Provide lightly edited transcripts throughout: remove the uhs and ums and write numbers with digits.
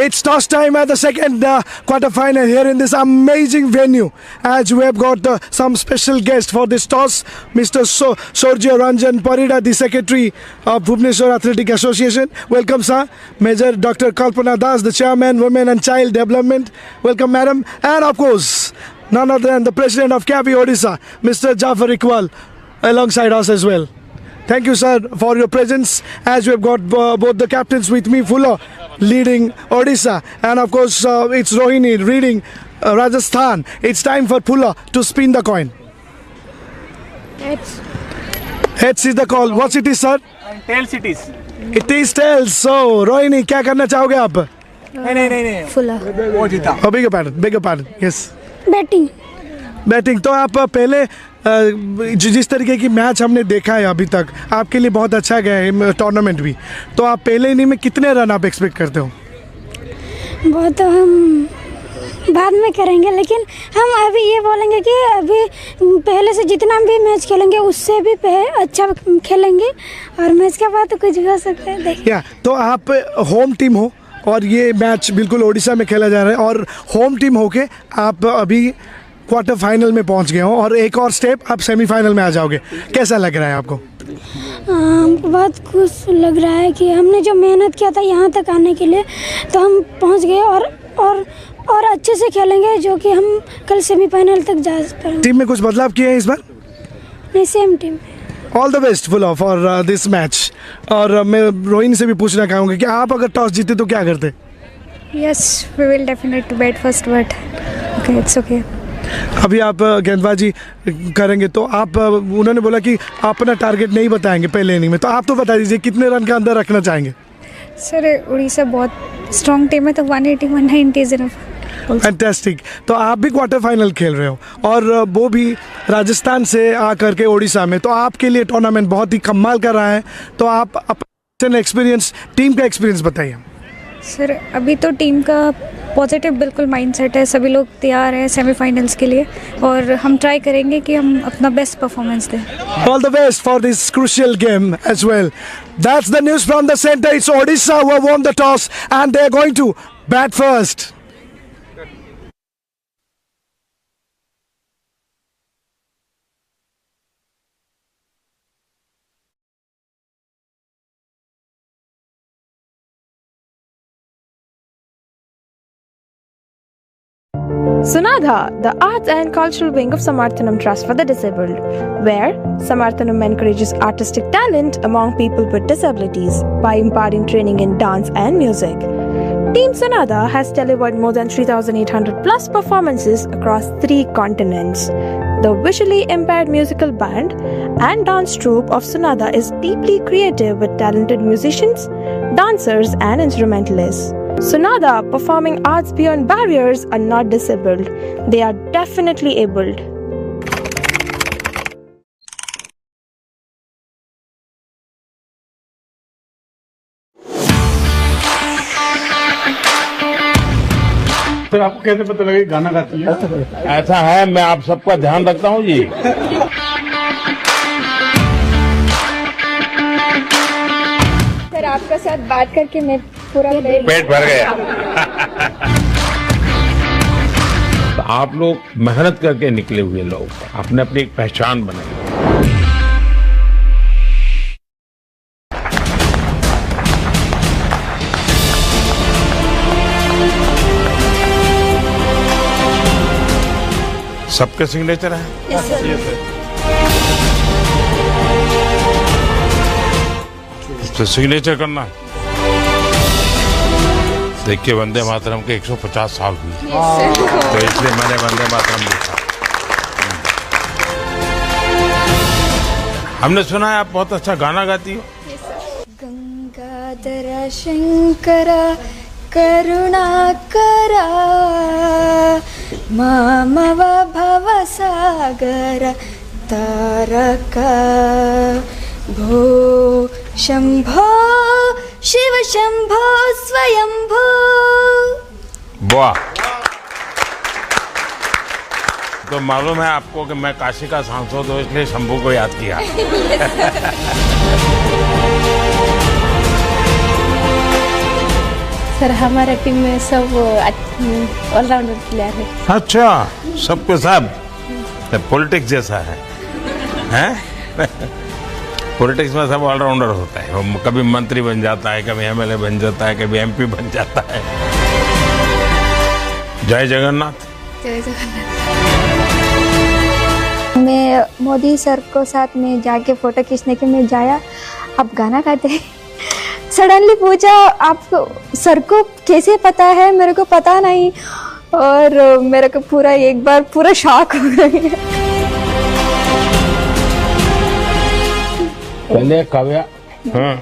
It's toss time at the second quarter final here in this amazing venue. As we have got some special guest for this toss, Mr. Sorjya Ranjan Parida, the Secretary of Bhubaneswar Athletic Association. Welcome, sir. Major Dr. Kalpana Das, the Chairman, Women and Child Development. Welcome, madam. And of course, none other than the President of CABI Odisha, Mr. Jafar Iqbal, alongside us as well. Thank you, sir, for your presence. As we have got both the captains with me, Fulla leading Odisha, and of course it's Rohini leading Rajasthan. It's time for Fulla to spin the coin. Heads is the call. What's it is, sir? Tails it is. It is tails. So Rohini, क्या करना चाहोगे आप? नहीं फुला वो जीता. Beg your pardon. Yes. Batting तो आप पहले जिस तरीके की मैच हमने देखा है अभी तक, आपके लिए बहुत अच्छा गया है टूर्नामेंट भी, तो आप पहले इनिंग में कितने रन आप एक्सपेक्ट करते हो? वो तो हम बाद में करेंगे, लेकिन हम अभी ये बोलेंगे कि अभी पहले से जितना भी मैच खेलेंगे उससे भी अच्छा खेलेंगे, और मैच के बाद तो कुछ भी हो सकता है. देखिए, तो आप होम टीम हो और ये मैच बिल्कुल ओडिशा में खेला जा रहा है, और होम टीम होके आप अभी क्वार्टर फाइनल में पहुंच गए हो और एक और स्टेप आप सेमीफाइनल में आ जाओगे. कैसा लग रहा है आपको? हमको बहुत खुश लग रहा है कि हमने जो मेहनत किया था यहाँ तक आने के लिए, तो हम पहुँच गए और अच्छे से खेलेंगे, जो कि हम कल सेमीफाइनल तक जा पाएंगे. टीम में कुछ बदलाव किए हैं इस बार? नहीं, same team. All the best फुला फॉर दिस मैच. और मैं रोहिणी से भी पूछना चाहूँगा कि आप अगर टॉस जीते तो क्या करते? Yes, we will definitely bet first, but okay, it's okay. अभी आप गेंदबाजी करेंगे तो आप, उन्होंने बोला कि आप अपना टारगेट नहीं बताएंगे पहले इनिंग में, तो आप तो बता दीजिए कितने रन का अंदर रखना चाहेंगे? सर, उड़ीसा बहुत स्ट्रॉन्ग टीम है, तो 180 190 इज इनफ. फैंटास्टिक. तो आप भी क्वार्टर फाइनल खेल रहे हो और वो भी राजस्थान से आकर के ओडिशा में, तो आपके लिए टूर्नामेंट बहुत ही कमाल कर रहा है. तो आप अपना एक्सपीरियंस, टीम का एक्सपीरियंस बताइए. सर, अभी तो टीम का पॉजिटिव बिल्कुल माइंडसेट है, सभी लोग तैयार हैं सेमीफाइनल्स के लिए, और हम ट्राई करेंगे कि हम अपना बेस्ट परफॉर्मेंस दें. All the best for this crucial game as well. That's the news from the center. It's Odisha who won the toss and they're going to bat first. Sunadha, the arts and cultural wing of Samarthanam Trust for the Disabled, where Samarthanam encourages artistic talent among people with disabilities by imparting training in dance and music. Team Sunadha has delivered more than 3,800 plus performances across 3 continents. The visually impaired musical band and dance troupe of Sunadha is deeply creative with talented musicians, dancers and instrumentalists. Sunadha, performing arts beyond barriers, are not disabled. They are definitely abled. फिर आपको कैसे पता लगा गाना गाती है? ऐसा है, मैं आप सबका ध्यान रखता हूँ जी. सर, आपका साथ बात करके मैं पूरा पेट भर गया. तो आप लोग मेहनत करके निकले हुए लोग, अपने अपनी एक पहचान बनाए. सबके सिग्नेचर है? Yes, sir. तो सिग्नेचर करना. देखिए, वंदे मातरम के 150 साल हुई, तो इसलिए मैंने वंदे मातरम लिखा. हमने सुना है आप बहुत अच्छा गाना गाती हो. गंगाधर शंकर करुणाकरा मामव भवसागर तारका भो शंभो शिव शंभो स्वयंभो. वाह. तो मालूम है आपको कि मैं काशी का सांसद हूँ, इसलिए शंभू को याद किया. सर हमारे टीम में सब ऑलराउंडर प्लेयर है। अच्छा, सबके सब पॉलिटिक्स जैसा है हैं? पॉलिटिक्स में सब ऑलराउंडर होता है, वो कभी मंत्री बन जाता है, कभी एमएलए बन जाता है, कभी एमपी बन जाता है। जय जगन्नाथ। जय जगन्नाथ। मैं मोदी सर को साथ में जाके फोटो खींचने के मैं जाया, आप गाना गाते हैं। सडनली पूछा आपको सर को कैसे पता है, मेरे को पता नहीं, और मेरे को पूरा एक बार पूरा शॉक हो गया। पहले काव्या, हाँ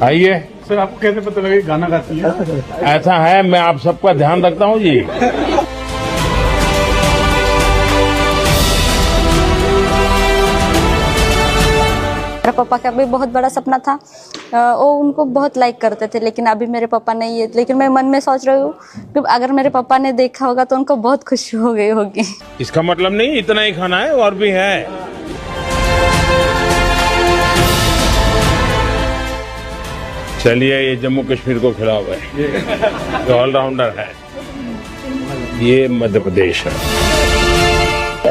आइए। सर आपको कैसे पता लगा कि गाना गाती है? ऐसा है, मैं आप सबका ध्यान रखता हूँ जी। मेरे पापा का भी बहुत बड़ा सपना था, वो उनको बहुत लाइक करते थे, लेकिन अभी मेरे पापा नहीं है। लेकिन मैं मन में सोच रही हूँ कि अगर मेरे पापा ने देखा होगा तो उनको बहुत खुशी हो गई होगी। इसका मतलब नहीं इतना ही खाना है, और भी है। चलिए, ये जम्मू कश्मीर को खिलाओ है, जो ऑलराउंडर है। ये मध्य प्रदेश है।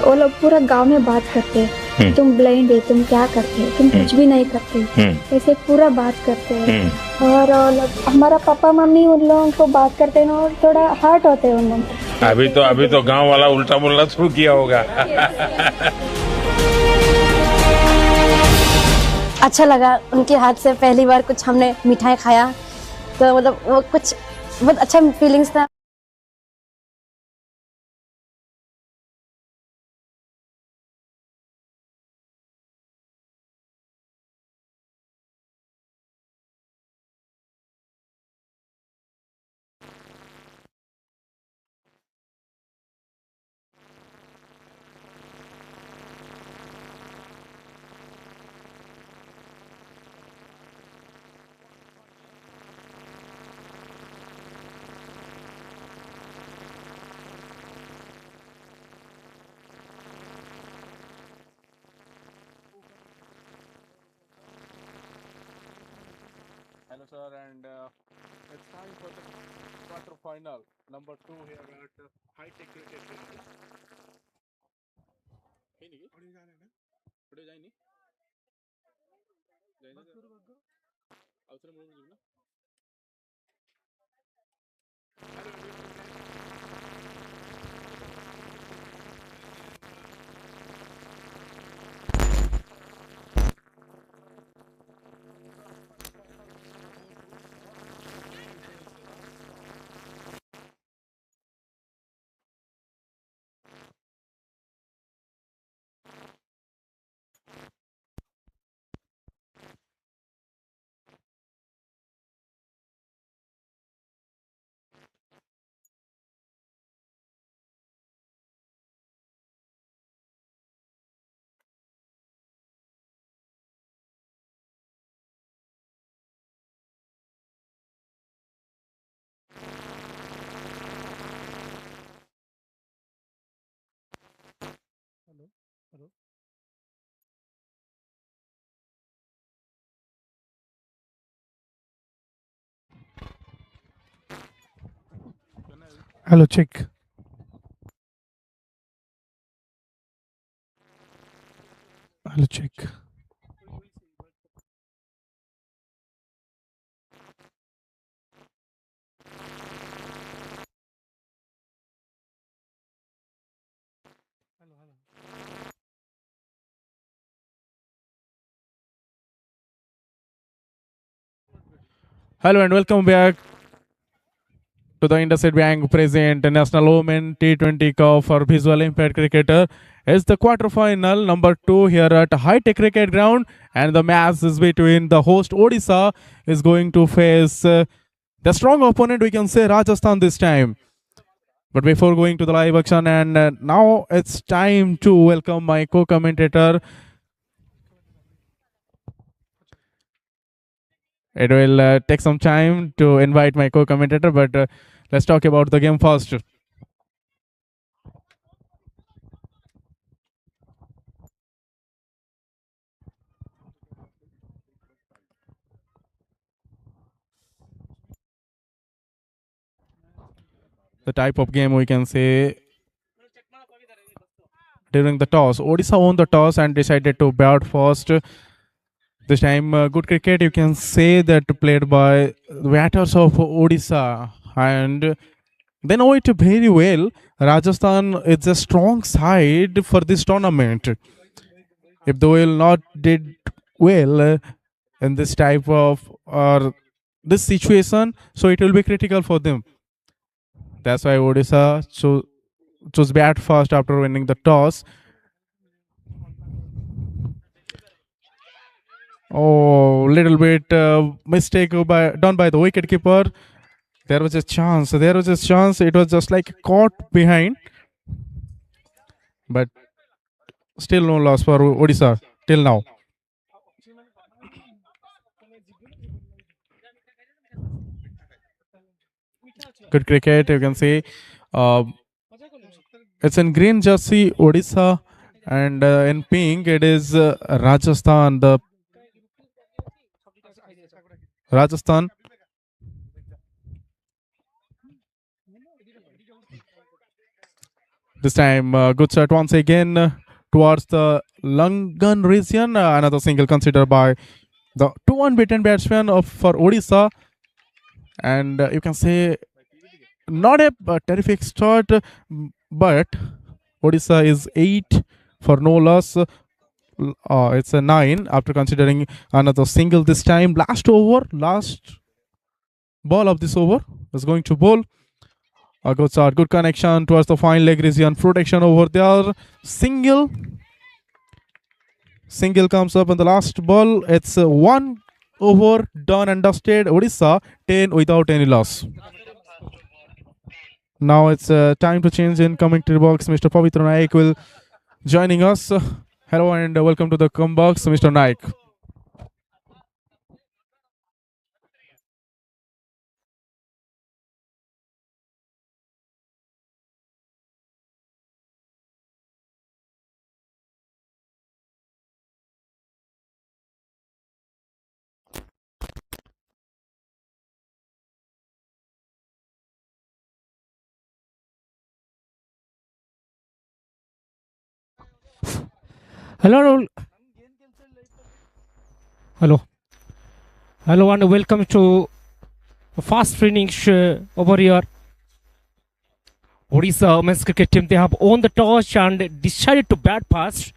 वो लोग पूरा गांव में बात करते हैं, तुम ब्लाइंड है, तुम क्या करते हो, तुम कुछ भी नहीं करते, ऐसे पूरा बात करते हैं। और हमारा पापा मम्मी उन लोगों को बात करते हैं और थोड़ा हर्ट होते हैं उन लोग। अभी तो गांव वाला उल्टा बोलना शुरू किया होगा। अच्छा लगा उनके हाथ से, पहली बार कुछ हमने मिठाई खाया, तो मतलब वो कुछ बहुत अच्छा फीलिंग्स था। Hello sir, and it's time for the quarter final number 2 here at high tech cricket ground. हे नहीं ऑडियो जा रहा है ना? ऑडियो जाए नहीं? जाए ना? बस करो अवसर म्हणून घेऊ ना? Hello hello Hello, check. Hello, check. Hello and welcome back to the IndusInd Bank present National Women T20 Cup for Visual Impaired Cricketer. It's the quarter final number 2 here at High Tech Cricket Ground, and the match is between the host Odisha is going to face the strong opponent, we can say Rajasthan this time. But before going to the live action, and now it's time to welcome my co-commentator. It will take some time to invite my co-commentator, but let's talk about the game first. the type of game we can say during the toss. Odisha won the toss and decided to bat first. This time, good cricket you can say that played by the batters of Odisha, and they know it very well. Rajasthan is a strong side for this tournament. If they will not did well in this type of or this situation, so it will be critical for them. That's why Odisha chose bat first after winning the toss. Oh, little bit mistake done by the wicketkeeper. There was a chance. There was a chance. It was just like caught behind, but still no loss for Odisha till now. Good cricket, you can see. It's in green jersey, Odisha, and in pink it is Rajasthan. The Rajasthan. This time, good shot once again towards the Langan region. Another single considered by the two unbeaten batsmen for Odisha, and you can say not a terrific start, but Odisha is 8 for no loss. It's a 9 after considering another single this time. Last ball of this over is going to bowl. A good start, good connection towards the fine leg region. Protection over there. Single comes up in the last ball. It's 1 over, done and dusted. Odisha 10 without any loss. Now it's time to change in commentary box. Mr. Pavitra Naik will joining us. Hello and welcome to the come box, Mr. Naik. Hello and welcome to a fast training over here. Odisha women's cricket team, they have won the toss and decided to bat fast.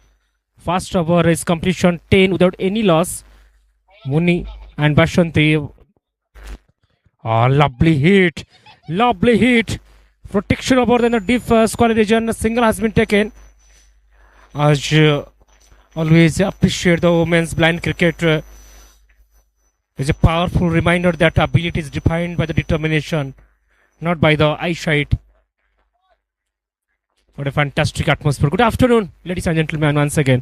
First over is completion 10 without any loss. Muni and Bashanti. Lovely hit. Protection over in the deep square region. A single has been taken. As always appreciate the women's blind cricket. It's a powerful reminder that ability is defined by the determination, not by the eyesight. What a fantastic atmosphere. Good afternoon, ladies and gentlemen, once again.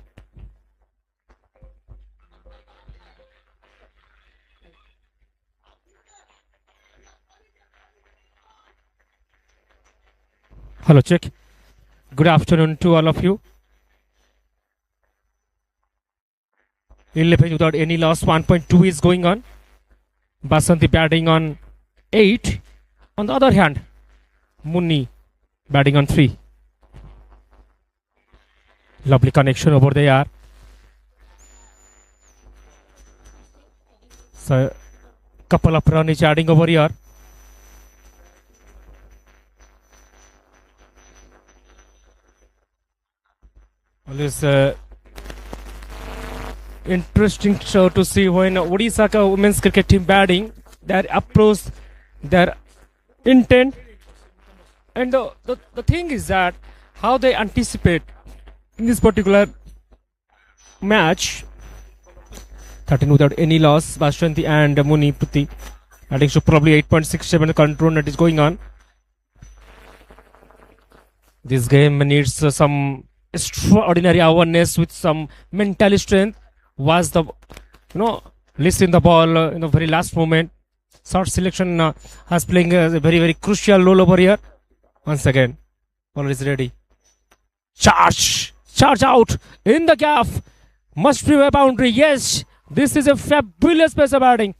Hello, check. Good afternoon to all of you. 11 without any loss, 1.2 is going on. Basanti batting on 8. On the other hand, Muni batting on 3. Lovely connection over there. So, couple of runs is adding over here. Always interesting show to see when Odisha women's cricket team batting, their approach, their intent, and the thing is that how they anticipate in this particular match. 13 without any loss. Bashanti and Muni Puti. I think so probably 8.67 control that is going on. This game needs some extraordinary awareness with some mental strength. Was the list in the ball in the very last moment. Short selection has playing a very crucial role over here. Once again, ball is ready. Charge out in the gap. Must be a boundary. Yes, this is a fabulous pace of batting.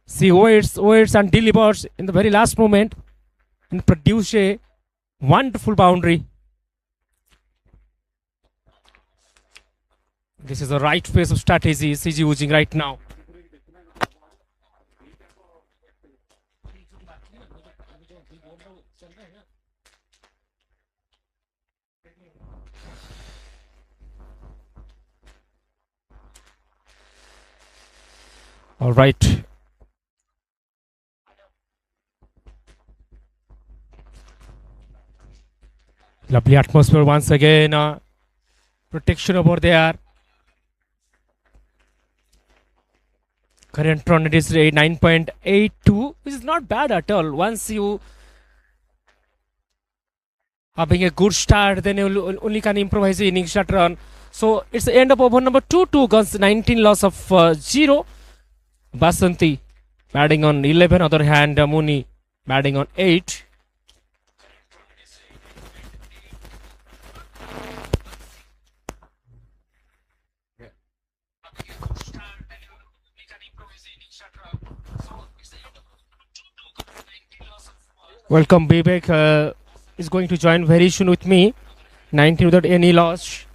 See, waits and delivers in the very last moment. and produce a wonderful boundary. This is the right phase of strategy CG using right now. All right. Lovely atmosphere once again. Protection over there. Current run is 9.82, which is not bad at all. Once you having a good start, then you only can improvise the innings shot run. So it's the end of over number 2 guns 19 loss of 0. Basanti batting on 11. Other hand, Muni batting on 8. Welcome, Bibek is going to join very soon with me. 19 without any loss.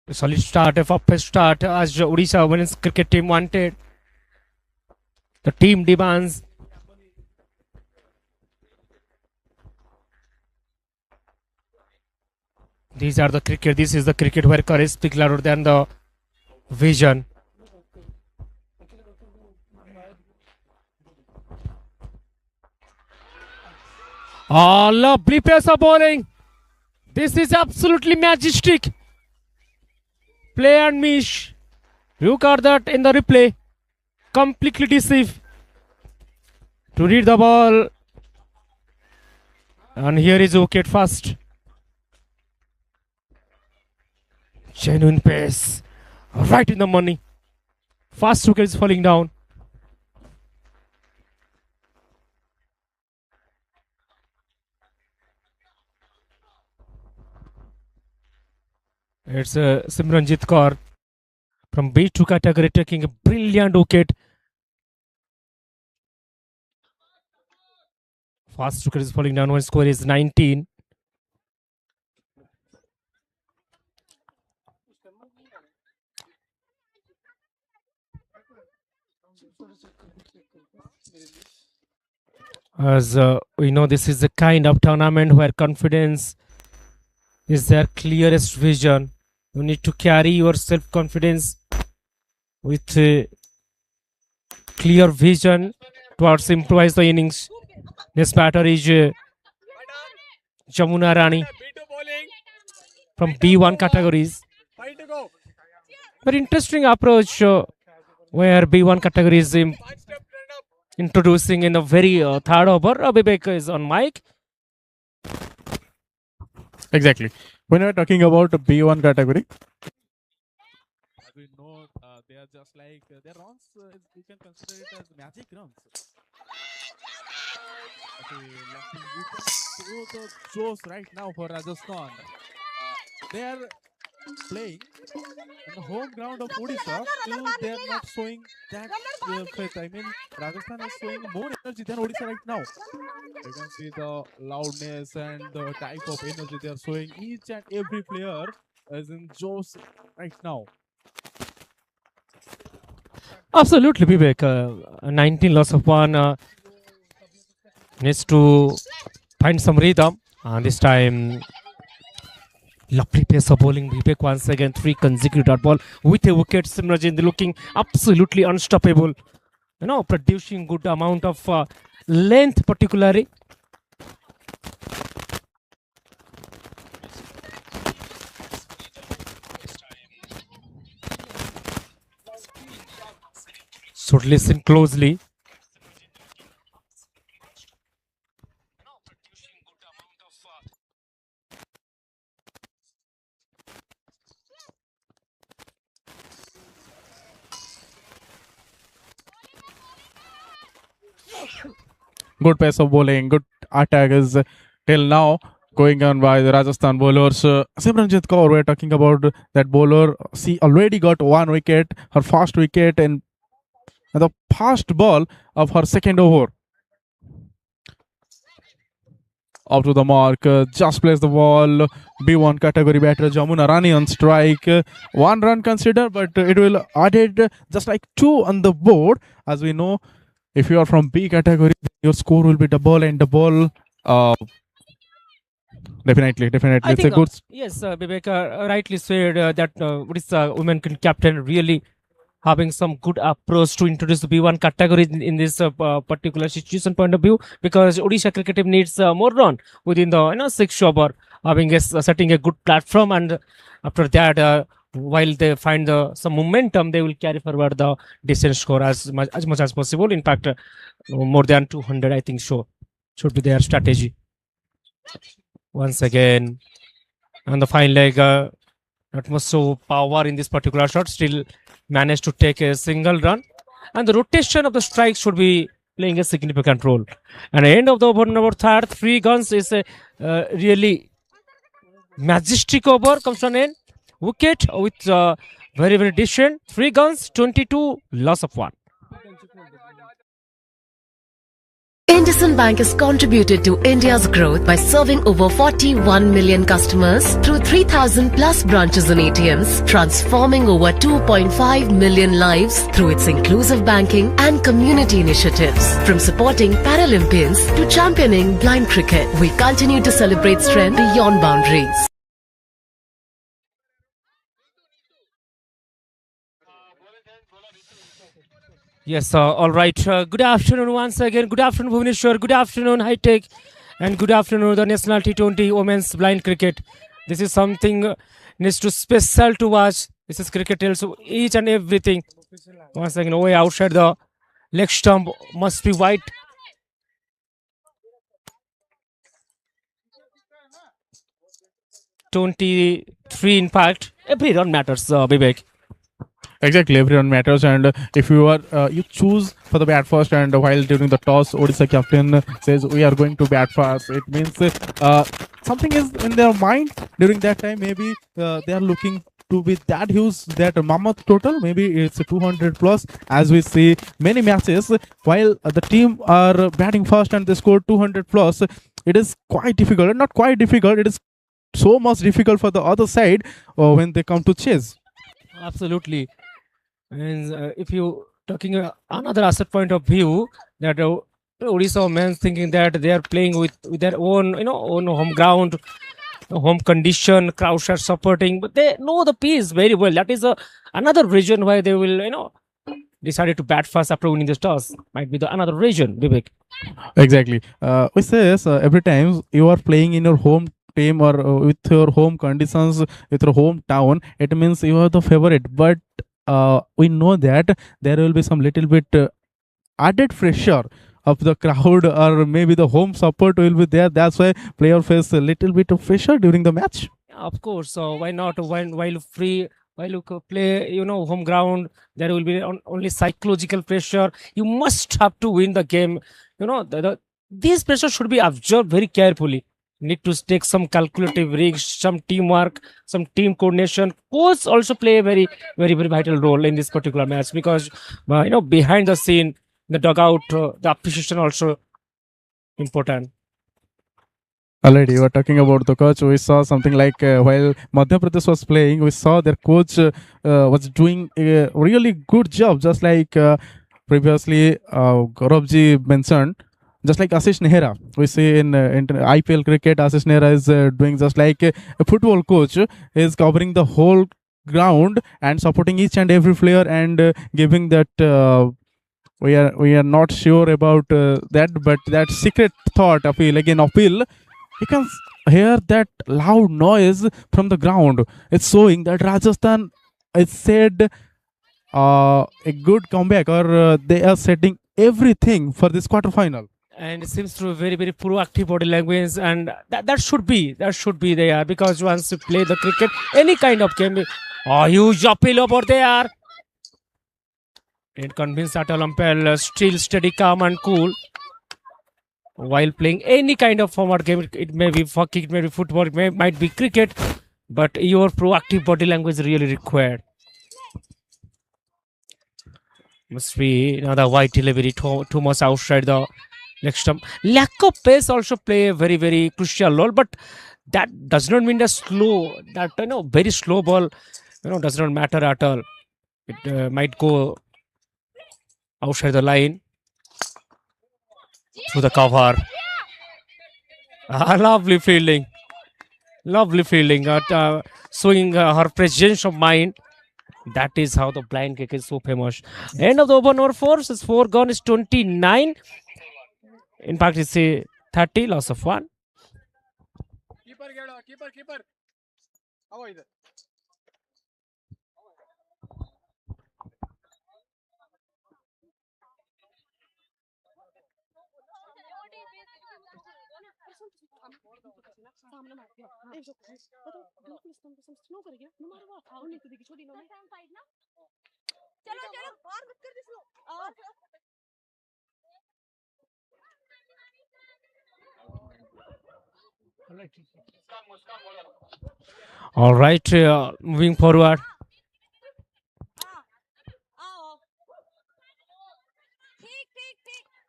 A solid start, a fast start as Odisha women's cricket team wanted. The team demands. These are the cricket. This is the cricket where courage speaks louder than the vision. Oh, lovely pace of bowling. This is absolutely majestic. Play and miss. Look at that in the replay. Completely deceive. To read the ball. And here is wicket first. Genuine pace. Right in the money. Fast wicket is falling down. It's Simranjit Kaur from B2 category taking a brilliant wicket. Fast wicket is falling down. One score is 19. As we know, this is the kind of tournament where confidence is their clearest vision. You need to carry your self-confidence with clear vision towards improvise the innings. This batter is Jamuna Rani from B1 categories. Very interesting approach where B1 category is introducing in the very third over. Vivek is on mic. Exactly. When we're talking about B1 category, as we know, they are just like their runs. You can consider it as magic runs. Okay, you can throw the shows right now for Rajasthan. They are playing on the home ground of Odisha. Still, they are not showing that faith. I mean, Rajasthan is showing more energy than Odisha right now. You can see the loudness and the type of energy they are showing. Each and every player is in Josh right now. Absolutely, Vivek. 19 loss of 1 needs to find some rhythm. And this time, lovely pace of bowling. Vivek once again 3 consecutive dot ball with a wicket. Simranjit looking absolutely unstoppable. You know, producing good amount of length, particularly. So listen closely. Good pace of bowling, good attack is till now going on by the Rajasthan bowlers. Simranjit Kaur, we're talking about that bowler. She already got 1 wicket, her first wicket, and the first ball of her second over. up to the mark, just plays the ball. B1 category batter Jamuna Rani on strike. 1 run considered, but it will added just like 2 on the board. As we know, if you are from B category, your score will be double and double. Definitely, I it's a think, good. yes, Vivek rightly said that Odisha women captain really having some good approach to introduce the B1 category in this particular situation point of view, because Odisha cricket team needs more run within the 6 over, having setting a good platform, and after that, while they find some momentum, they will carry forward the decent score as much as possible. In fact, more than 200, I think so should be their strategy. Once again, on the fine leg, not much so power in this particular shot, still managed to take a single run, and the rotation of the strike should be playing a significant role. And the end of the over number 3, 3 guns is a really majestic over, comes to an end. Wicket with very, very decent. 3 guns, 22, loss of 1. IndusInd Bank has contributed to India's growth by serving over 41 million customers through 3,000 plus branches and ATMs, transforming over 2.5 million lives through its inclusive banking and community initiatives. From supporting Paralympians to championing blind cricket, we continue to celebrate strength beyond boundaries. Yes, all right. Good afternoon once again. Good afternoon, Bhubaneswar. Good afternoon, High Tech. And good afternoon, the National T20 Women's Blind Cricket. This is something needs to special to watch. This is cricket tells you each and everything. Once again, away outside the leg stump must be wide. (23) impact. Every run matters, Vivek. Exactly, everyone matters, and if you are you choose for the bat first, and while during the toss, Odisha captain says we are going to bat first. It means something is in their mind during that time. Maybe they are looking to be that huge, that mammoth total. Maybe it's 200 plus, as we see many matches. While the team are batting first and they score 200 plus, it is quite difficult. Not quite difficult. It is so much difficult for the other side when they come to chase. Absolutely. And if you talking another asset point of view, that Odisha men thinking that they are playing with their own own home ground, home condition, crowds are supporting, but they know the piece very well. That is another reason why they will decided to bat first after winning the toss. Might be the another reason, Vivek. Exactly. We say every time you are playing in your home team or with your home conditions, with your hometown, it means you are the favorite. But we know that there will be some little bit added pressure of the crowd, or maybe the home support will be there. That's why player face a little bit of pressure during the match. Of course. Why not? While you play, home ground, there will be only psychological pressure. You must have to win the game. These pressures should be observed very carefully. Need to take some calculative risks, some teamwork, some team coordination. Coach also play a very, very, very vital role in this particular match, because behind the scene, the dugout, the appreciation also important. Already, you were talking about the coach. We saw something like while Madhya Pradesh was playing, we saw their coach was doing a really good job, just like previously Gauravji mentioned. Just like Ashish Nehra, we see in IPL cricket, Ashish Nehra is doing just like a football coach, is covering the whole ground and supporting each and every player, and giving that we are not sure about that, but that secret thought appeal, again appeal, you can hear that loud noise from the ground. It's showing that Rajasthan is said a good comeback, or they are setting everything for this quarter final. And it seems to be very, very proactive body language, and that should be there, because once you play the cricket, any kind of game, huge appeal over there. It convinced that umpire still steady, calm and cool while playing any kind of format game. It may be hockey, it may be football, it might be cricket, but your proactive body language is really required. Must be another wide delivery, too much outside the next stump. Lack of pace also play a very, very crucial role, but that does not mean that very slow ball does not matter at all. It might go outside the line through the cover. Lovely fielding, showing her presence of mind. That is how the blind kick is so famous. End of the over, number 4. Is 4 gone is 29. In fact, it's a 30, loss of 1. Keeper. How is it? All right, moving forward.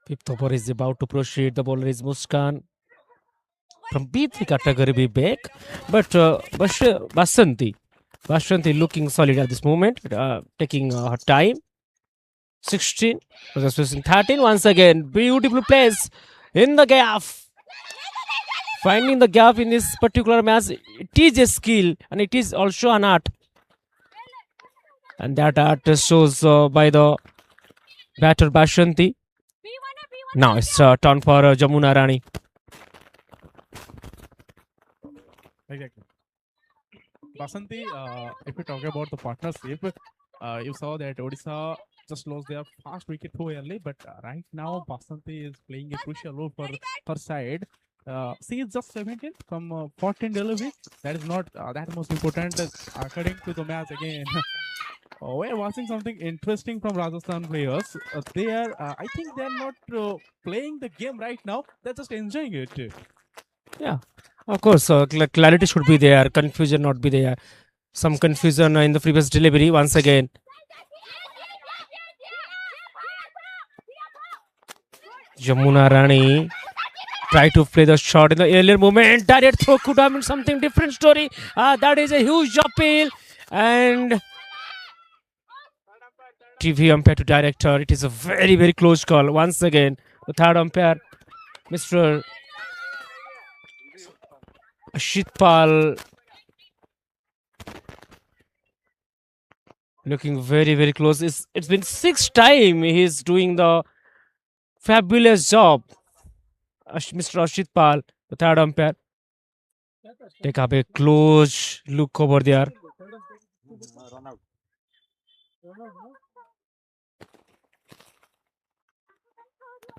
Fifth over is about to proceed. The bowler is Muskan from B3 category, be back. But Basanti looking solid at this moment, taking her time. 16, was facing 13 once again. Beautiful place in the gap. Finding the gap in this particular match, it is a skill and it is also an art. And that art shows by the batter Bashanti. Now it's turn for Jamuna Rani. Exactly. Basanti, if we talk about the partnership, you saw that Odisha just lost their first wicket too early, but right now Basanti is playing a crucial role for her side. She is just 17 from 14 delivery. That is not that most important according to the match again. We're watching something interesting from Rajasthan players. I think they are not playing the game right now. They're just enjoying it. Yeah, of course. Clarity should be there. Confusion not be there. Some confusion in the previous delivery once again. Jamuna Rani try to play the shot in the earlier moment. Direct throw could have been something different story. That is a huge appeal. And TV umpire to director. It is a very, very close call. Once again, the third umpire, Mr. Ashitpal, looking very, very close. It's been 6th time he's doing the fabulous job. Mr. Ashitpal, the third umpire, take up a close look over there.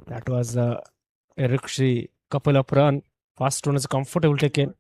That was a Rikshi couple of run. First one is comfortable taken.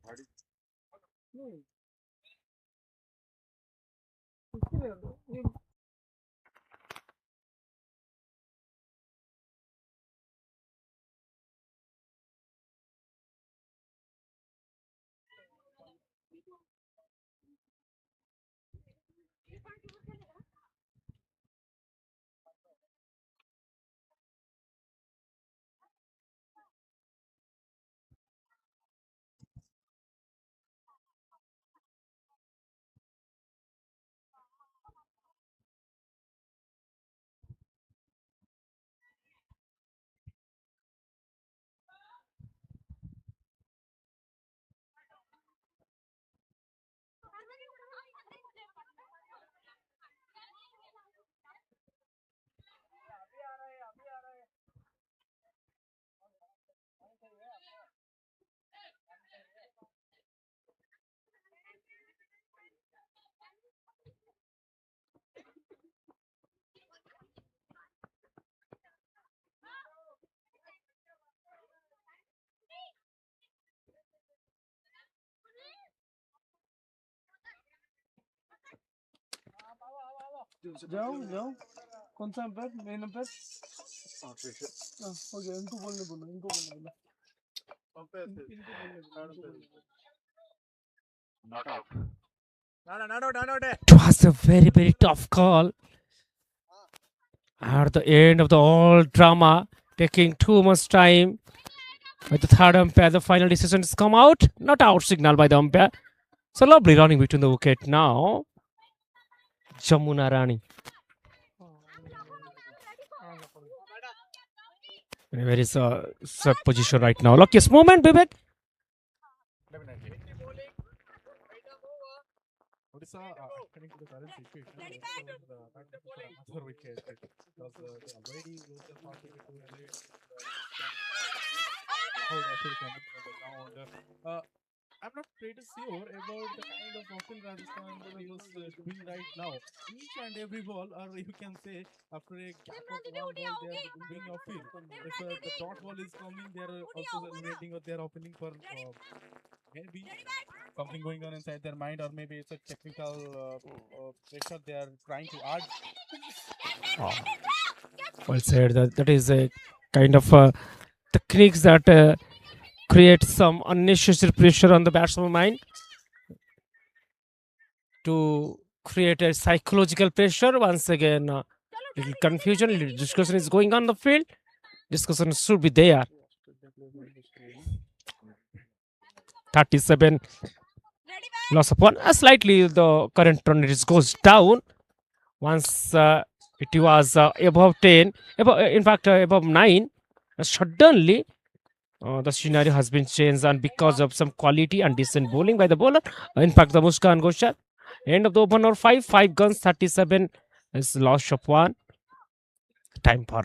जाओ कौन सा umpire main umpire हो गया इनको बोलने It was a very, very tough call. At the end of the all drama, taking too much time. By the third umpire, the final decision has come out. Not out signal by the umpire. So lovely running between the wicket now. Jamuna Rani. Where is sub position right now? Luckiest moment, Vivek. Odisha, according to the current situation, another wicket because they already lose the party to I'm not pretty sure about the kind of often Rajasthan is doing right now. Each and every ball, or you can say after a gap of one ball, they are doing a field. If the dot ball is coming, they are also eliminating or they are opening for maybe something going on inside their mind, or maybe it's a technical pressure they are trying to add. Well said. That is a kind of techniques that create some unnecessary pressure on the batsman's mind to create a psychological pressure. Once again, little confusion, little discussion is going on the field. Discussion should be there. 37 loss of one. Slightly the current run rate goes down. Once it was above 10, in fact above 9, suddenly the scenario has been changed, and because of some quality and decent bowling by the bowler. In fact, the Muskan Gosha, end of the opener 5 guns, 37 is loss of one. Time for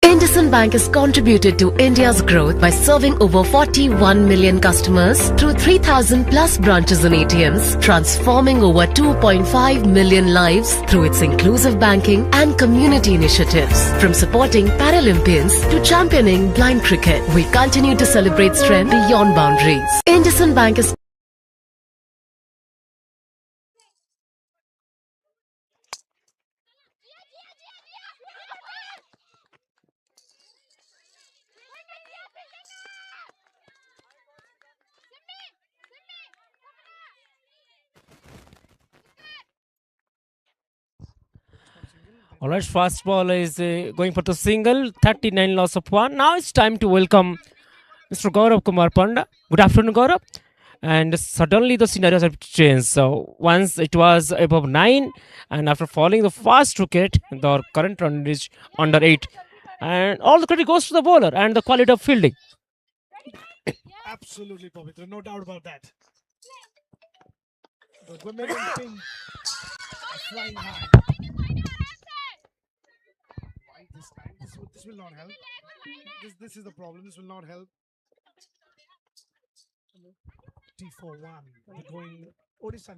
IndusInd Bank has contributed to India's growth by serving over 41 million customers through 3,000 plus branches and ATMs, transforming over 2.5 million lives through its inclusive banking and community initiatives. From supporting Paralympians to championing blind cricket, we continue to celebrate strength beyond boundaries. IndusInd Bank is Alright, first ball is going for the single, 39 loss of one. Now it's time to welcome Mr. Gaurav Kumar Panda. Good afternoon, Gaurav. And suddenly the scenarios have changed. So once it was above 9, and after falling the first wicket, the current run is under 8. And all the credit goes to the bowler and the quality of fielding. Absolutely, Pavitra, no doubt about that. The women in pink are flying high. Why this time? This will not help. This is the problem. This will not help. T41. They're going. Odisha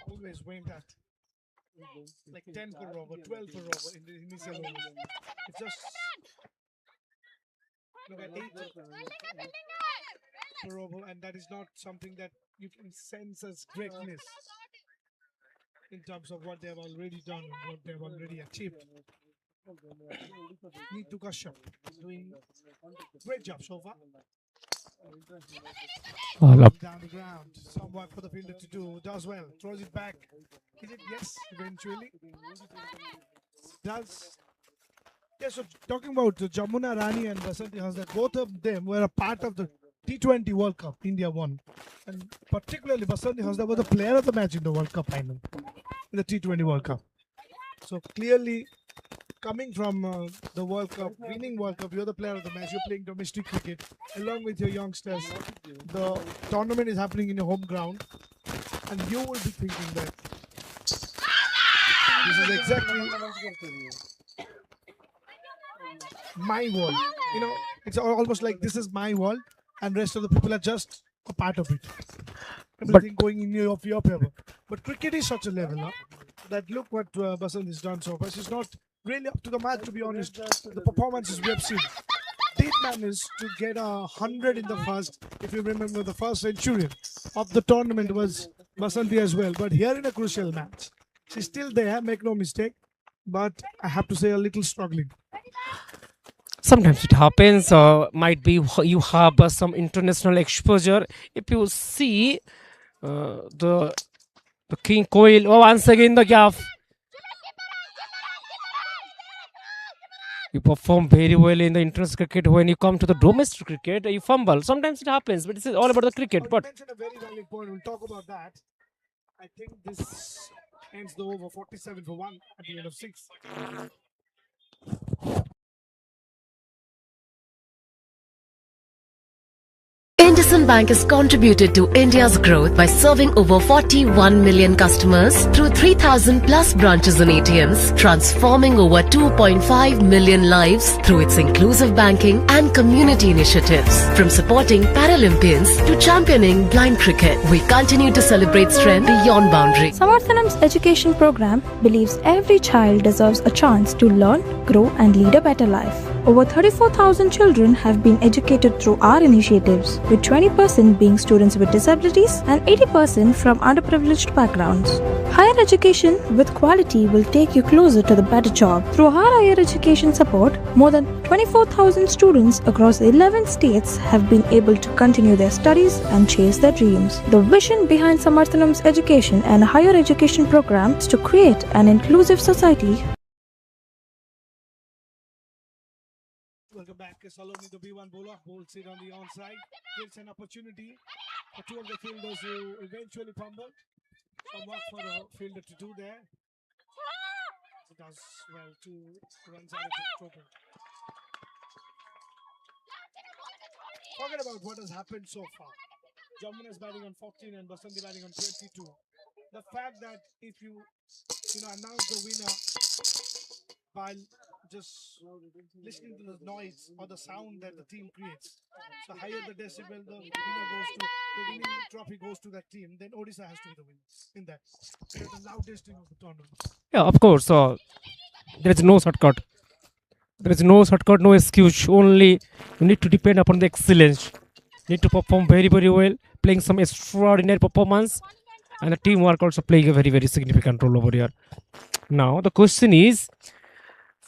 always went at like 10 per over, 12 per over in the initial overs. It's just look at 8 per over, and that is not something that you can sense as greatness in terms of what they have already done and what they have already achieved. Neetu Kashyap doing great job so far. Down the ground, somewhat for the fielder to do. Does well, throws it back. Is it? Yes, eventually. Does. Yeah, so talking about Jamuna Rani and Basanti Hassan, both of them were a part of the T20 World Cup India won. And particularly Basanti Hassan was the player of the match in the World Cup final, in the T20 World Cup. So clearly, coming from the World Cup, winning World Cup, you're the player of the match, you're playing domestic cricket along with your youngsters. The tournament is happening in your home ground, and you will be thinking that this is exactly my world. You know, it's almost like this is my world, and rest of the people are just a part of it. Everything going in your favor. But cricket is such a level now that look what Basant has done so far. She's not really up to the mark, to be honest. The performances we have seen. Did manage to get 100 in the first. If you remember, the first centurion of the tournament was Basanti as well. But here in a crucial match, she's still there, make no mistake. But I have to say, a little struggling. Sometimes it happens, might be you have some international exposure. If you see the King Coil. Oh, once again the gap. You perform very well in the international cricket. When you come to the domestic cricket, you fumble. Sometimes it happens, but this is all about the cricket. But you mentioned a very valid point. We'll talk about that. I think this ends the over 47 for 1 at the end of 6. IndusInd Bank has contributed to India's growth by serving over 41 million customers through 3,000 plus branches and ATMs, transforming over 2.5 million lives through its inclusive banking and community initiatives. From supporting Paralympians to championing blind cricket, we continue to celebrate strength beyond boundaries. Samarthanam's education program believes every child deserves a chance to learn, grow and lead a better life. Over 34,000 children have been educated through our initiatives, with 20% being students with disabilities and 80% from underprivileged backgrounds. Higher education with quality will take you closer to the better job. Through our higher education support, more than 24,000 students across 11 states have been able to continue their studies and chase their dreams. The vision behind Samarthanam's education and higher education program is to create an inclusive society. Welcome back. Saloni, the B1 bowler, bolts it on the onside. Gives an opportunity for two of the fielders who eventually fumble. Some work for the fielder to do there. It does well to runs out of the total. Forget about what has happened so far. Jamuna is batting on 14 and Basanti batting on 22. The fact that if you announce the winner by just listening to the noise or the sound that the team creates. So higher the decibel, the winning trophy goes to that team. Then Odisha has to be the winner in that. They're the loudest team of the tournament. yeah, of course, there is no shortcut. There is no shortcut, no excuse. Only you need to depend upon the excellence. You need to perform very, very well, playing some extraordinary performance, and the teamwork also playing a very, very significant role over here. Now the question is,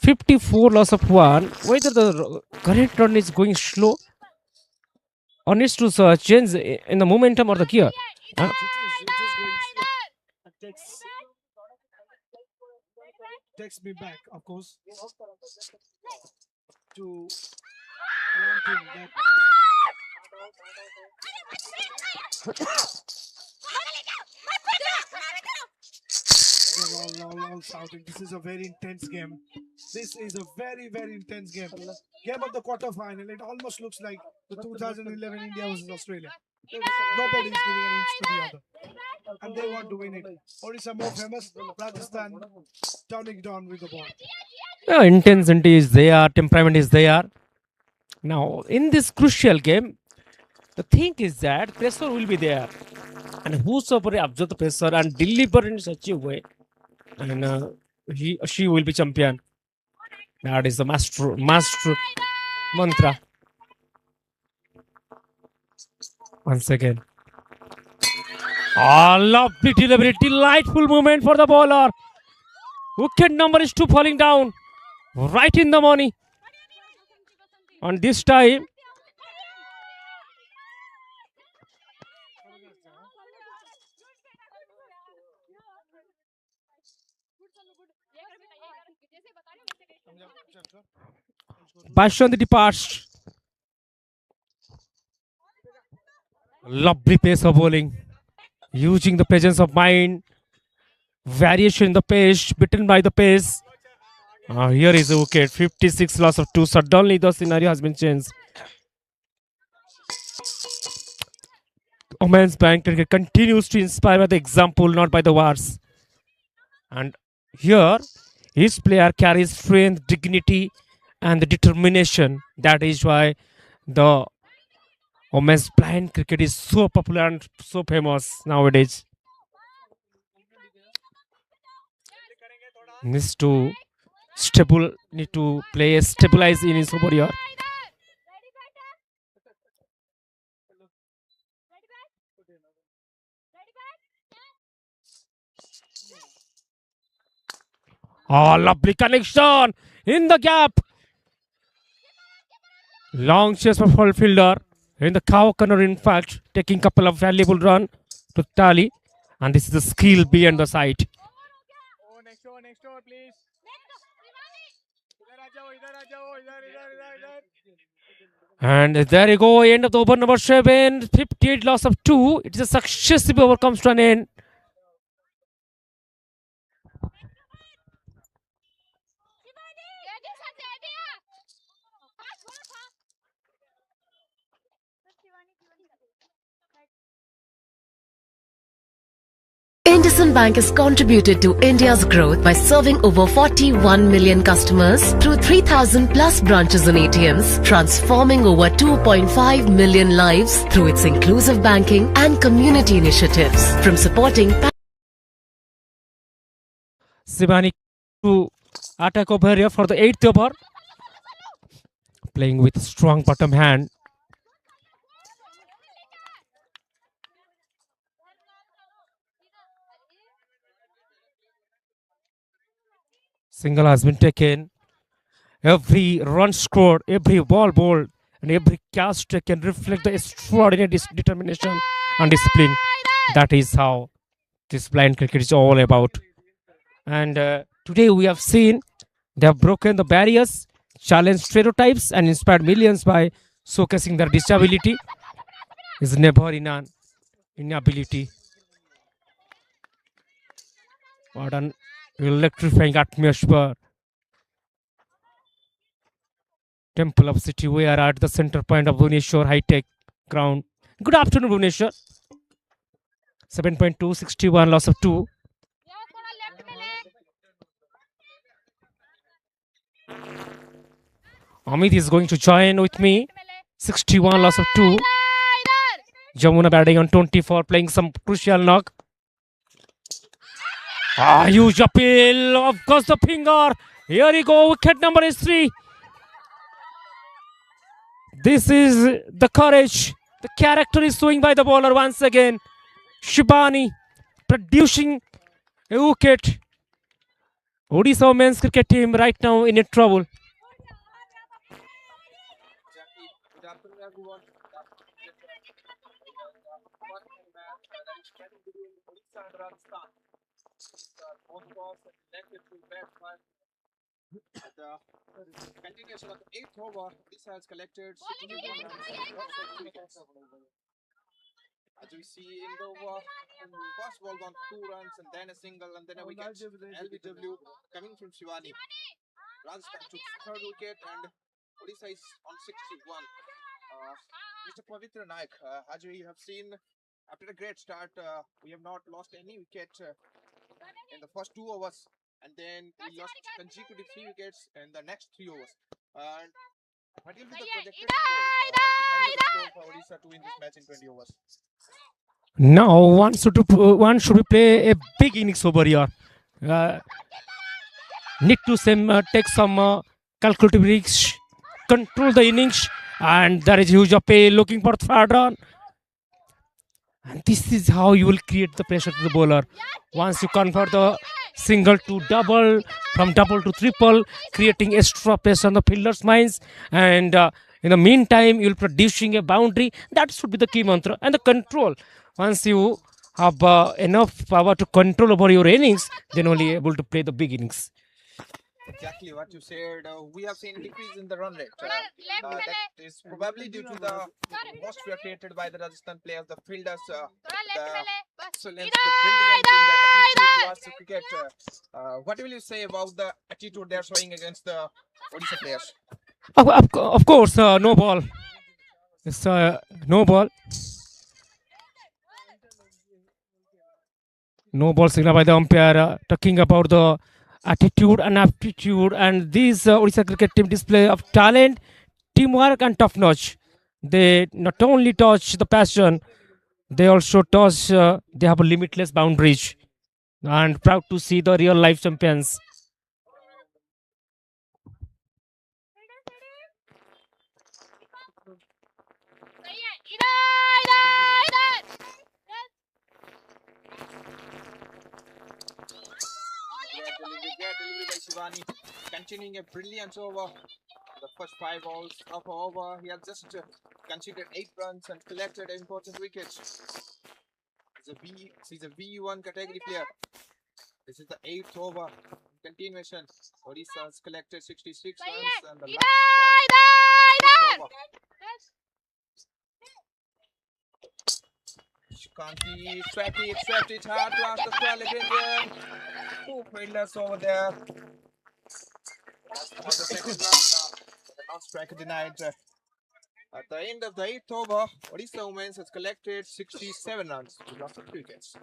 54 loss of 1, whether the current run is going slow or needs to change in the momentum or the gear. It is going slow. Takes me back, of course, to one thing that they're all shouting. This is a very intense game. This is a very, very intense game. Game of the quarter final. It almost looks like the 2011 India versus Australia. Nobody is giving an inch to the other. And they want to win it. Odisha more famous. Rajasthan turning down with the ball. Yeah, intensity is there, temperament is there. Now, in this crucial game, the thing is that pressure will be there. And whosoever absorb the pressure and deliver in such a way, and she will be champion. That is the master mantra. Once again. Oh, lovely delivery, delightful moment for the bowler. Wicket number is 2 falling down. Right in the money. And this time, Bashanti departs. Lovely pace of bowling. Using the presence of mind. Variation in the pace, beaten by the pace. Here is a wicket. 56 loss of 2. Suddenly the scenario has been changed. Women's bank cricket continues to inspire by the example, not by the words. And here, his player carries strength, dignity, and the determination. That is why the women's blind cricket is so popular and so famous nowadays. Needs to stabilize in his over here. Oh, lovely connection in the gap. Long chase for full fielder in the cow corner, in fact, taking couple of valuable run to tally, and this is the skill beyond the sight. And there you go, end of the over number 7, 58 loss of 2. It is a successive over comes to an end. IndusInd Bank has contributed to India's growth by serving over 41 million customers through 3,000 plus branches and ATMs, transforming over 2.5 million lives through its inclusive banking and community initiatives. From supporting Shivani to attack over here for the 8th over. Playing with strong bottom hand. Single has been taken. Every run scored, every ball bowled, and every catch taken reflect the extraordinary determination and discipline. That is how this blind cricket is all about. And today we have seen they have broken the barriers, challenged stereotypes, and inspired millions by showcasing their disability. Is never in an inability. What an electrifying atmosphere. Temple of City, we are at the center point of Bhubaneswar High Tech ground. Good afternoon, Bhubaneswar. 7.2, 61, loss of 2. Amit is going to join with me. 61, loss of 2. Jamuna batting on 24, playing some crucial knock. Huge appeal. Of course, the finger. Here you go. Wicket number is 3. This is the courage. The character is showing by the bowler once again. Shibani producing a wicket. Odisha men's cricket team right now in a trouble. Continuation of the 8th over, Odisha has collected 61 runs. As we see in the over, first ball gone 2 runs and then a single and then a wicket. LBW coming from Shivani. Rajasthan took 3rd wicket and Odisha is on 61. Mr. Pavitra Naik, as we have seen, after a great start, we have not lost any wicket in the first 2 overs. And then we lost consecutive 3 wickets in the next 3 overs. And what will be the projected score for Odisha to win this match in 20 overs? Now one should play a big innings over here. Need to take some calculative risks, control the innings, and there is huge appeal looking for 3rd run. And this is how you will create the pressure to the bowler. Once you convert the single to double, from double to triple, creating extra pressure on the fielders' minds. And in the meantime, you'll producing a boundary. That should be the key mantra. And the control. Once you have enough power to control over your innings, then only able to play the big innings. Exactly what you said. We have seen a decrease in the run rate. That is probably due to the atmosphere created by the Rajasthan players, the fielders, the excellence, the brilliance in the attitude towards the cricket. What will you say about the attitude they are showing against the Odisha players? Of course, no ball. It's no ball. No ball signal by the umpire, talking about the attitude and aptitude, and this Odisha cricket team display of talent, teamwork and tough notch. They not only touch the passion, they also touch, they have a limitless boundaries, and proud to see the real life champions. Delivery by Shivani, continuing a brilliant over. The first 5 balls of over, he has just conceded 8 runs and collected important wickets. She's a V1 category player. This is the 8th over. Continuation. Odisha has collected 66 runs and the last ball. 8th over. Shukanti swept it hard past the square Indian. Two fielders over there. On the second run, the non-striker denied. At the end of the 8th over, Odisha Women's has collected 67 runs to loss of 3 wickets.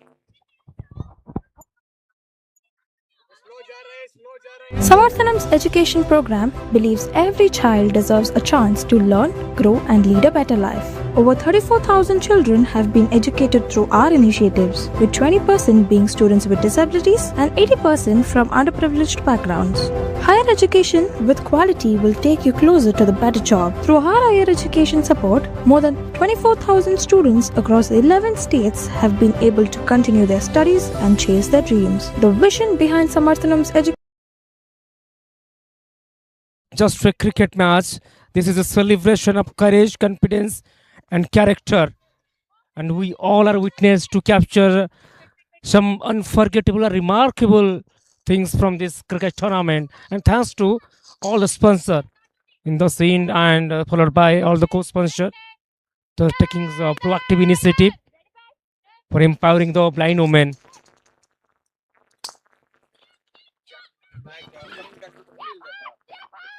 Samarthanam's education program believes every child deserves a chance to learn, grow, and lead a better life. Over 34,000 children have been educated through our initiatives, with 20% being students with disabilities and 80% from underprivileged backgrounds. Higher education with quality will take you closer to the better job. Through our higher education support, more than 24,000 students across 11 states have been able to continue their studies and chase their dreams. The vision behind Samarthanam's education. Just for a cricket match, this is a celebration of courage, confidence, and character. And we all are witness to capture some unforgettable or remarkable things from this cricket tournament. And thanks to all the sponsors in the scene and followed by all the co-sponsors, the taking the proactive initiative for empowering the blind women. Coming back to the field,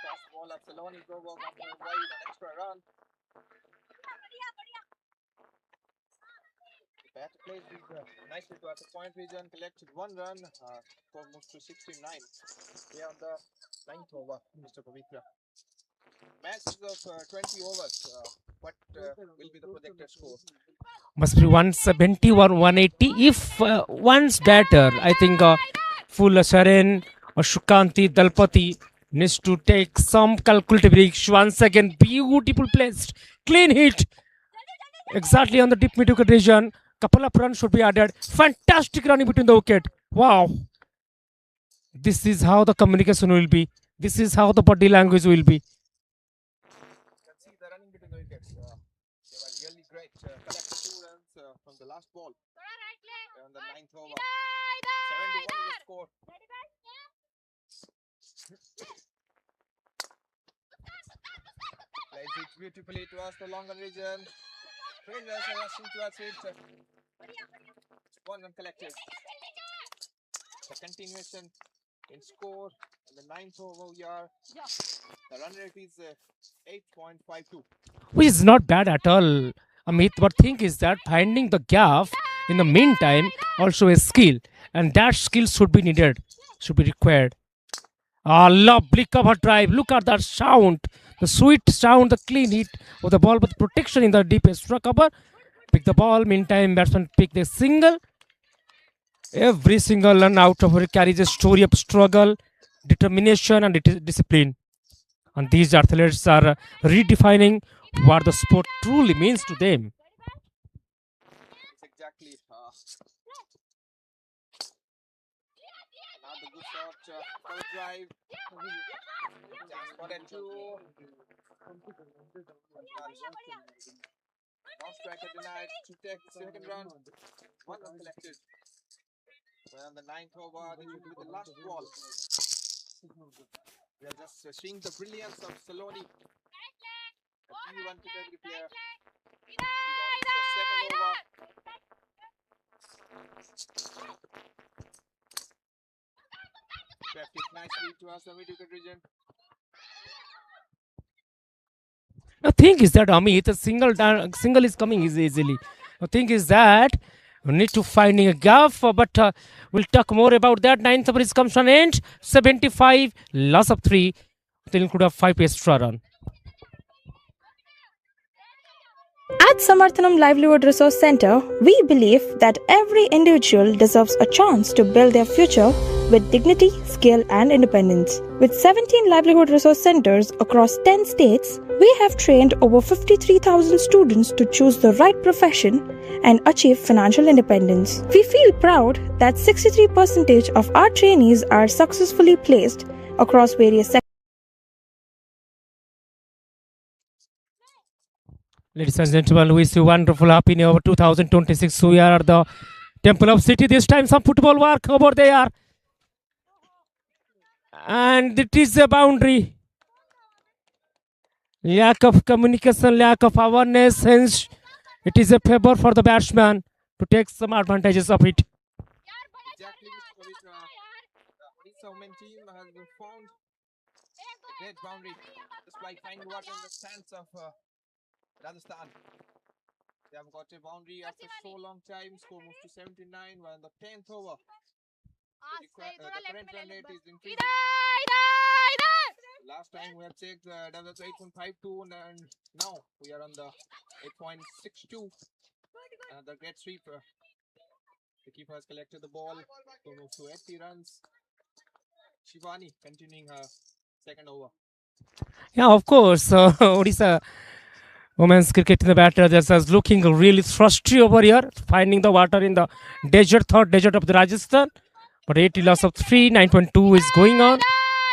fast ball at Saloni go wide, an extra run. The batter plays nicely to at the point region, collected 1 run, score moves to 69. Here on the 9th over, Mr. Pavitra. Match is of 20 overs. What will be the projected score? Must be 170 or 180. If one's batter, I think full Sharan or Shukanti Dalpati needs to take some calculative risks. Once again, beautiful placed, clean hit, exactly on the deep mid-wicket region. Couple of runs should be added. Fantastic running between the wicket. Wow. This is how the communication will be. This is how the body language will be. You can see the running between the wickets. They were really great. Collected 2 runs from the last ball. On the 9th over. 71 is the score. Plays it beautifully towards the longer region. Fielders are rushing towards it. 1 run collected. The continuation in score in the 9th over we are. The run rate is 8.52. Which is not bad at all, Amit. But thing is that finding the gap in the meantime also a skill, and that skill should be needed, should be required. Ah, lovely cover drive. Look at that sound, the sweet sound, the clean hit of the ball, but protection in the deep extra cover. Pick the ball. Meantime, batsman pick the single. Every single run out of it carries a story of struggle, determination, and discipline. And these athletes are redefining what the sport truly means to them. It's exactly another good shot, cover drive. Chance for that 2. Now striker denied to take the second run. 1 run collected. Well, on the 9th over, this will be the last ball. We are just seeing the brilliance of Saloni. A P1 category player. He's on the second over. Swept it nicely towards the mid-wicket region. The thing is that Amit, a single is coming easily. The thing is that we need to finding a gap, but we'll talk more about that. 9th over is comes to an end. 75, loss of 3. Then could have 5 extra run. At Samarthanam Livelihood Resource Center, we believe that every individual deserves a chance to build their future with dignity, skill, and independence. With 17 livelihood resource centers across 10 states, we have trained over 53,000 students to choose the right profession and achieve financial independence. We feel proud that 63% of our trainees are successfully placed across various sectors. Ladies and gentlemen, we wish you wonderful happy new year 2026. We are the Temple of City, this time some football work over there. And it is a boundary. Lack of communication, lack of awareness, hence it is a favor for the batsman to take some advantages of it. Exactly, Mr. Pavitra. The Odisha women team has found a great boundary, just like finding water in the sands of Rajasthan. They have got a boundary after so long time. Score moves to 79. We're in the 10th over. The current run rate is increasing. Last time we have checked that was 8.52 and now we are on the 8.62. Another great sweep. The keeper has collected the ball. Score moves to 80 runs. Shivani continuing her second over. Yeah, of course. Odisha women's cricket in the batter just is looking really thirsty over here, finding the water in the desert, third desert of the Rajasthan. But 80 loss of 3, 9.2 is going on.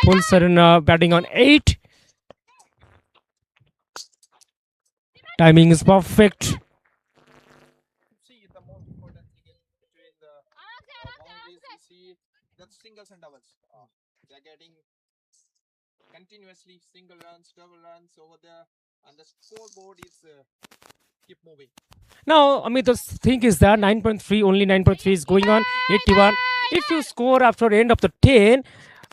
Full Serena batting on 8. Timing is perfect. See, the most important thing is between the boundaries, we see that singles and doubles. They're getting continuously single runs, double runs over there, and the scoreboard is keep moving. Now, I mean, the thing is that 9.3, only 9.3 is going on, 81. If you score after end of the 10,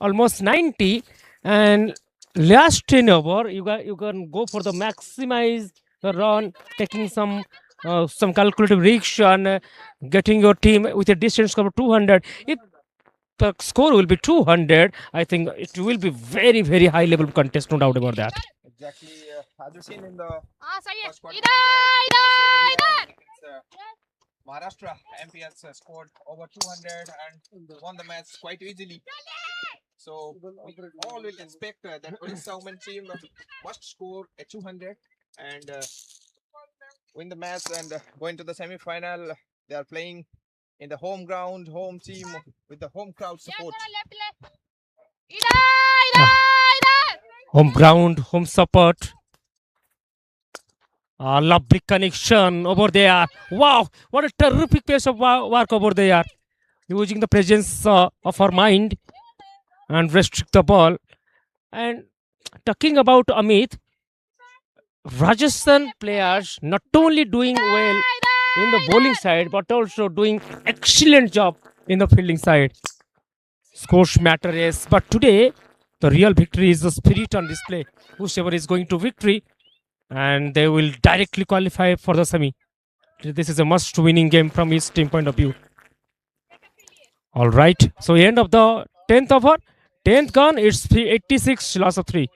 almost 90, and last 10 over, you can go for the maximize the run, taking some calculative risk and getting your team with a distance cover 200. If the score will be 200, I think it will be very, very high level contest, no doubt about that. Exactly, as you've seen in the first quarter, Maharashtra MP has scored over 200 and won the match quite easily. So we all will expect that Odisha women team must score a 200 and win the match and go into the semi-final. They are playing in the home ground, home team with the home crowd support. Home ground, home support. Lovely connection over there. Wow, what a terrific piece of work over there. Using the presence of her mind and restrict the ball. And talking about Amit, Rajasthan players not only doing well in the bowling side but also doing excellent job in the fielding side. Scores matter, yes, but today the real victory is the spirit on display. Whoever is going to victory, and they will directly qualify for the semi. This is a must-winning game from his team point of view. All right, so end of the 10th over, 10th gone. It's 86 loss of 3.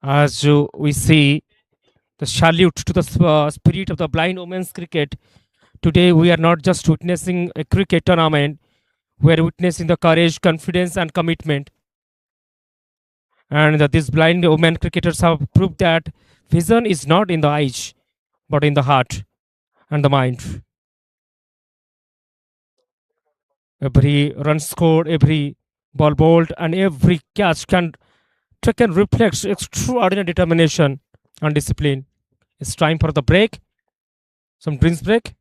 As we see the salute to the spirit of the blind women's cricket. Today we are not just witnessing a cricket tournament, we are witnessing the courage, confidence and commitment. And these blind women cricketers have proved that vision is not in the eyes, but in the heart and the mind. Every run scored, every ball bowled and every catch can reflect extraordinary determination and discipline. It's time for the break. Some drinks break.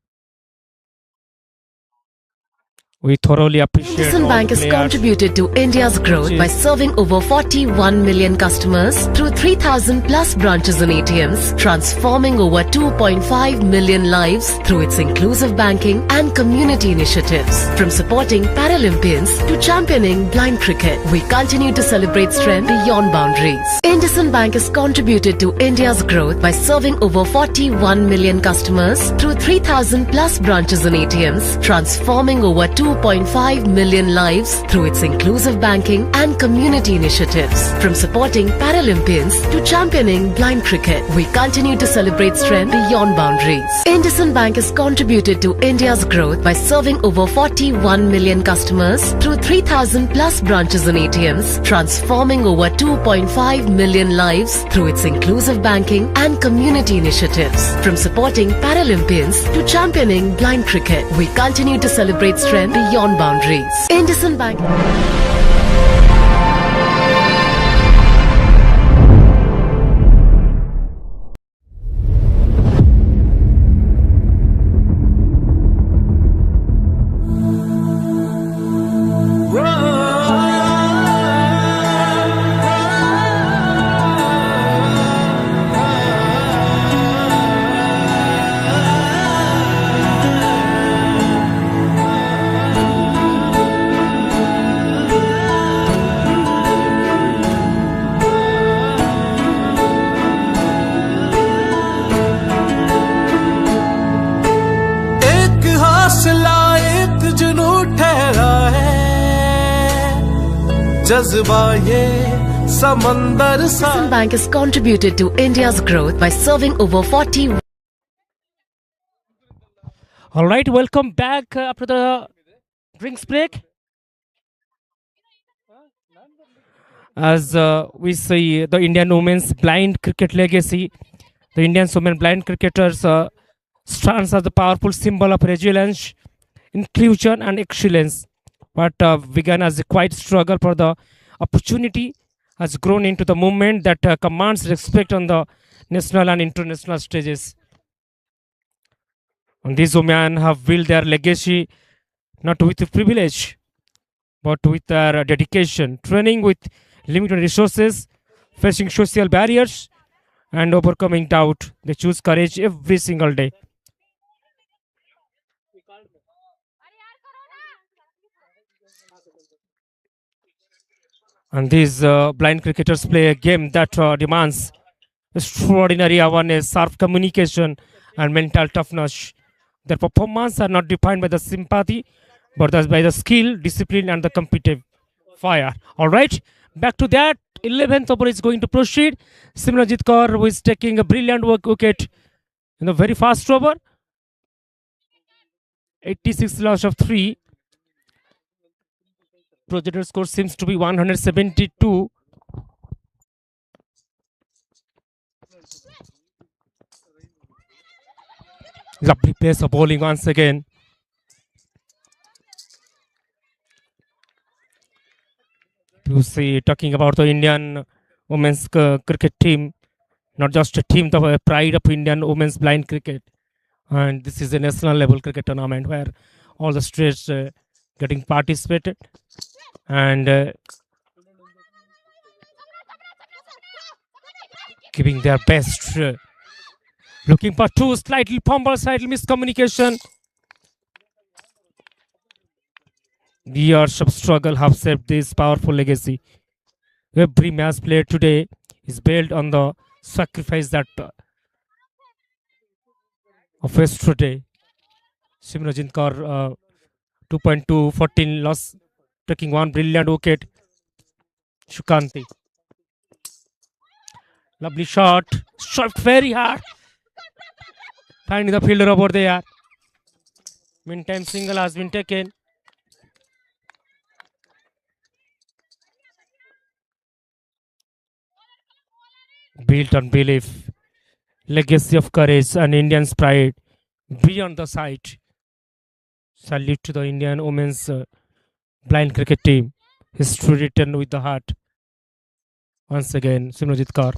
We thoroughly appreciate Indian Bank has contributed to India's growth by serving over 41 million customers through 3,000 plus branches and ATMs, transforming over 2.5 million lives through its inclusive banking and community initiatives. From supporting Paralympians to championing blind cricket, we continue to celebrate strength beyond boundaries. Indian Bank has contributed to India's growth by serving over 41 million customers through 3,000 plus branches and ATMs, transforming over 2.5 million lives through its inclusive banking and community initiatives. From supporting Paralympians to championing blind cricket, we continue to celebrate strength beyond boundaries. Indian Bank has contributed to India's growth by serving over 41 million customers through 3,000 plus branches and ATMs, transforming over 2.5 million lives through its inclusive banking and community initiatives. From supporting Paralympians to championing blind cricket, we continue to celebrate strength beyond boundaries. Indian Bank. जज्बा ये समंदर सा Rajasthan Bank has contributed to India's growth by serving over 40. All right, welcome back after the drinks break. As we see the Indian women's blind cricket legacy, the Indian women blind cricketers stands as the powerful symbol of resilience, inclusion, and excellence. What began as a quiet struggle for the opportunity has grown into the movement that commands respect on the national and international stages. And these women have built their legacy not with privilege, but with their dedication, training with limited resources, facing social barriers, and overcoming doubt. They choose courage every single day. And these blind cricketers play a game that demands extraordinary awareness, sharp communication, and mental toughness. Their performance are not defined by the sympathy, but by the skill, discipline, and the competitive fire. All right, back to that. 11th over is going to proceed. Simranjit Kaur, who is taking a brilliant wicket in the very fast over. 86 loss of 3. Projected score seems to be 172. Lovely pace of bowling once again. You see, talking about the Indian women's cricket team, not just a team, the pride of Indian women's blind cricket. And this is a national level cricket tournament where all the states getting participated. And giving their best. Looking for two, slightly fumble, slightly miscommunication. Years of struggle have shaped this powerful legacy. Every match played today is built on the sacrifice that of yesterday. Simranjit Kaur, 2.2, 14 loss, taking one brilliant wicket. Shukanti. Lovely shot. Shot very hard. Finding the fielder over there. Meantime, single has been taken. Built on belief, legacy of courage, and Indian's pride beyond the sight. Salute to the Indian women's blind cricket team. History written with the heart. Once again, Simranjit Kaur.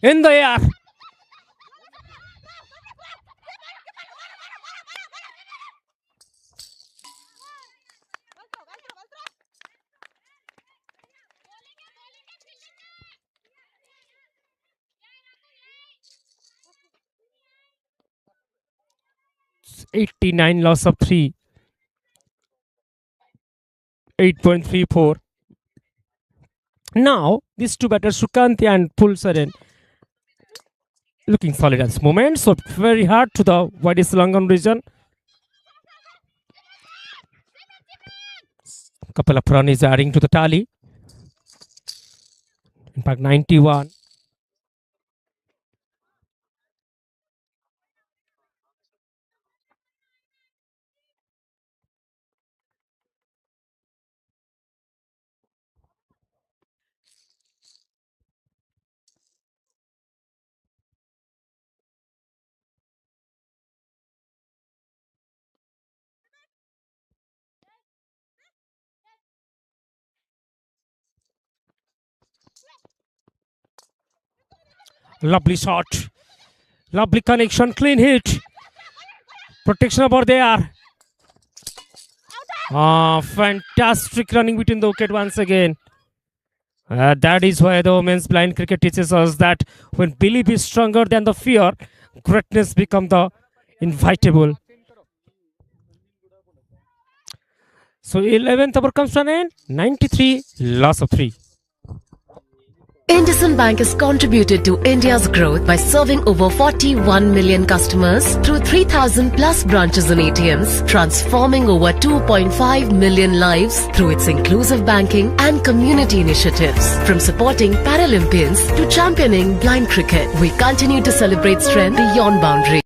In the air. It's 89 loss of 3. 8.34. Now, these two batters, Sukanti and Pulsaren, looking solid at this moment. So, very hard to the widest Langan region. Couple of runs is adding to the tally. In fact, 91. Lovely shot. Lovely connection. Clean hit. Protection over there. Fantastic running between the wicket once again. That is why the women's blind cricket teaches us that when belief is stronger than the fear, greatness becomes the inevitable. So 11th over comes to an end. 93 loss of 3. IndusInd Bank has contributed to India's growth by serving over 41 million customers through 3,000 plus branches and ATMs, transforming over 2.5 million lives through its inclusive banking and community initiatives. From supporting Paralympians to championing blind cricket, we continue to celebrate strength beyond boundaries.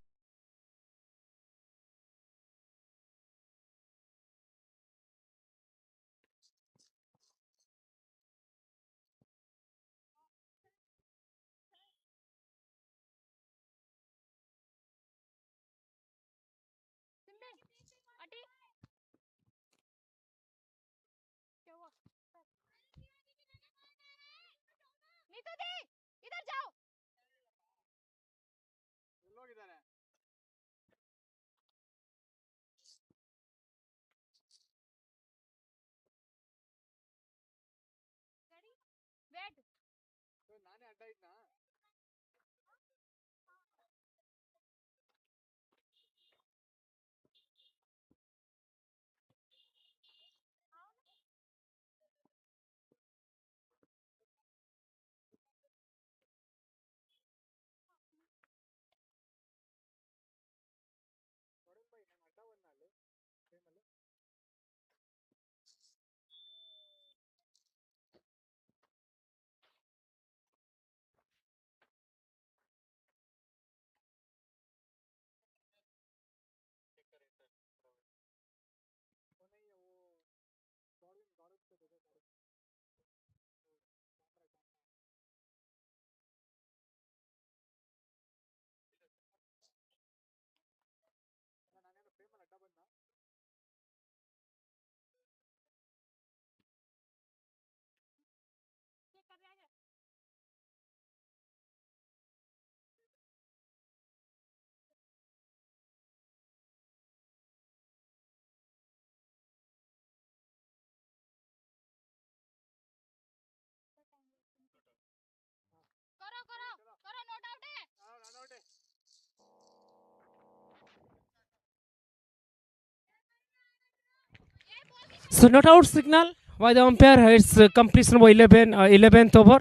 So not out signal by the umpire. It's completion by 11th over.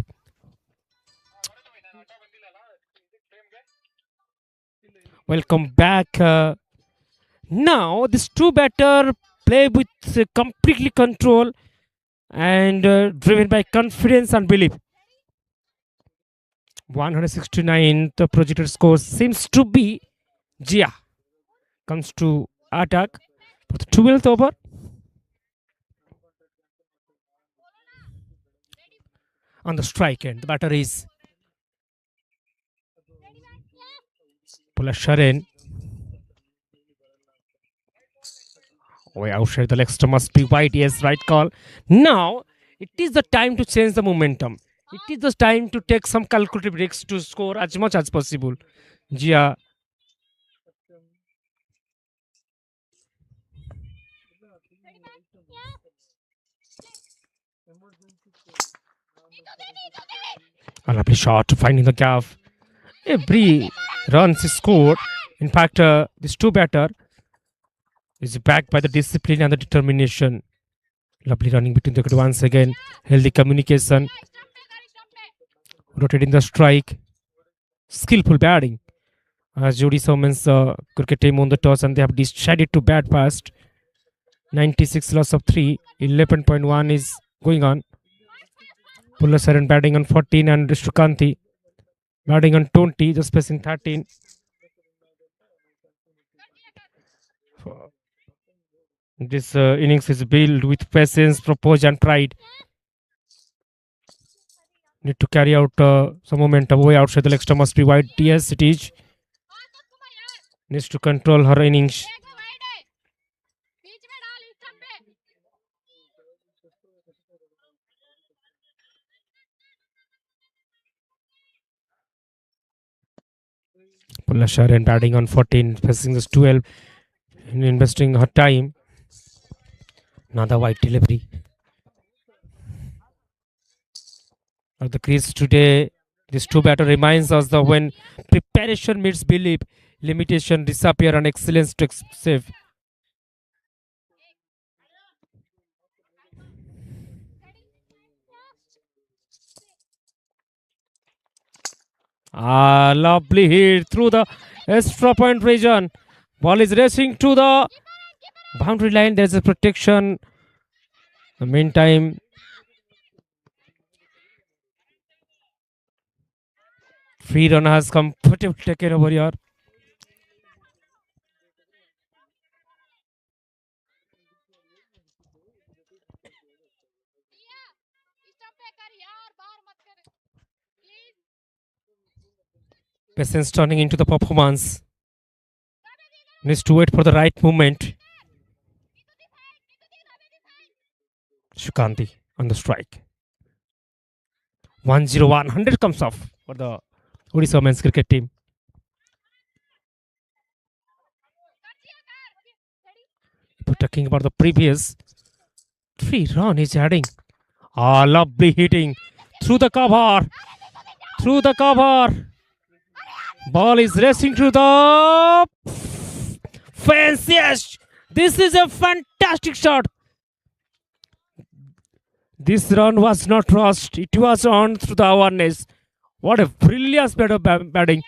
Welcome back. Now this two batter play with completely control and driven by confidence and belief. 169. The projected score seems to be Jia. Comes to attack for the 12th over. On the strike end, the batter is Sharen. Way outside the leg stump must be wide. Yes, right call. Now it is the time to change the momentum. It is the time to take some calculated risks to score as much as possible. Jia. A lovely shot, finding the gap. Every runs is scored. In fact, this two batter is backed by the discipline and the determination. Lovely running between the good once again. Healthy communication. Rotating the strike. Skillful batting. Jody Soman's cricket team on the toss and they have decided to bat fast. 96 loss of 3. 11.1 is going on. Pulasaran batting on 14 and Shukanti batting on 20, just passing 13. This innings is built with patience, purpose and pride. Need to carry out some momentum. Way outside the leg stump must be wide. Yes, it is. Needs to control her innings. Pulla Sharon batting on 14, facing this 12, and investing her time. Another wide delivery. At the crease today, this two batter reminds us that when preparation meets belief, limitation disappear and excellence takes save. Lovely hit through the extra point region. Ball is racing to the boundary line. There's a protection. In the meantime, free run has comfortably taken over here. Patience turning into the performance. Needs to wait for the right moment. Shukanti on the strike. 1-0-100 comes off for the Odisha men's cricket team. If we're talking about the previous, 3 run is adding. Lovely hitting through the cover. Through the cover. Ball is racing to the fence. Yes, this is a fantastic shot. This run was not rushed. It was on through the awareness. What a brilliant bit of batting.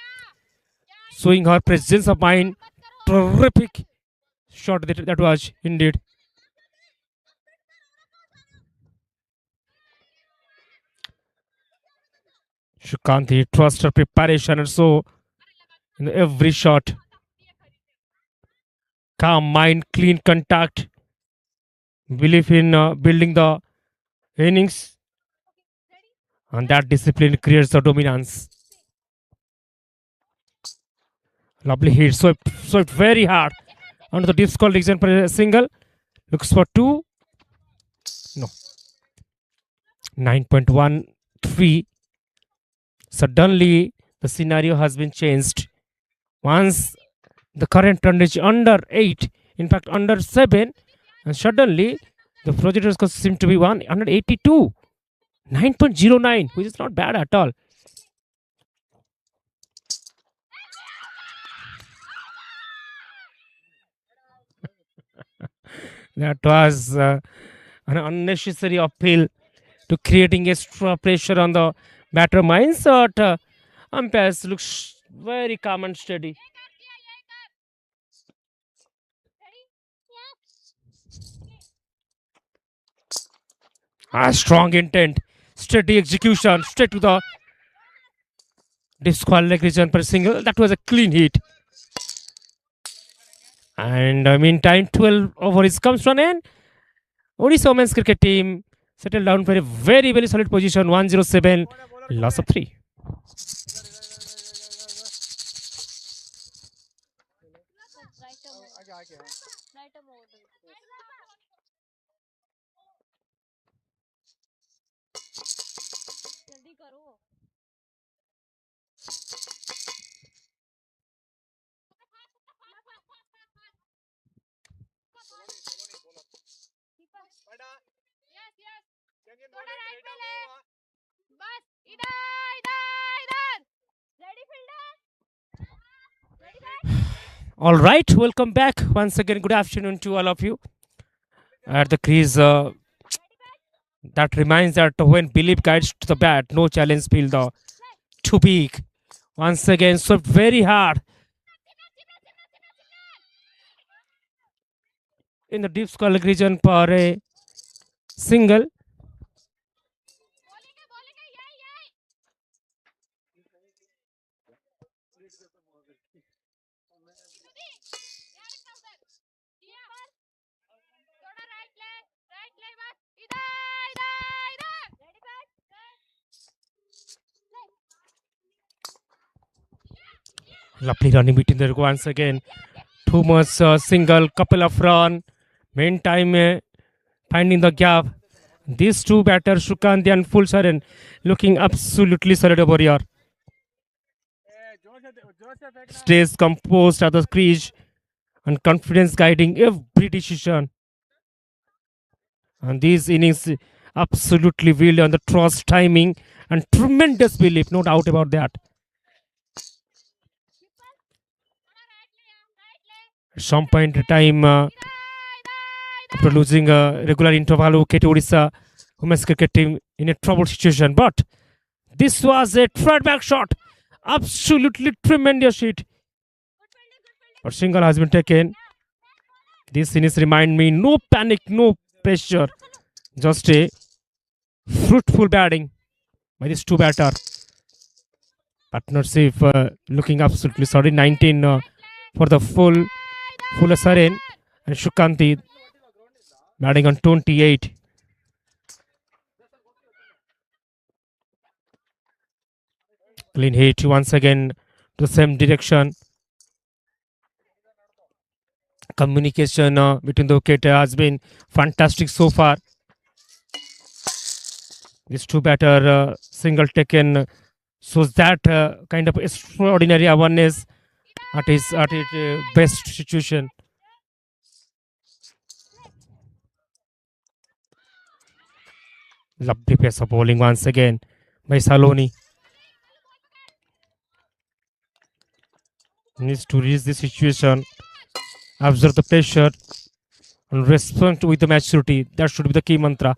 Showing her presence of mind. Terrific shot that was indeed. Shukanti trust her preparation and so in every shot. Calm mind, clean contact. Belief in building the innings. And that discipline creates the dominance. Lovely hit. Swept very hard. Under the deep score region for a single. Looks for 2. No. 9.13. Suddenly, the scenario has been changed. Once the current run is under 8, in fact under 7, and suddenly the projected score seems to be 182. 9.09, which is not bad at all. That was an unnecessary appeal to creating extra pressure on the batter minds, but umpires looks very calm and steady. Strong intent, steady execution, straight to the disqualification region per single. That was a clean hit. And meantime, 12 overs comes to an end. Odisha men's cricket team settled down for a very, very solid position. 107, loss of 3. All right, welcome back once again. Good afternoon to all of you at the crease. That reminds that when belief guides to the bat, no challenge feel the too big. Once again, swept very hard in the deep skull region for a single. Lovely running between the once again. Too much single, couple of run. Meantime, finding the gap. These two batters, Shukanti and Full Sharan, looking absolutely solid over here. Stays composed at the crease and confidence guiding every decision. And these innings absolutely build on the trust, timing, and tremendous belief. No doubt about that. At some point in time, after losing a regular interval wicket, Odisha women's cricket team in a troubled situation. But this was a third back shot. Absolutely tremendous hit. But single has been taken. This innings remind me, no panic, no pressure. Just a fruitful batting by these two batter. Partnership looking absolutely solid. 19 for the full Saren and Shukanti batting on 28. Clean hit once again to the same direction. Communication between the wicket has been fantastic so far. This two batter single taken shows that kind of extraordinary awareness at its best situation. Lovely pace of bowling once again by Saloni. Needs to reach the situation, observe the pressure, and respond with the maturity. That should be the key mantra.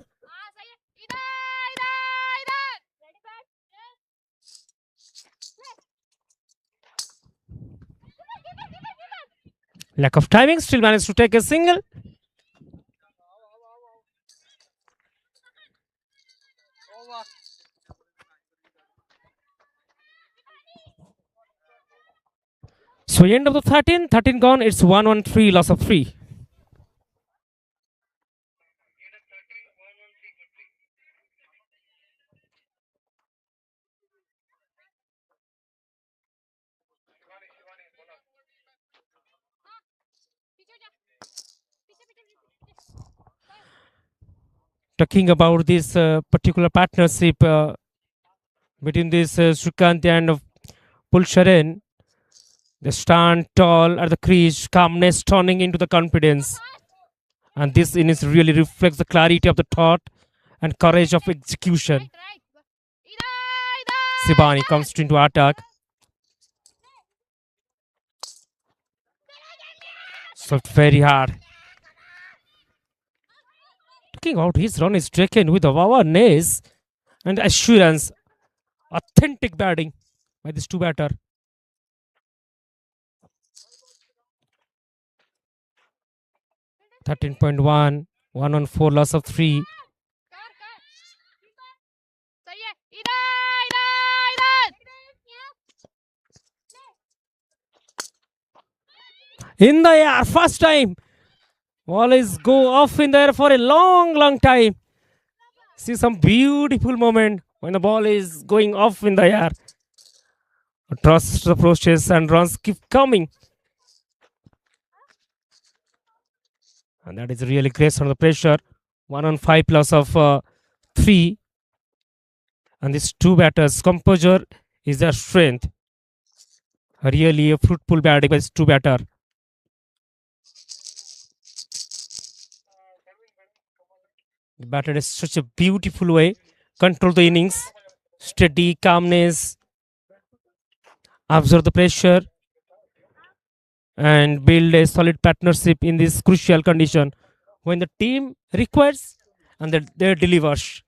Lack of timing, still managed to take a single. So end of the 13 gone. It's 1-1-3, loss of 3. Talking about this particular partnership between this Shrikant and Pulsharen, they stand tall at the crease, calmness turning into the confidence. And this innings really reflects the clarity of the thought and courage of execution. Sibani comes into attack. So very hard. Talking about his run is taken with awareness and assurance. Authentic batting by this two batter. $13.1, 1-on-4, loss of 3. In the air, first time. Ball is go off in the air for a long time. See some beautiful moment when the ball is going off in the air. Trust the process and runs keep coming. And that is really great under the pressure. 1-on-5 loss of 3. And these two batters, composure is their strength. Really a fruitful batting by this two batter. The batter is such a beautiful way. Control the innings. Steady, calmness. Observe the pressure. And build a solid partnership in this crucial condition. When the team requires and they delivers.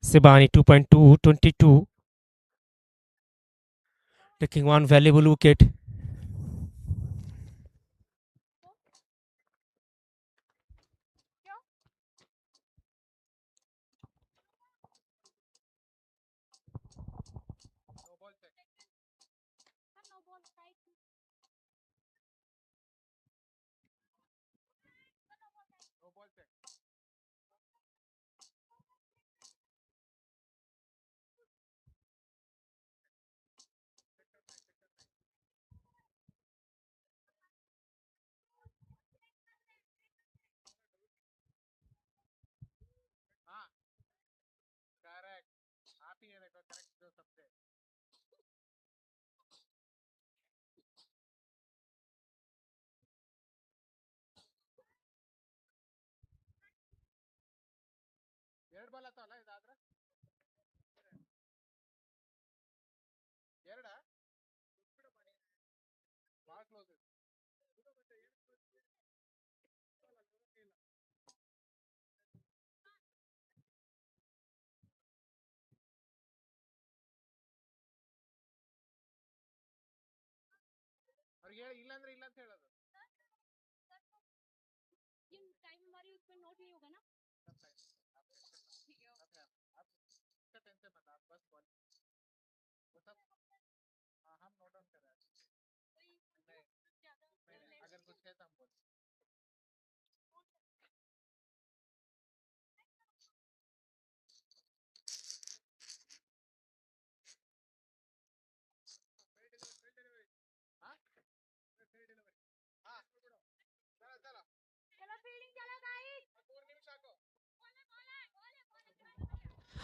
Sibani 2.2, 22. Taking one valuable wicket.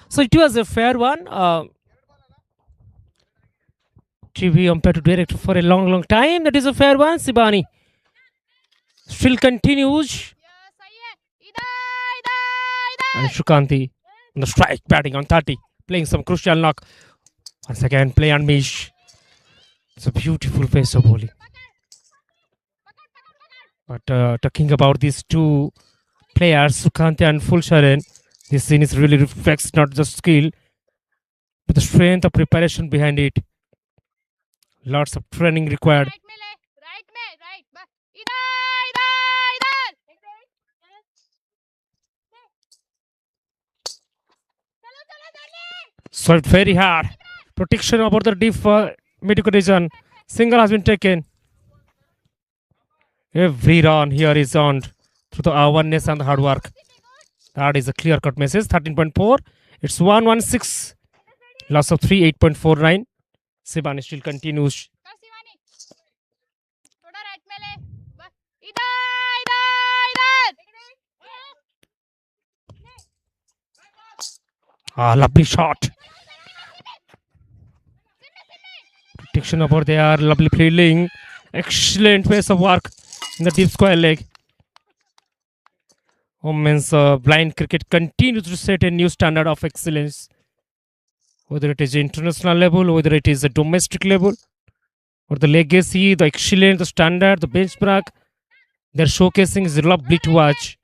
So it was a fair one. TV umpire to direct for a long time. That is a fair one. Sibani still continues. And Shukanti on the strike, batting on 30, playing some crucial knock. Once again, play on Mish. It's a beautiful face of bowling. But talking about these two players, Sukhanti and Fulsharan, this scene is really reflects not just skill, but the strength of preparation behind it. Lots of training required. Swept very hard. Protection about the deep medical region. Single has been taken. Every run here is earned through the awareness and the hard work. That is a clear-cut message. 13.4. It's 116. Loss of 3, 8.49. Sibani still continues. Lovely shot. Protection over there. Lovely fielding. Excellent pace of work in the deep square leg. Women's blind cricket continues to set a new standard of excellence. Whether it is international level, whether it is a domestic level, or the legacy, the excellence, the standard, the benchmark, their showcasing is lovely to watch.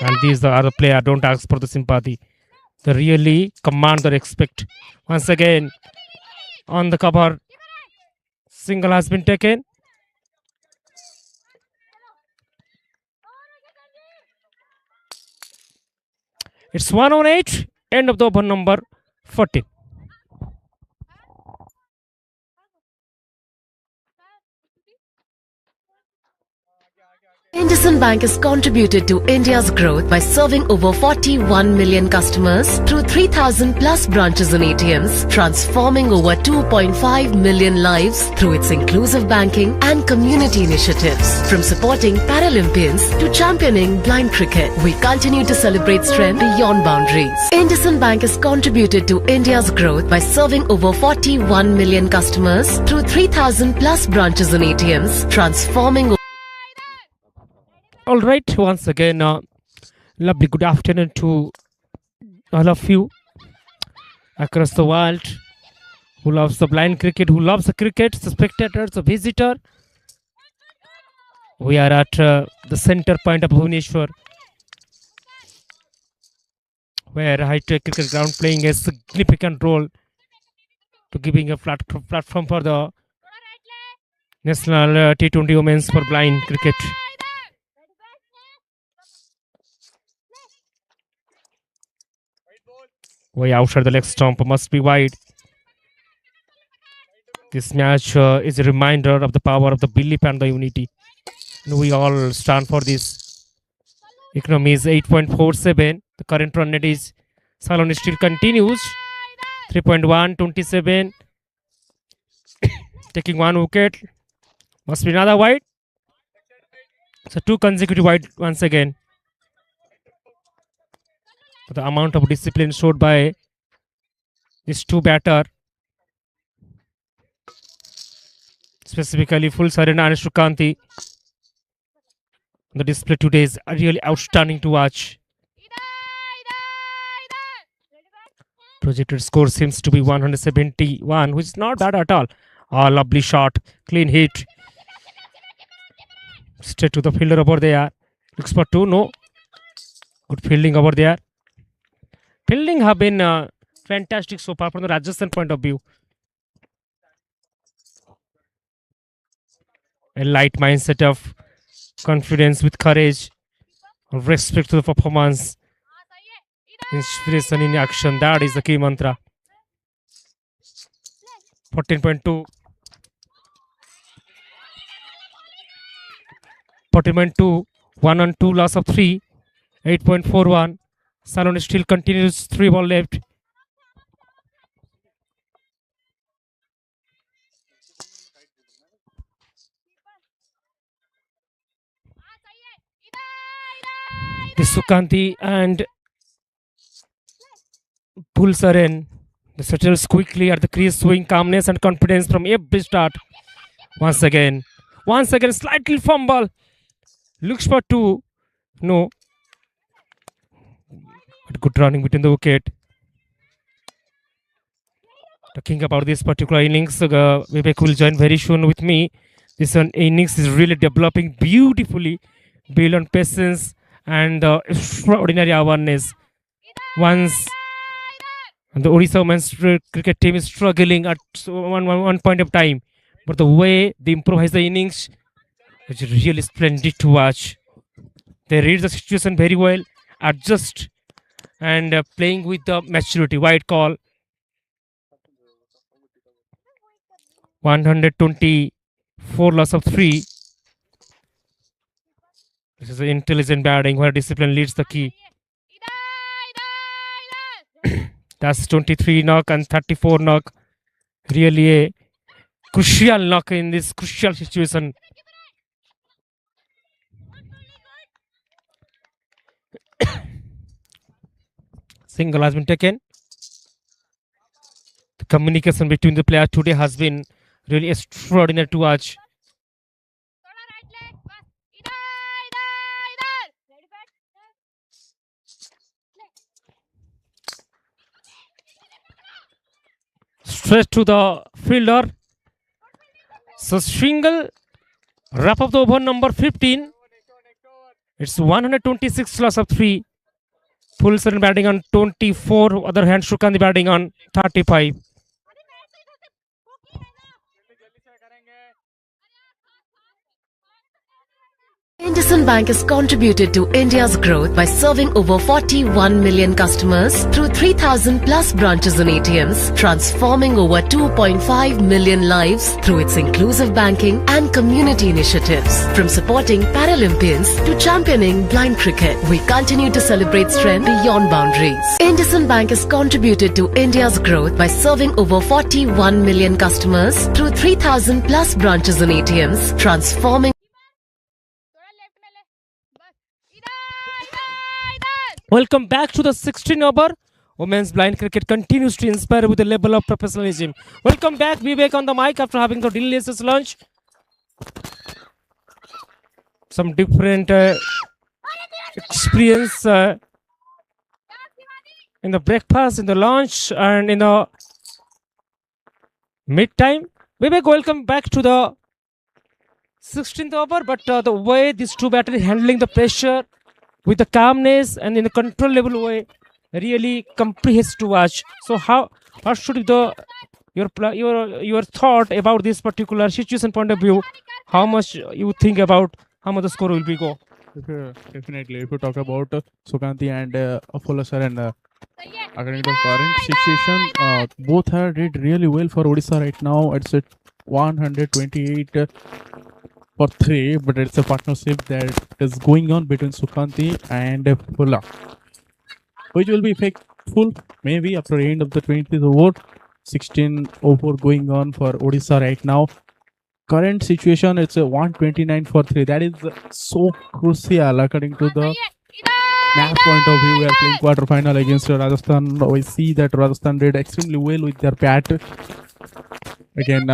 And these are the players, don't ask for the sympathy. They really command the respect. Once again, on the cover, single has been taken. It's 1 on 8. End of the over number 14. IndusInd Bank has contributed to India's growth by serving over 41 million customers through 3,000 plus branches and ATMs, transforming over 2.5 million lives through its inclusive banking and community initiatives. From supporting Paralympians to championing blind cricket, we continue to celebrate strength beyond boundaries. IndusInd Bank has contributed to India's growth by serving over 41 million customers through 3,000 plus branches and ATMs, transforming All right, once again, lovely good afternoon to all of you across the world who loves the blind cricket, who loves the cricket, the spectators, the visitor. We are at the center point of Bhubaneswar, where high-tech cricket ground playing a significant role to giving a platform for the national T20 women's for blind cricket. Way outside the leg stump, must be wide. This match is a reminder of the power of the belief and the unity. And we all stand for this. Economy is 8.47. The current run rate is Saloni still continues. 3.1, 27. Taking one wicket. Must be another wide. So two consecutive wide once again. The amount of discipline showed by these two batter, specifically Fulsharan and Shukanti, the display today is really outstanding to watch. Projected score seems to be 171, which is not bad at all. Lovely shot, clean hit. Straight to the fielder over there. Looks for two, no. Good fielding over there. Fielding have been fantastic so far from the Rajasthan point of view. a light mindset of confidence with courage, respect to the performance, inspiration in action. That is the key mantra. 14.2. 14.2. 1 on 2, loss of 3. 8.41. Salon still continues. 3 ball left. The Sukanti and pulls are in. The settles quickly at the crease, showing calmness and confidence from every start. Once again, slightly fumble. Looks for 2. No. But good running between the wicket. Talking about this particular innings, Vivek will join very soon with me. This innings is really developing beautifully, built on patience and extraordinary awareness. Once the Odisha women's cricket team is struggling at one point of time, but the way they improvise the innings is really splendid to watch. They read the situation very well, adjust, and playing with the maturity. Wide call. 124, loss of 3. This is an intelligent batting where discipline leads the key. That's 23 knock and 34 knock. Really a crucial knock in this crucial situation. Single has been taken. The communication between the players today has been really extraordinary to watch. Straight to the fielder. So single, wrap up the over number 15. It's 126, loss of 3. Pulsar batting on 24. Other hand, Shukanti batting on 35. IndusInd Bank has contributed to India's growth by serving over 41 million customers through 3,000 plus branches and ATMs, transforming over 2.5 million lives through its inclusive banking and community initiatives. From supporting Paralympians to championing blind cricket, we continue to celebrate strength beyond boundaries. IndusInd Bank has contributed to India's growth by serving over 41 million customers through 3,000 plus branches and ATMs, transforming. Welcome back to the 16 over. Women's blind cricket continues to inspire with a level of professionalism. Welcome back, Vivek on the mic after having the delicious lunch. Some different experience in the breakfast, in the lunch, and in the mid-time. Vivek, welcome back to the 16th over. But the way these two batters handling the pressure with the calmness and in a controllable way, really comprehensive to watch. So what should be your thought about this particular situation point of view? How much you think about how much the score will be go? Definitely, if you talk about Sukanti and Afula Saran, according to current situation, both have did really well for Odisha right now. It's at 128 for 3, but it's a partnership that is going on between Sukanti and Afula, which will be faithful maybe after the end of the 20th over. 16 over going on for Odisha right now. Current situation, it's a 129 for 3. That is so crucial according to the match point of view. We are playing quarter final against Rajasthan. We see that Rajasthan did extremely well with their bat. Again,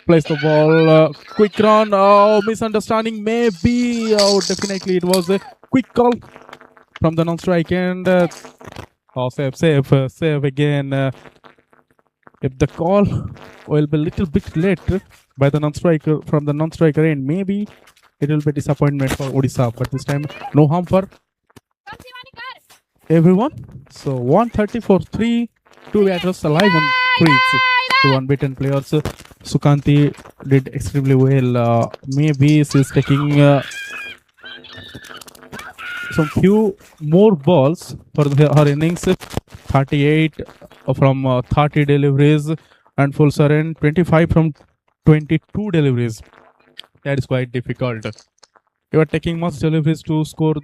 place the ball, quick run. Oh, misunderstanding maybe. Oh, definitely it was a quick call from the non-strike and save again. If the call will be a little bit late by the non-striker from the non-striker end, maybe it will be disappointment for Odisha. But this time, no harm for everyone. So 130 for 3, 2 batters alive on crease. 2 unbeaten players, Sukanti did extremely well. Maybe she's taking some few more balls for her innings. 38 from 30 deliveries and full surrender. 25 from 22 deliveries. That is quite difficult. You are taking much deliveries to score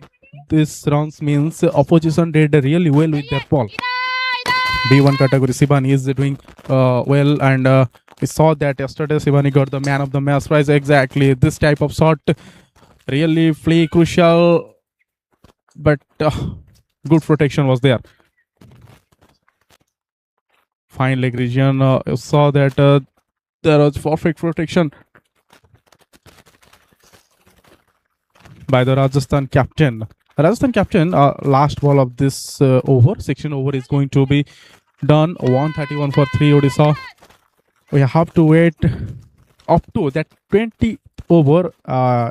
this rounds means opposition did really well with their ball. B1 category Sibani is doing well, and we saw that yesterday Sibani got the man of the match prize. Exactly, this type of shot really play crucial, but good protection was there. Fine leg region, you saw that there was perfect protection by the Rajasthan captain. Rajasthan captain, last ball of this over, section over is going to be done. 131 for 3 Odisha. We have to wait up to that 20 over.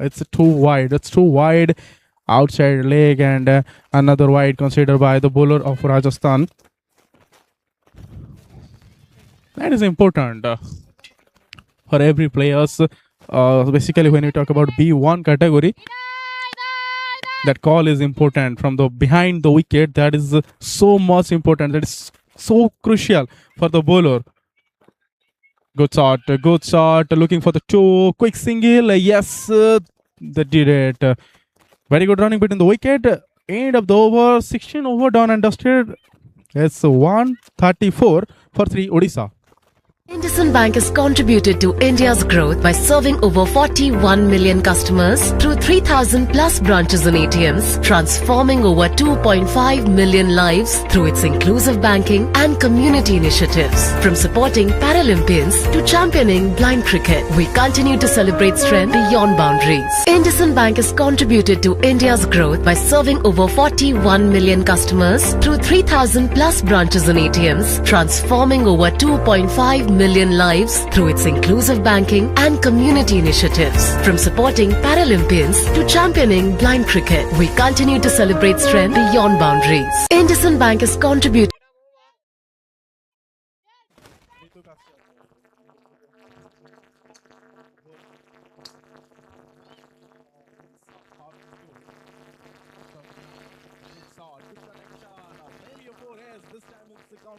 It's too wide. It's too wide outside leg, and another wide considered by the bowler of Rajasthan. That is important for every players. Basically, when we talk about B1 category, that call is important from the behind the wicket. That is so much important. That is so crucial for the bowler. Good shot, good shot. Looking for the two. Quick single. Yes, they did it. Very good running between the wicket. End of the over. 16 over done and dusted. It's 134 for 3 Odisha. IndusInd Bank has contributed to India's growth by serving over 41 million customers through 3,000 plus branches and ATMs, transforming over 2.5 million lives through its inclusive banking and community initiatives. From supporting Paralympians to championing blind cricket, we continue to celebrate strength beyond boundaries. IndusInd Bank has contributed to India's growth by serving over 41 million customers through 3,000 plus branches and ATMs, transforming over 2.5 million lives through its inclusive banking and community initiatives. From supporting Paralympians to championing blind cricket, we continue to celebrate strength beyond boundaries. IndusInd Bank has contributed.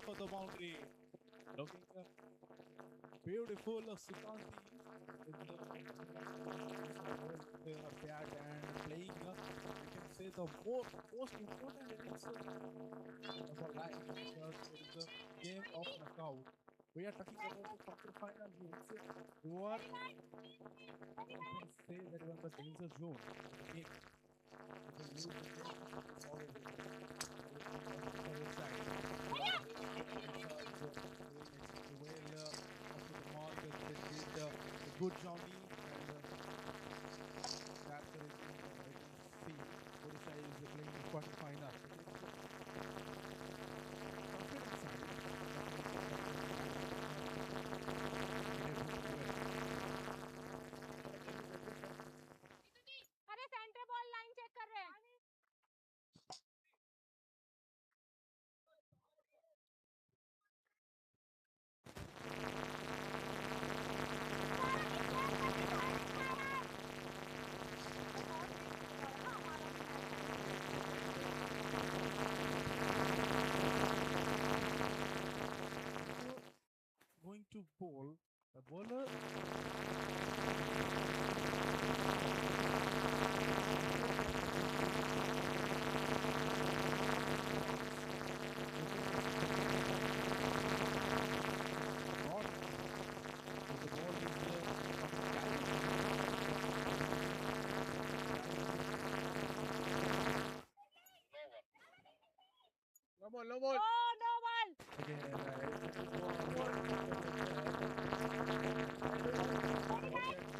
For the boundary. Looking beautiful Sukanti with the bat and playing you can say the most important innings of our life because it is the game of knockout. We are talking about the quarter final games who are you can say that you are the danger zone. Game. If you lose the game, it's already good journey and that's the reason I can see Odisha is playing the quarter final. Going to bowl the bowler. No ball. Again,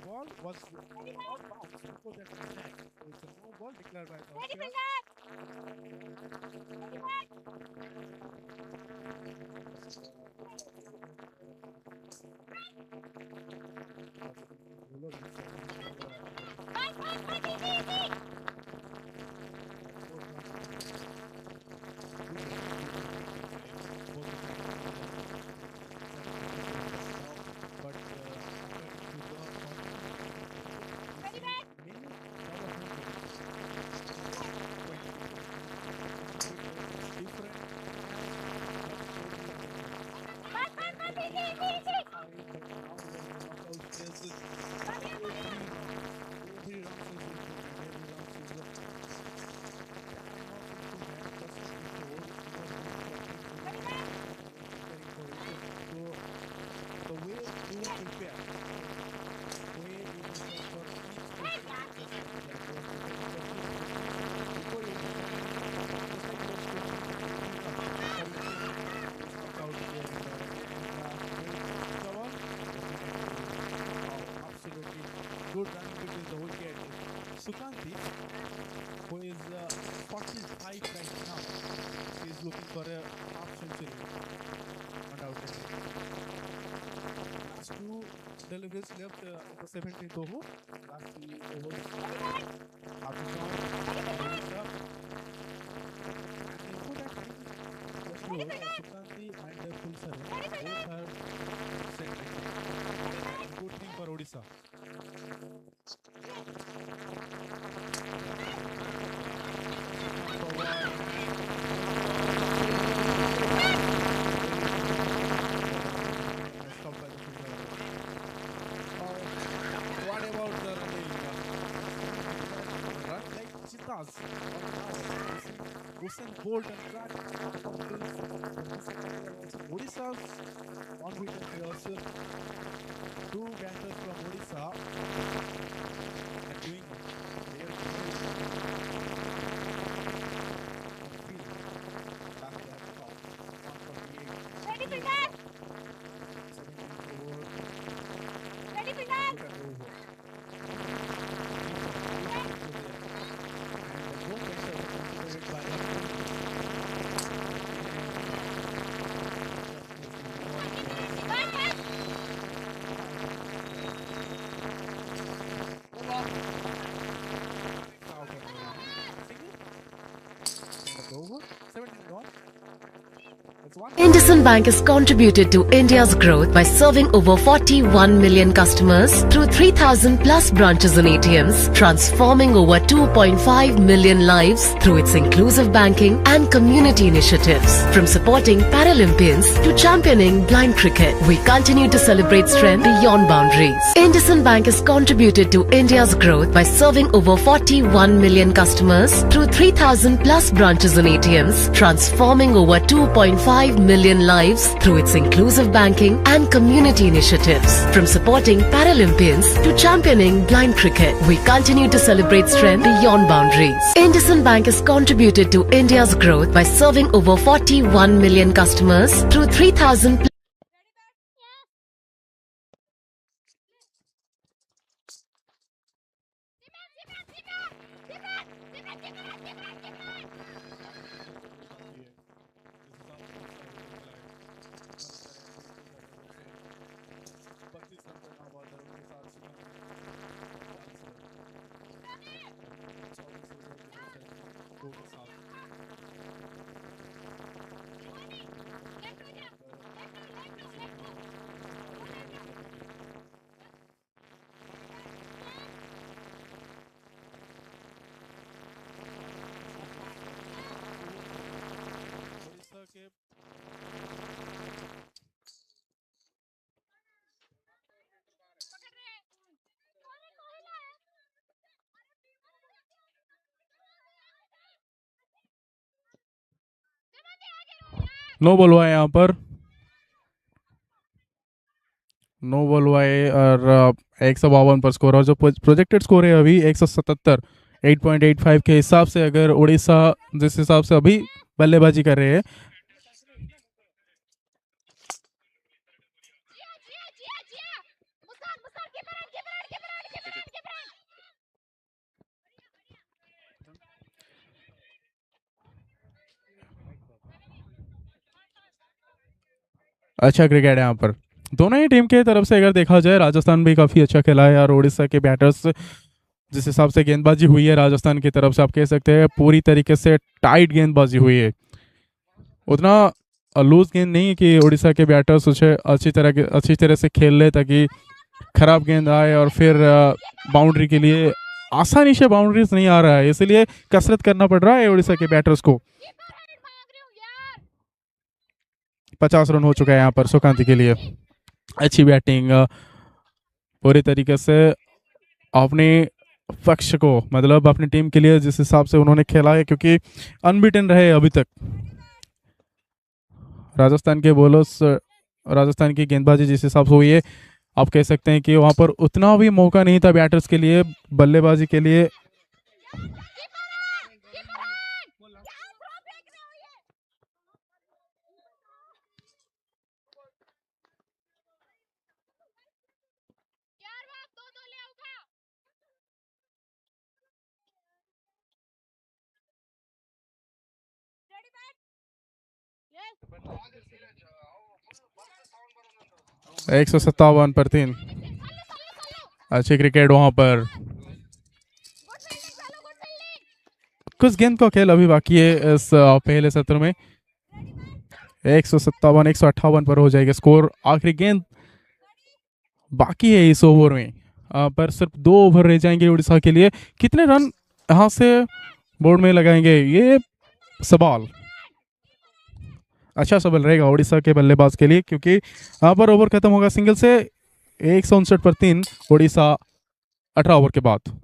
ball was out bounds before that snag. So it's a no ball declared by the umpire. But Good running between the wicket. Sukanti, who is 45 right now, she is looking for a half century, undoubtedly. Last two deliveries left the 17th over. Last three overs. Afghanistan, Odisha. And before that, just low, Sukanti and Pulsar both are set right now. Good thing for Odisha. What about the running? Run like cheetahs. Usain Bolt and track. Odisha's unbeaten players. Two batters from Odisha are doing their IndusInd Bank has contributed to India's growth by serving over 41 million customers through 3,000 plus branches and ATMs, transforming over 2.5 million lives through its inclusive banking and community initiatives. From supporting Paralympians to championing blind cricket, we continue to celebrate strength beyond boundaries. IndusInd Bank has contributed to India's growth by serving over 41 million customers through 3,000 plus branches and ATMs, transforming over 2.5 million lives through its inclusive banking and community initiatives. From supporting Paralympians to championing blind cricket, we continue to celebrate strength beyond boundaries. IndusInd Bank has contributed to India's growth by serving over 41 million customers through 3,000 no ball हुआ है यहाँ पर, no ball हुआ है और 152 पर score, और जो प्रोजेक्टेड स्कोर है अभी 177, 8.85 के हिसाब से अगर उड़ीसा जिस हिसाब से अभी बल्लेबाजी कर रहे हैं, अच्छा क्रिकेट है यहाँ पर दोनों ही टीम के तरफ से। अगर देखा जाए राजस्थान भी काफ़ी अच्छा खेला है और उड़ीसा के बैटर्स जिस हिसाब से गेंदबाजी हुई है राजस्थान की तरफ से, आप कह सकते हैं पूरी तरीके से टाइट गेंदबाजी हुई है। उतना लूज गेंद नहीं कि उड़ीसा के बैटर्स उसे अच्छी तरह से खेल ले ताकि खराब गेंद आए और फिर बाउंड्री के लिए आसानी से बाउंड्रीज नहीं आ रहा है, इसलिए कसरत करना पड़ रहा है उड़ीसा के बैटर्स को। 50 रन हो चुका है यहाँ पर सुकांती के लिए। अच्छी बैटिंग, पूरी तरीके से अपने पक्ष को मतलब अपनी टीम के लिए जिस हिसाब से उन्होंने खेला है, क्योंकि अनबीटन रहे अभी तक राजस्थान के बॉलर्स। राजस्थान की गेंदबाजी जिस हिसाब से हुई है, आप कह सकते हैं कि वहां पर उतना भी मौका नहीं था बैटर्स के लिए बल्लेबाजी के लिए। एक 157 पर 3, अच्छी क्रिकेट वहां पर। कुछ गेंद का खेल अभी बाकी है इस पहले सत्र में। 157 158 पर हो जाएगा स्कोर। आखिरी गेंद बाकी है इस ओवर में, पर सिर्फ 2 ओवर रह जाएंगे उड़ीसा के लिए। कितने रन यहां से बोर्ड में लगाएंगे, ये सवाल। अच्छा सवाल रहेगा उड़ीसा के बल्लेबाज के लिए, क्योंकि यहाँ पर ओवर खत्म होगा सिंगल से। 159 पर 3 उड़ीसा 18 ओवर के बाद।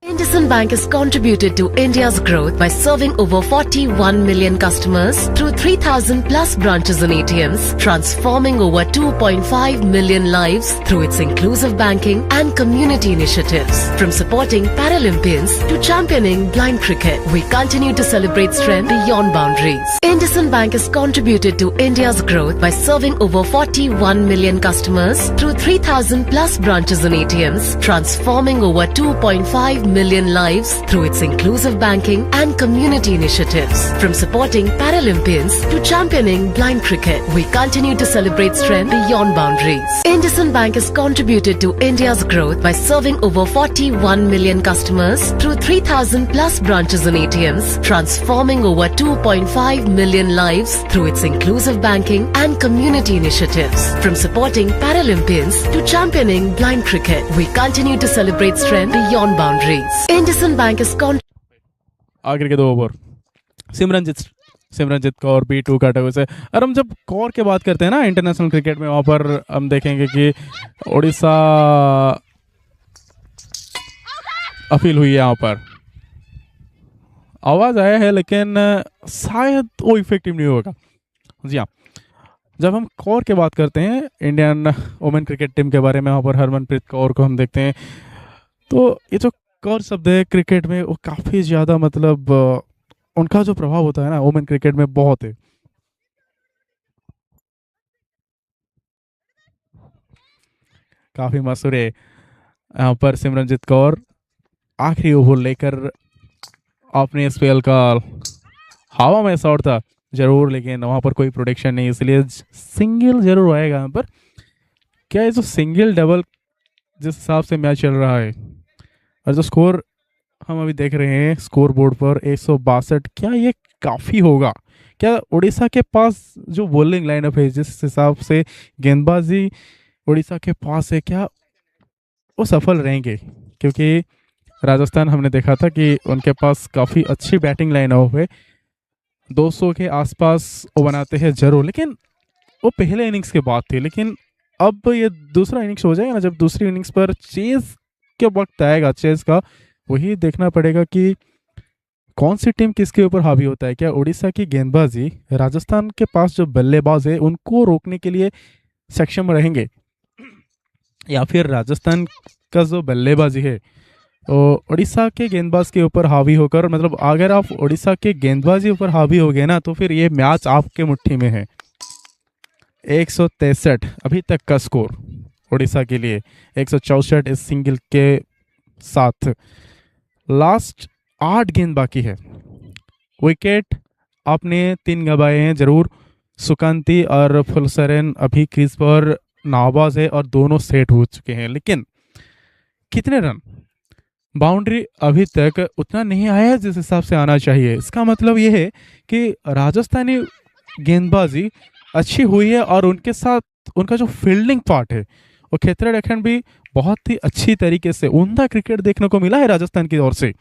IndusInd Bank has contributed to India's growth by serving over 41 million customers through 3,000 plus branches and ATMs, transforming over 2.5 million lives through its inclusive banking and community initiatives. From supporting Paralympians to championing blind cricket, we continue to celebrate strength beyond boundaries. IndusInd Bank has contributed to India's growth by serving over 41 million customers through 3,000 plus branches and ATMs, transforming over 2.5 million lives through its inclusive banking and community initiatives. From supporting Paralympians to championing blind cricket, we continue to celebrate strength beyond boundaries. IndusInd Bank has contributed to India's growth by serving over 41 million customers through 3,000 plus branches and ATMs, transforming over 2.5 million lives through its inclusive banking and community initiatives. From supporting Paralympians to championing blind cricket, we continue to celebrate strength beyond boundaries. IndusInd Bank is आखिर के 2 over. Simranjeet Kaur B2 category से। और हम जब कौर की बात करते हैं ना इंटरनेशनल क्रिकेट में, वहाँ पर हम देखेंगे कि उड़ीसा अपील हुई है। यहाँ पर आवाज़ आया है लेकिन शायद वो इफेक्टिव नहीं होगा। जी हाँ, जब हम कौर की बात करते हैं इंडियन वुमेन क्रिकेट टीम के बारे में, वहाँ पर हरमनप्रीत कौर को हम देखते हैं, तो ये जो कौर शब्द है क्रिकेट में वो काफ़ी ज़्यादा मतलब उनका जो प्रभाव होता है ना वुमेन क्रिकेट में बहुत है। काफ़ी मशहूर है। यहाँ पर सिमरनजीत कौर आखिरी ओवर लेकर अपने स्पेल का हवा में शॉट था जरूर, लेकिन वहाँ पर कोई प्रोटेक्शन नहीं, इसलिए सिंगल जरूर आएगा यहाँ पर। क्या ये जो सिंगल डबल जिस हिसाब से मैच चल रहा है और जो स्कोर हम अभी देख रहे हैं स्कोर बोर्ड पर 162, क्या ये काफ़ी होगा? क्या उड़ीसा के पास जो बॉलिंग लाइनअप है, जिस हिसाब से गेंदबाजी उड़ीसा के पास है, क्या वो सफल रहेंगे? क्योंकि राजस्थान हमने देखा था कि उनके पास काफ़ी अच्छी बैटिंग लाइनअप है, 200 के आसपास वो बनाते हैं जरूर, लेकिन वो पहले इनिंग्स के बाद थी। लेकिन अब ये दूसरा इनिंग्स हो जाएगा ना, जब दूसरी इनिंग्स पर चेज के वक्त आएगा, चेज का वही देखना पड़ेगा कि कौन सी टीम किसके ऊपर हावी होता है। क्या उड़ीसा की गेंदबाजी राजस्थान के पास जो बल्लेबाज है उनको रोकने के लिए सक्षम रहेंगे, या फिर राजस्थान का जो बल्लेबाजी है तो उड़ीसा के गेंदबाज के ऊपर हावी होकर, मतलब अगर आप उड़ीसा के गेंदबाजी ऊपर हावी हो गए ना तो फिर ये मैच आपके मुट्ठी में है। 163 अभी तक का स्कोर उड़ीसा के लिए, 164 इस सिंगल के साथ। लास्ट 8 गेंद बाकी है। विकेट आपने 3 गंवाए हैं जरूर। सुकांती और फुलसरेन अभी क्रीज पर नाबाज है और दोनों सेट हो चुके हैं, लेकिन कितने रन? बाउंड्री अभी तक उतना नहीं आया है जिस हिसाब से आना चाहिए। इसका मतलब यह है कि राजस्थानी गेंदबाजी अच्छी हुई है और उनके साथ उनका जो फील्डिंग पार्ट है वो खेतरे रखन भी बहुत ही अच्छी तरीके से उम्दा क्रिकेट देखने को मिला है राजस्थान की ओर से।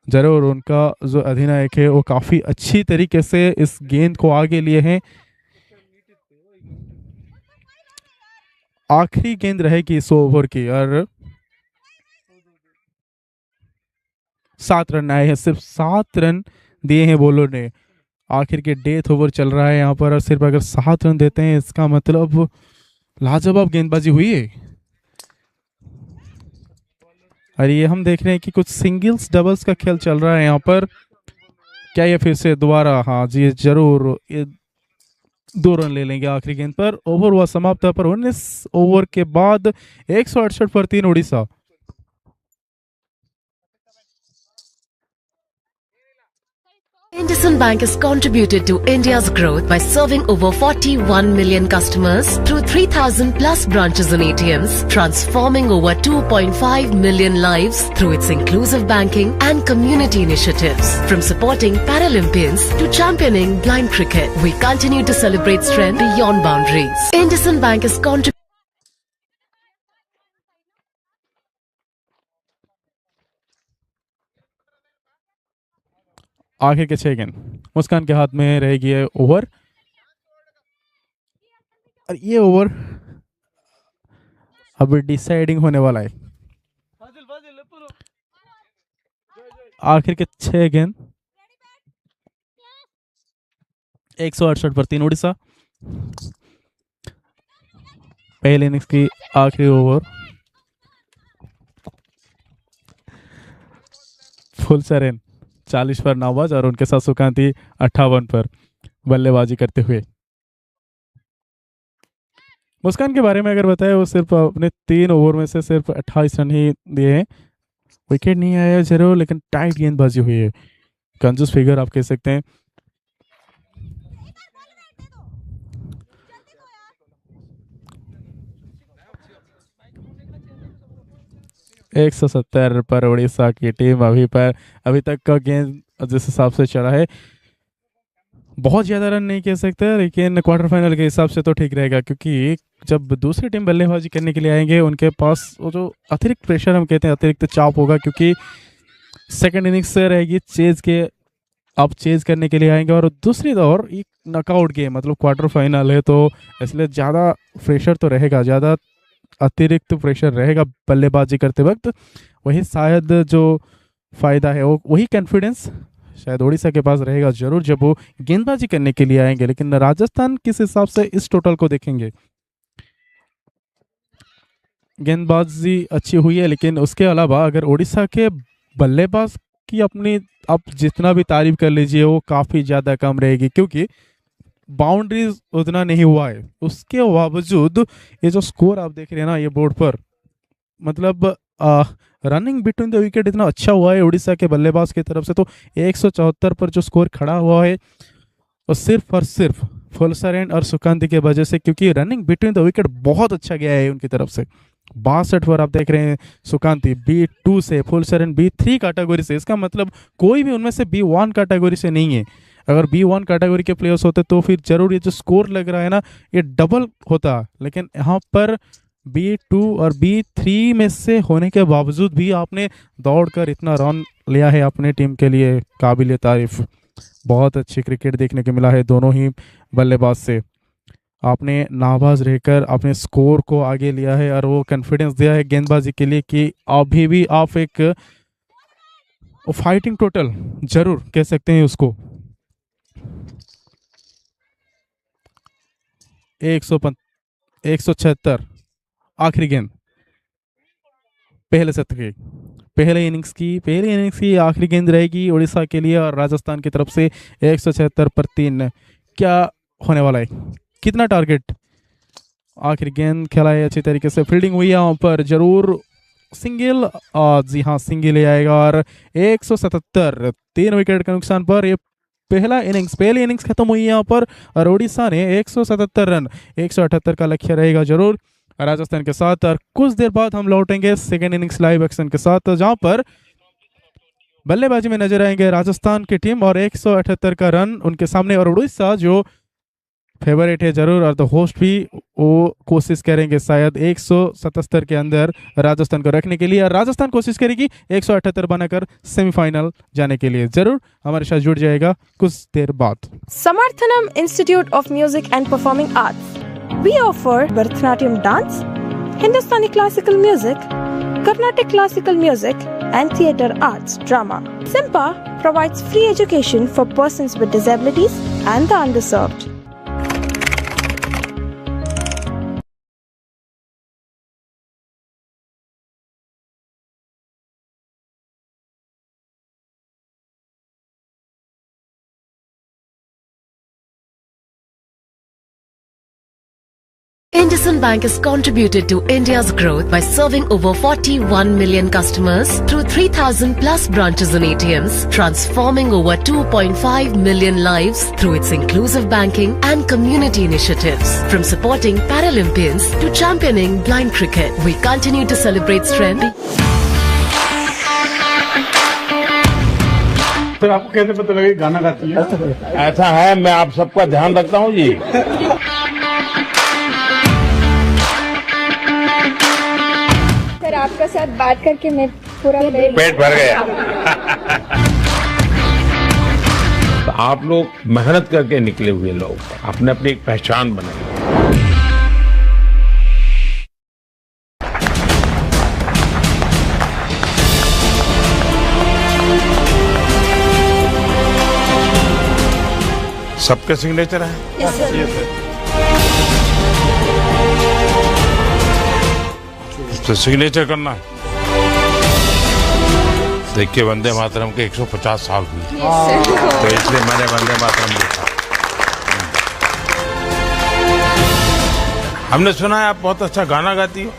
जरूर उनका जो अधिनायक है वो काफ़ी अच्छी तरीके से इस गेंद को आगे लिए हैं। आखिरी गेंद रहेगी इस ओवर की और 7 रन आए हैं, सिर्फ 7 रन दिए हैं बॉलर ने। आखिर के डेथ ओवर चल रहा है यहाँ पर और सिर्फ अगर 7 रन देते हैं इसका मतलब लाजवाब गेंदबाजी हुई है। और ये हम देख रहे हैं कि कुछ सिंगल्स डबल्स का खेल चल रहा है यहाँ पर। क्या ये फिर से दोबारा, हाँ जी जरूर, ये 2 रन ले लेंगे आखिरी गेंद पर। ओवर हुआ समाप्त पर 19 ओवर के बाद 168 पर 3 Orissa. IndusInd Bank has contributed to India's growth by serving over 41 million customers through 3,000 plus branches and ATMs, transforming over 2.5 million lives through its inclusive banking and community initiatives. From supporting Paralympians to championing blind cricket, we continue to celebrate strength beyond boundaries. IndusInd Bank has contributed. आखिर के 6 गेंद मुस्कान के हाथ में रहेगी ये over और ये ओवर अब डिसाइडिंग होने वाला है। आखिर के 6 गेंद 168 पर 3 उड़ीसा। पहले इनिंग्स की आखिरी ओवर फुल सरन 40 पर नवाज और उनके साथ सुकांती 58 पर बल्लेबाजी करते हुए। मुस्कान के बारे में अगर बताएं, वो सिर्फ अपने 3 ओवर में से सिर्फ 28 रन ही दिए हैं। विकेट नहीं आया जरूर, लेकिन टाइट गेंदबाजी हुई है। कंजूस फिगर आप कह सकते हैं। एक 170 पर उड़ीसा की टीम अभी तक का गेंद जिस हिसाब से चला है, बहुत ज्यादा रन नहीं कह सकते, लेकिन क्वार्टर फाइनल के हिसाब से तो ठीक रहेगा, क्योंकि जब दूसरी टीम बल्लेबाजी करने के लिए आएंगे उनके पास वो जो अतिरिक्त प्रेशर हम कहते हैं, अतिरिक्त चाप होगा, क्योंकि सेकंड इनिंग्स से रहेगी चेज के, आप चेज करने के लिए आएंगे और दूसरी ओर एक नॉकआउट गेम, मतलब क्वार्टर फाइनल है, तो इसलिए ज़्यादा प्रेशर तो रहेगा, ज़्यादा अतिरिक्त प्रेशर रहेगा बल्लेबाजी करते वक्त। वही शायद जो फ़ायदा है वो वही कॉन्फिडेंस शायद उड़ीसा के पास रहेगा जरूर जब वो गेंदबाजी करने के लिए आएंगे। लेकिन राजस्थान किस हिसाब से इस टोटल को देखेंगे, गेंदबाजी अच्छी हुई है, लेकिन उसके अलावा अगर उड़ीसा के बल्लेबाज की अपनी आप जितना भी तारीफ कर लीजिए वो काफ़ी ज़्यादा कम रहेगी, क्योंकि बाउंड्रीज उतना नहीं हुआ है। उसके बावजूद ये जो स्कोर आप देख रहे हैं ना ये बोर्ड पर, मतलब रनिंग बिटवीन द विकेट इतना अच्छा हुआ है उड़ीसा के बल्लेबाज की तरफ से, तो 174 पर जो स्कोर खड़ा हुआ है वो सिर्फ और सिर्फ फुलसरेन और सुकांती के वजह से, क्योंकि रनिंग बिटवीन द विकेट बहुत अच्छा गया है उनकी तरफ से। 62 पर आप देख रहे हैं सुकांती B2 से, फुलसरेन B3 कैटेगरी से, इसका मतलब कोई भी उनमें से B1 कैटेगरी से नहीं है। अगर B1 कैटेगरी के प्लेयर्स होते तो फिर जरूर ये जो स्कोर लग रहा है ना ये डबल होता, लेकिन यहाँ पर B2 और B3 में से होने के बावजूद भी आपने दौड़कर इतना रन लिया है अपने टीम के लिए, काबिल तारीफ। बहुत अच्छी क्रिकेट देखने को मिला है दोनों ही बल्लेबाज से। आपने नाबाज रहकर अपने स्कोर को आगे लिया है और वो कॉन्फिडेंस दिया है गेंदबाजी के लिए कि अभी भी आप एक फाइटिंग टोटल जरूर कह सकते हैं उसको। 176 आखिरी गेंद पहले सत्र की पहले इनिंग्स की आखिरी गेंद रहेगी उड़ीसा के लिए और राजस्थान की तरफ से 176 पर 3। क्या होने वाला है, कितना टारगेट? आखिरी गेंद खेला है अच्छी तरीके से, फील्डिंग हुई है यहाँ पर, जरूर सिंगल, जी हाँ सिंगल ही आएगा और 177 3 विकेट के नुकसान पर ये पहली इनिंग्स खत्म हुई है यहाँ पर और उड़ीसा ने 177 रन 178 का लक्ष्य रहेगा जरूर राजस्थान के साथ। और कुछ देर बाद हम लौटेंगे सेकेंड इनिंग्स लाइव एक्शन के साथ, जहां पर बल्लेबाजी में नजर आएंगे राजस्थान की टीम और 178 का रन उनके सामने, और उड़ीसा जो फेवरेट है जरूर और द होस्ट भी वो कोशिश करेंगे शायद 177 के अंदर राजस्थान को रखने के लिए, और राजस्थान कोशिश करेगी 178 बनाकर सेमीफाइनल जाने के लिए। जरूर हमारे साथ जुड़ जाएगा कुछ देर बाद। Samarthanam Institute of Music and Performing Arts. We offer Bharatanatyam dance, Hindustani classical music, Carnatic classical music, and theatre arts drama. Simpa provides free education for persons with disabilities and the underserved. IndusInd Bank has contributed to India's growth by serving over 41 million customers through 3,000 plus branches and ATMs, transforming over 2.5 million lives through its inclusive banking and community initiatives. From supporting Paralympians to championing blind cricket, we continue to celebrate strength. Sir आपको कैसे पता लगा गाना गाती है? ऐसा है, मैं आप सबका ध्यान रखता हूँ जी। सर आपका साथ बात करके मैं पूरा पेट भर गया। तो आप लोग मेहनत करके निकले हुए लोग, आपने अपनी एक पहचान बनाई। सबके सिग्नेचर है? Yes sir. तो सिग्नेचर करना है। देखिए वंदे मातरम के 150 साल हुए, तो इसलिए मैंने वंदे मातरम लिखा। हमने सुना है आप बहुत अच्छा गाना गाती हो।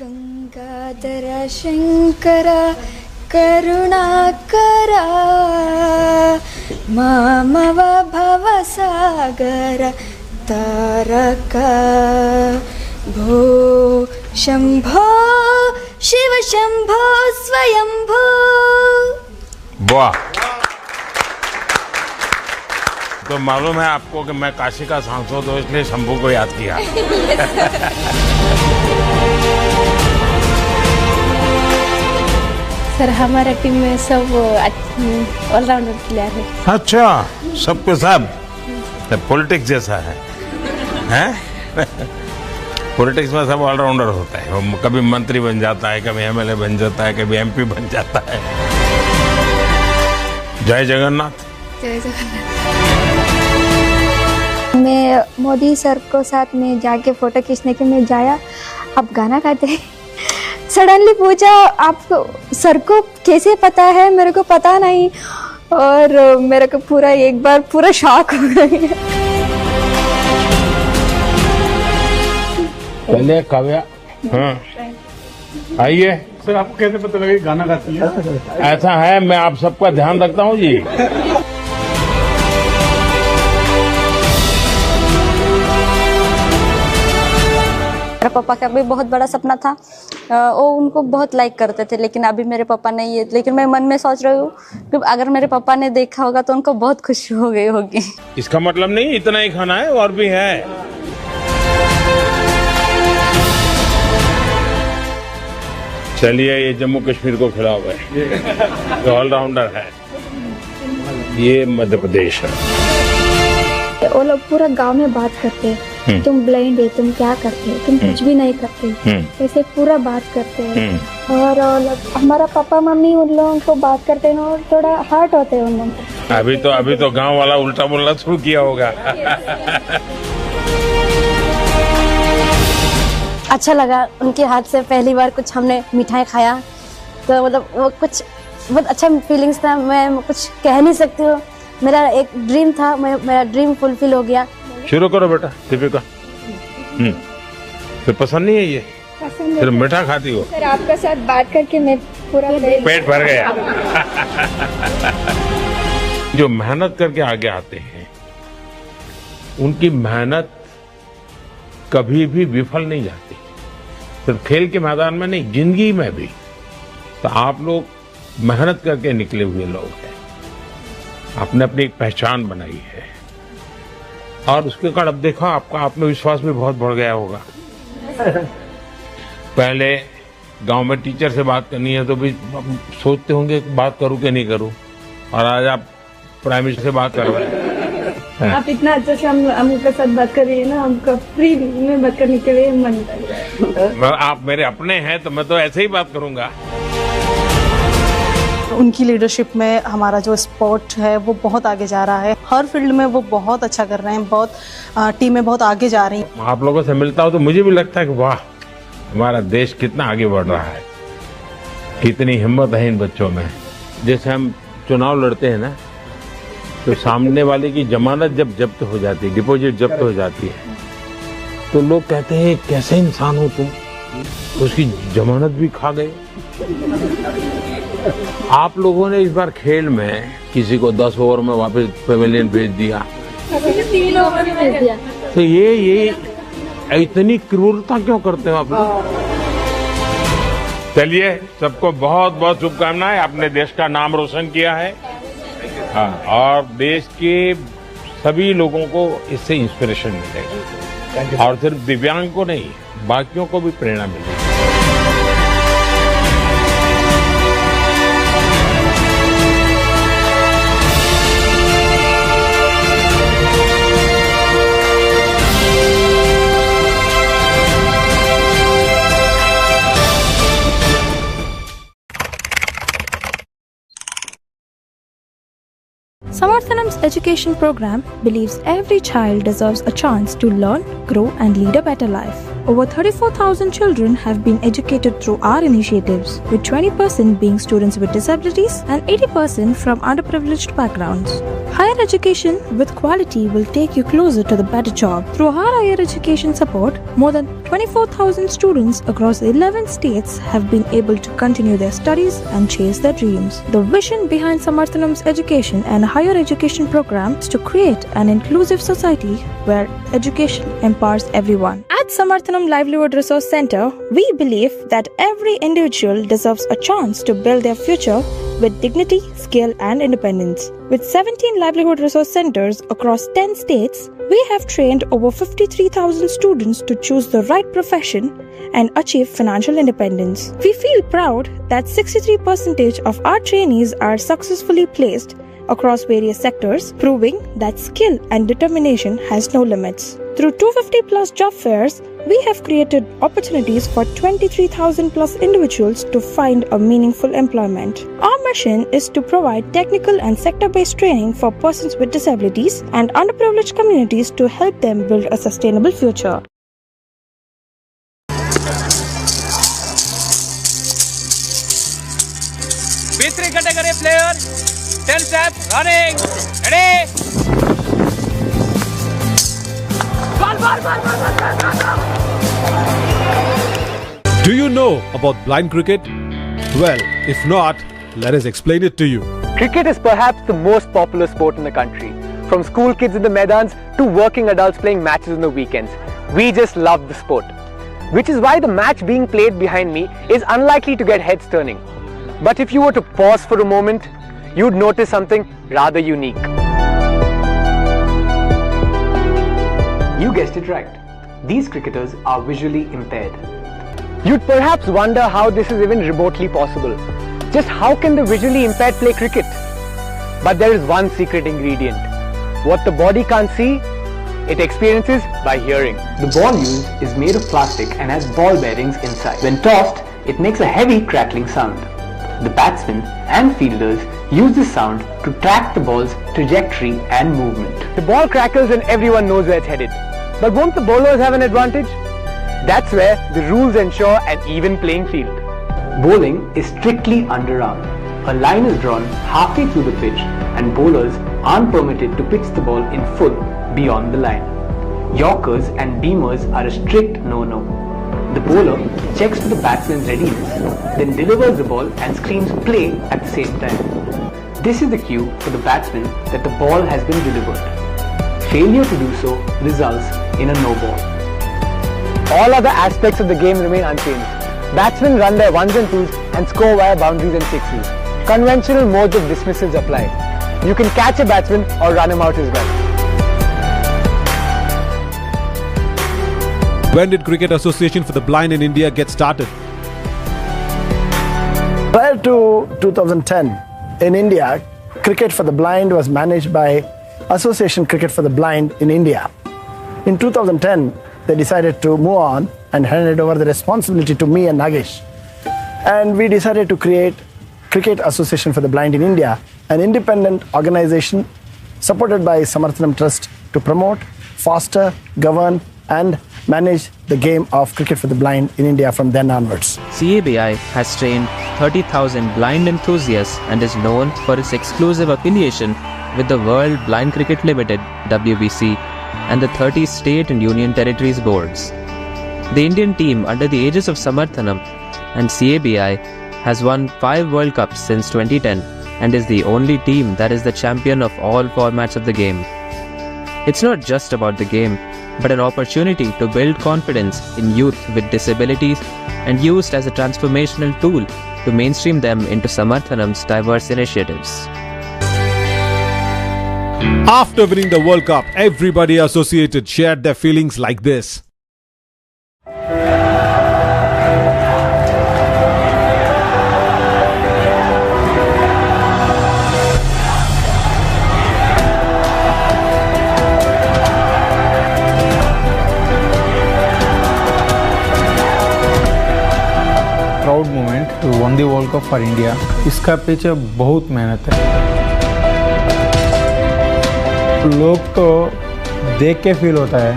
गंगाधर शंकर करुणाकरा मामव भवसागर तारका भो शंभो शिव शंभो स्वयंभो। वाह! तो मालूम है आपको कि मैं काशी का सांसद हूँ, इसलिए शंभू को याद किया। सर हमारा टीम में सब ऑलराउंडर प्लेयर है। अच्छा, सबके सब पॉलिटिक्स जैसा है, हैं? पॉलिटिक्स में सब ऑलराउंडर होता है। वो कभी मंत्री बन जाता है, कभी एमएलए बन जाता है, कभी एमपी बन जाता है। जय जगन्नाथ। जय जगन्नाथ। मैं मोदी सर को साथ में जाके फोटो खींचने के लिए जाया, अब गाना गाते सडनली पूछा आपको सर को कैसे पता है, मेरे को पता नहीं, और मेरे को पूरा एक बार पूरा शॉक हो गई। पहले काव्या, हाँ आइए। सर आपको कैसे पता लगा गाना गाती है? ऐसा है, मैं आप सबका ध्यान रखता हूँ जी। मेरे पापा का भी बहुत बड़ा सपना था, वो उनको बहुत लाइक करते थे, लेकिन अभी मेरे पापा नहीं है। लेकिन मैं मन में सोच रही हूँ कि अगर मेरे पापा ने देखा होगा तो उनको बहुत खुशी हो गई होगी। इसका मतलब नहीं इतना ही खाना है, और भी है। चलिए, ये जम्मू कश्मीर को खिलाओ है, ये ऑलराउंडर है, ये मध्य प्रदेश है। वो लोग पूरा गांव में बात करते हैं, तुम ब्लाइंड है, तुम क्या करते हो, तुम कुछ भी नहीं करते, ऐसे पूरा बात करते हैं। और हमारा पापा मम्मी उन लोगों को बात करते हैं और थोड़ा हर्ट होते हैं उन लोगों। अभी तो गांव वाला उल्टा बोलना शुरू किया होगा। अच्छा लगा, उनके हाथ से पहली बार कुछ हमने मिठाई खाया, तो मतलब वो कुछ बहुत अच्छा फीलिंग्स था। मैं कुछ कह नहीं सकती हूँ, मेरा एक ड्रीम था, मेरा ड्रीम फुलफिल हो गया। शुरू करो बेटा, दीपिका। फिर पसंद नहीं है ये? फिर मीठा खाती हो? सर आपका साथ बात करके मैं पूरा पेट भर गया। जो मेहनत करके आगे आते हैं, उनकी मेहनत कभी भी विफल नहीं जाती, सिर्फ खेल के मैदान में नहीं, जिंदगी में भी। तो आप लोग मेहनत करके निकले हुए लोग हैं, आपने अपनी एक पहचान बनाई है, और उसके कारण अब देखा आपका आत्मविश्वास भी बहुत बढ़ गया होगा। पहले गांव में टीचर से बात करनी है तो भी सोचते होंगे बात करूं कि नहीं करूं, और आज आप प्राइम मिनिस्टर से बात कर रहे हैं। आप इतना अच्छा से हम के साथ बात कर रही है ना, हमको फ्री में बात करने के लिए मन कर रहा है। आप मेरे अपने हैं तो मैं तो ऐसे ही बात करूंगा। उनकी लीडरशिप में हमारा जो स्पोर्ट है वो बहुत आगे जा रहा है। हर फील्ड में वो बहुत अच्छा कर रहे हैं, बहुत टीमें बहुत आगे जा रही हैं। आप लोगों से मिलता हूं तो मुझे भी लगता है कि वाह, हमारा देश कितना आगे बढ़ रहा है, कितनी हिम्मत है इन बच्चों में। जैसे हम चुनाव लड़ते हैं ना, तो सामने वाले की जमानत जब जब्त हो जाती है, डिपॉजिट जब्त हो जाती है, तो लोग कहते हैं कैसे इंसान हो तुम, उसकी जमानत भी खा गए। आप लोगों ने इस बार खेल में किसी को 10 ओवर में वापस पेविलियन भेज दिया, 3 ओवर में भेज दिया। तो ये इतनी क्रूरता क्यों करते हो आप लोग? चलिए, सबको बहुत बहुत शुभकामनाएं। आपने देश का नाम रोशन किया है, हाँ, और देश के सभी लोगों को इससे इंस्पिरेशन मिलेगा, और सिर्फ दिव्यांग को नहीं, बाकियों को भी प्रेरणा मिलेगी। Samarthanam's education program believes every child deserves a chance to learn, grow and lead a better life. Over 34,000 children have been educated through our initiatives, with 20% being students with disabilities and 80% from underprivileged backgrounds. Higher education with quality will take you closer to the better job. Through our higher education support, more than 24,000 students across 11 states have been able to continue their studies and chase their dreams. The vision behind Samarthanam's education and higher education program is to create an inclusive society where education empowers everyone. At Samarthanam Livelihood Resource Center, we believe that every individual deserves a chance to build their future with dignity, skill and independence. With 17 livelihood resource centers across 10 states, we have trained over 53,000 students to choose the right profession and achieve financial independence. We feel proud that 63% of our trainees are successfully placed across various sectors, proving that skill and determination has no limits. Through 250 plus job fairs, we have created opportunities for 23,000 plus individuals to find a meaningful employment. Our mission is to provide technical and sector-based training for persons with disabilities and underprivileged communities to help them build a sustainable future. B3 category player, 10 steps, running, ready. Do you know about blind cricket? Well, if not, let us explain it to you. Cricket is perhaps the most popular sport in the country. From school kids in the Maidans to working adults playing matches on the weekends. We just love the sport. Which is why the match being played behind me is unlikely to get heads turning. But if you were to pause for a moment, you'd notice something rather unique. You guessed it right. These cricketers are visually impaired. You'd perhaps wonder how this is even remotely possible. Just how can the visually impaired play cricket? But there is one secret ingredient. What the body can't see, it experiences by hearing. The ball used is made of plastic and has ball bearings inside. When tossed, it makes a heavy crackling sound. The batsmen and fielders use this sound to track the ball's trajectory and movement. The ball crackles and everyone knows where it's headed. But won't the bowlers have an advantage? That's where the rules ensure an even playing field. Bowling is strictly underarm. A line is drawn halfway through the pitch and bowlers aren't permitted to pitch the ball in full beyond the line. Yorkers and beamers are a strict no-no. The bowler checks for the batsman's readiness, then delivers the ball and screams play at the same time. This is the cue for the batsman that the ball has been delivered. Failure to do so results in a no ball. All other aspects of the game remain unchanged. Batsmen run their ones and twos and score via boundaries and sixes. Conventional modes of dismissals apply. You can catch a batsman or run him out as well. When did Cricket Association for the Blind in India get started? Prior to 2010, in India, Cricket for the Blind was managed by Association Cricket for the Blind in India. In 2010, they decided to move on and handed over the responsibility to me and Nagesh. And we decided to create Cricket Association for the Blind in India, an independent organization supported by Samarthanam Trust to promote, foster, govern and manage the game of cricket for the blind in India from then onwards. CABI has trained 30,000 blind enthusiasts and is known for its exclusive affiliation with the World Blind Cricket Limited (WBC) and the 30 state and union territories boards. The Indian team under the aegis of Samarthanam and CABI has won 5 World Cups since 2010 and is the only team that is the champion of all formats of the game. It's not just about the game, but an opportunity to build confidence in youth with disabilities and used as a transformational tool to mainstream them into Samarthanam's diverse initiatives. After winning the World Cup, everybody associated shared their feelings like this. Proud moment one the world cup for India. इसका पीछे बहुत मेहनत है। लोग तो देख के feel होता है,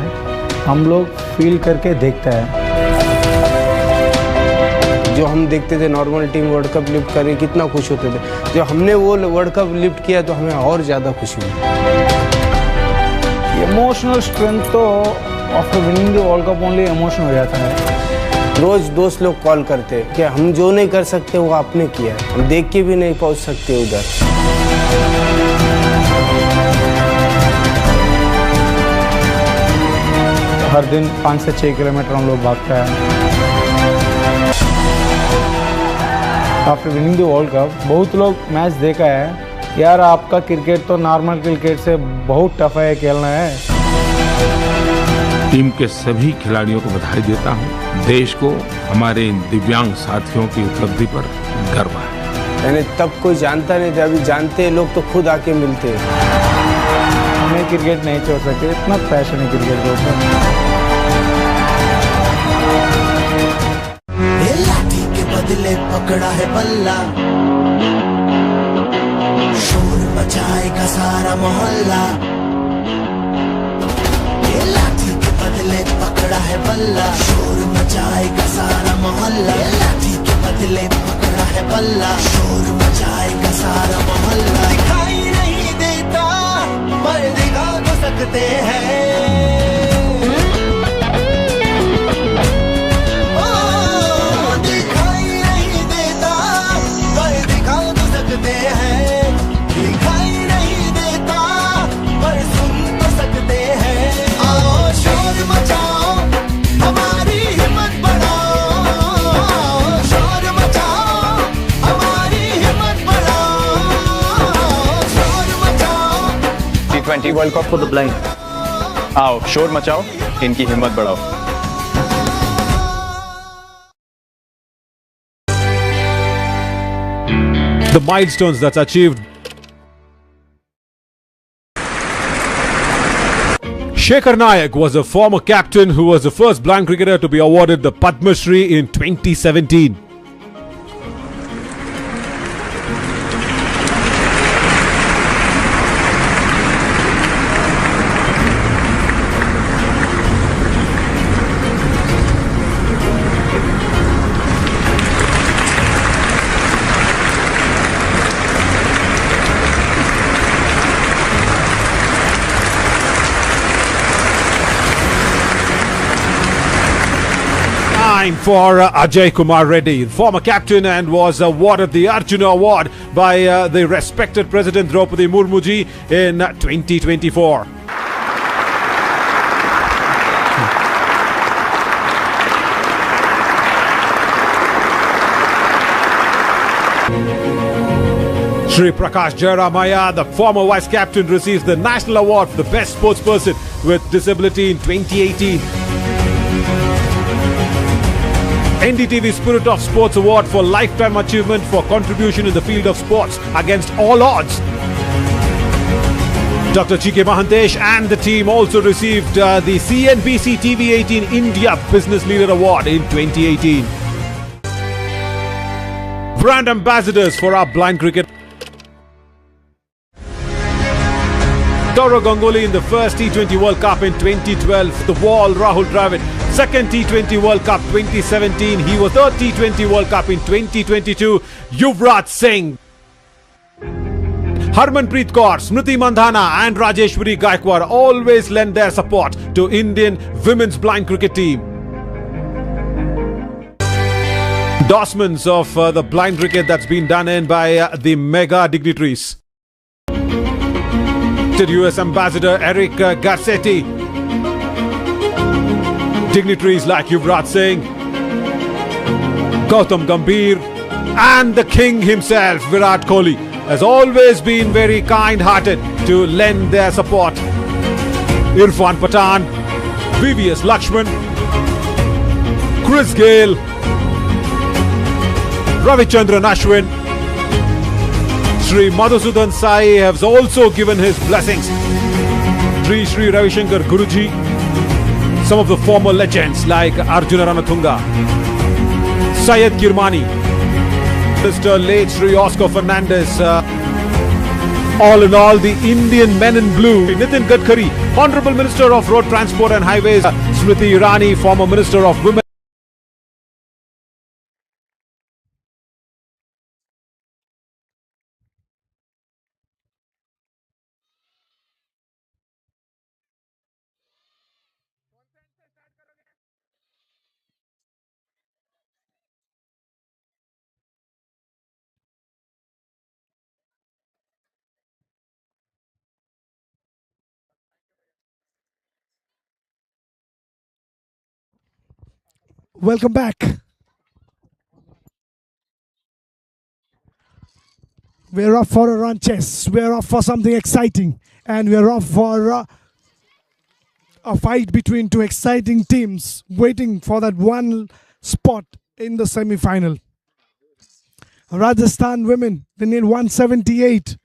हम लोग फील करके देखता है। जो हम देखते थे normal team world cup lift करे कितना खुश होते थे, जब हमने वो वर्ल्ड कप लिफ्ट किया तो हमें और ज़्यादा खुशी हुई। इमोशनल स्ट्रेंथ तो after winning the world cup only emotion हो जाता है। रोज दोस्त लोग कॉल करते हैं कि हम जो नहीं कर सकते वो आपने किया है, हम देख के भी नहीं पहुंच सकते उधर। हर दिन 5 से 6 किलोमीटर हम लोग भागते हैं। After winning the world cup बहुत लोग मैच देखा है, यार आपका क्रिकेट तो नॉर्मल क्रिकेट से बहुत टफ है खेलना है। टीम के सभी खिलाड़ियों को बधाई देता हूं। देश को हमारे इन दिव्यांग साथियों की उपलब्धि पर गर्व है। यानी तब कोई जानता नहीं था, अभी जानते हैं लोग तो खुद आके मिलते हैं। हमें क्रिकेट नहीं छोड़ सकते, इतना पैशन है क्रिकेट के ऊपर। लाठी के बदले पकड़ा है बल्ला, शोर मचाएगा सारा मोहल्ला। बदले पकड़ा है बल्ला, शोर मचाएगा सारा मोहल्ला। लाठी के बदले पकड़ा है बल्ला, शोर मचाएगा सारा मोहल्ला। दिखाई नहीं देता पर दिखा तो सकते हैं, दिखाई नहीं देता पर दिखा तो सकते हैं, दिखाई नहीं देता पर सुन तो सकते हैं। आओ शोर मचाओ हमारी हिम्मत बढ़ाओ, शोर मचाओ हमारी हिम्मत बढ़ाओ, शोर मचाओ। T20 world cup for the blind. आओ शोर मचाओ, इनकी हिम्मत बढ़ाओ। The milestones that's achieved. Shekhar Nayak was a former captain who was the first blind cricketer to be awarded the Padma Shri in 2017. For Ajay Kumar Reddy, former captain, and was awarded the Arjuna Award by the respected President Draupadi Murmu ji in 2024. Shri Prakash Jairamaya, the former vice captain, receives the National Award for the Best Sportsperson with Disability in 2018. NDTV Spirit of Sports Award for Lifetime Achievement for contribution in the field of sports against all odds. Dr. G.K. Mahantesh and the team also received the CNBC TV 18 India Business Leader Award in 2018. Brand ambassadors for our blind cricket. Gaurav Ganguly in the first T20 World Cup in 2012. The wall, Rahul Dravid. Second T20 World Cup 2017. He was third T20 World Cup in 2022. Yuvraj Singh. Harmanpreet Kaur, Smriti Mandhana and Rajeshwari Gaikwad always lend their support to Indian women's blind cricket team. Endorsements of the blind cricket that's been done in by the mega dignitaries. US Ambassador Eric Garcetti. Dignitaries like Yuvraj Singh, Gautam Gambhir and the king himself Virat Kohli has always been very kind-hearted to lend their support. Irfan Pathan, VVS Lakshman, Chris Gale, Ravichandran Ashwin, Sri Madhusudan Sai has also given his blessings. Sri Ravi Shankar Guruji, some of the former legends like Arjuna Ranatunga, Syed Kirmani, Mr. late Sri Oscar Fernandez, all in all the Indian men in blue, Nitin Gadkari, Honorable Minister of Road Transport and Highways, Smriti Irani, former Minister of Women. Welcome back. We're off for a run chase. We're off for something exciting. And we're off for a fight between two exciting teams waiting for that one spot in the semi-final. Rajasthan women, they need 178.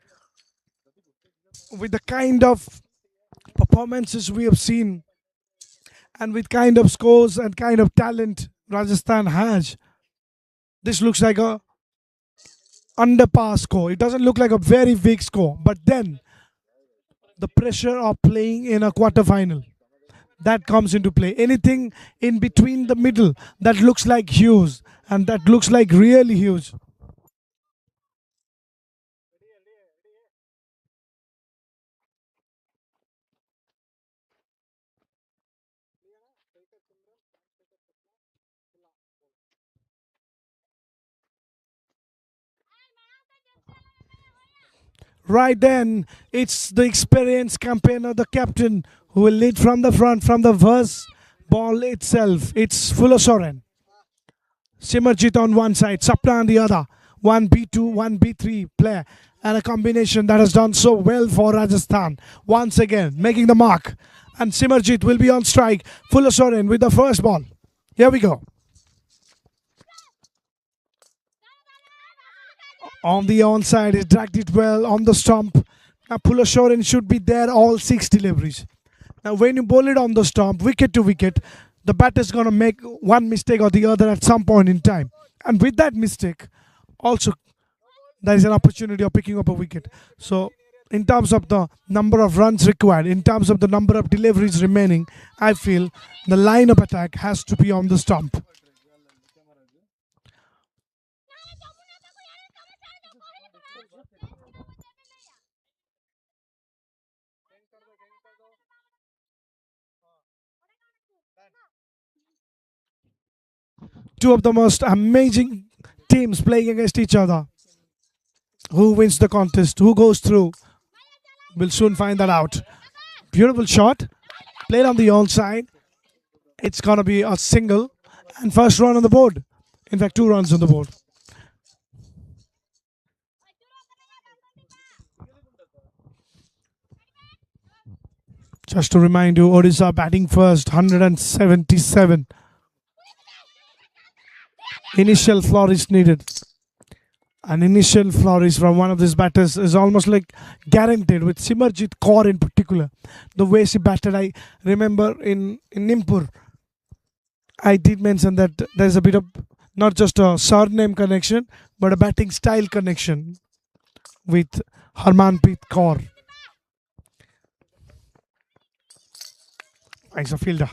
With the kind of performances we have seen and with kind of scores and kind of talent Rajasthan has, this looks like a under par score. It doesn't look like a very big score, but then the pressure of playing in a quarter final, that comes into play. Anything in between the middle that looks like huge and that looks like really huge. Right then, it's the experienced campaigner, the captain, who will lead from the front, from the first ball itself. It's Fuller Soren. Simarjit on one side, Sapna on the other. 1B2, 1B3 player. And a combination that has done so well for Rajasthan. Once again, making the mark. And Simarjit will be on strike. Fuller Soren with the first ball. Here we go. On the onside, he dragged it well on the stump. Now Fuller Soren should be there all 6 deliveries. Now when you bowl it on the stump, wicket to wicket, the batter is going to make one mistake or the other at some point in time. And with that mistake, also there is an opportunity of picking up a wicket. So in terms of the number of runs required, in terms of the number of deliveries remaining, I feel the line of attack has to be on the stump. Two of the most amazing teams playing against each other. Who wins the contest, who goes through, we'll soon find that out. Beautiful shot, played on the onside. It's going to be a single and first run on the board. In fact, 2 runs on the board. Just to remind you, Odisha batting first, 177. Initial flourish needed. An initial flourish from one of these batters is almost like guaranteed, with Simarjit Kaur in particular. The way she batted, I remember in Nimpur, I did mention that there's a bit of not just a surname connection, but a batting style connection with Harmanpreet Kaur. Nice a fielder.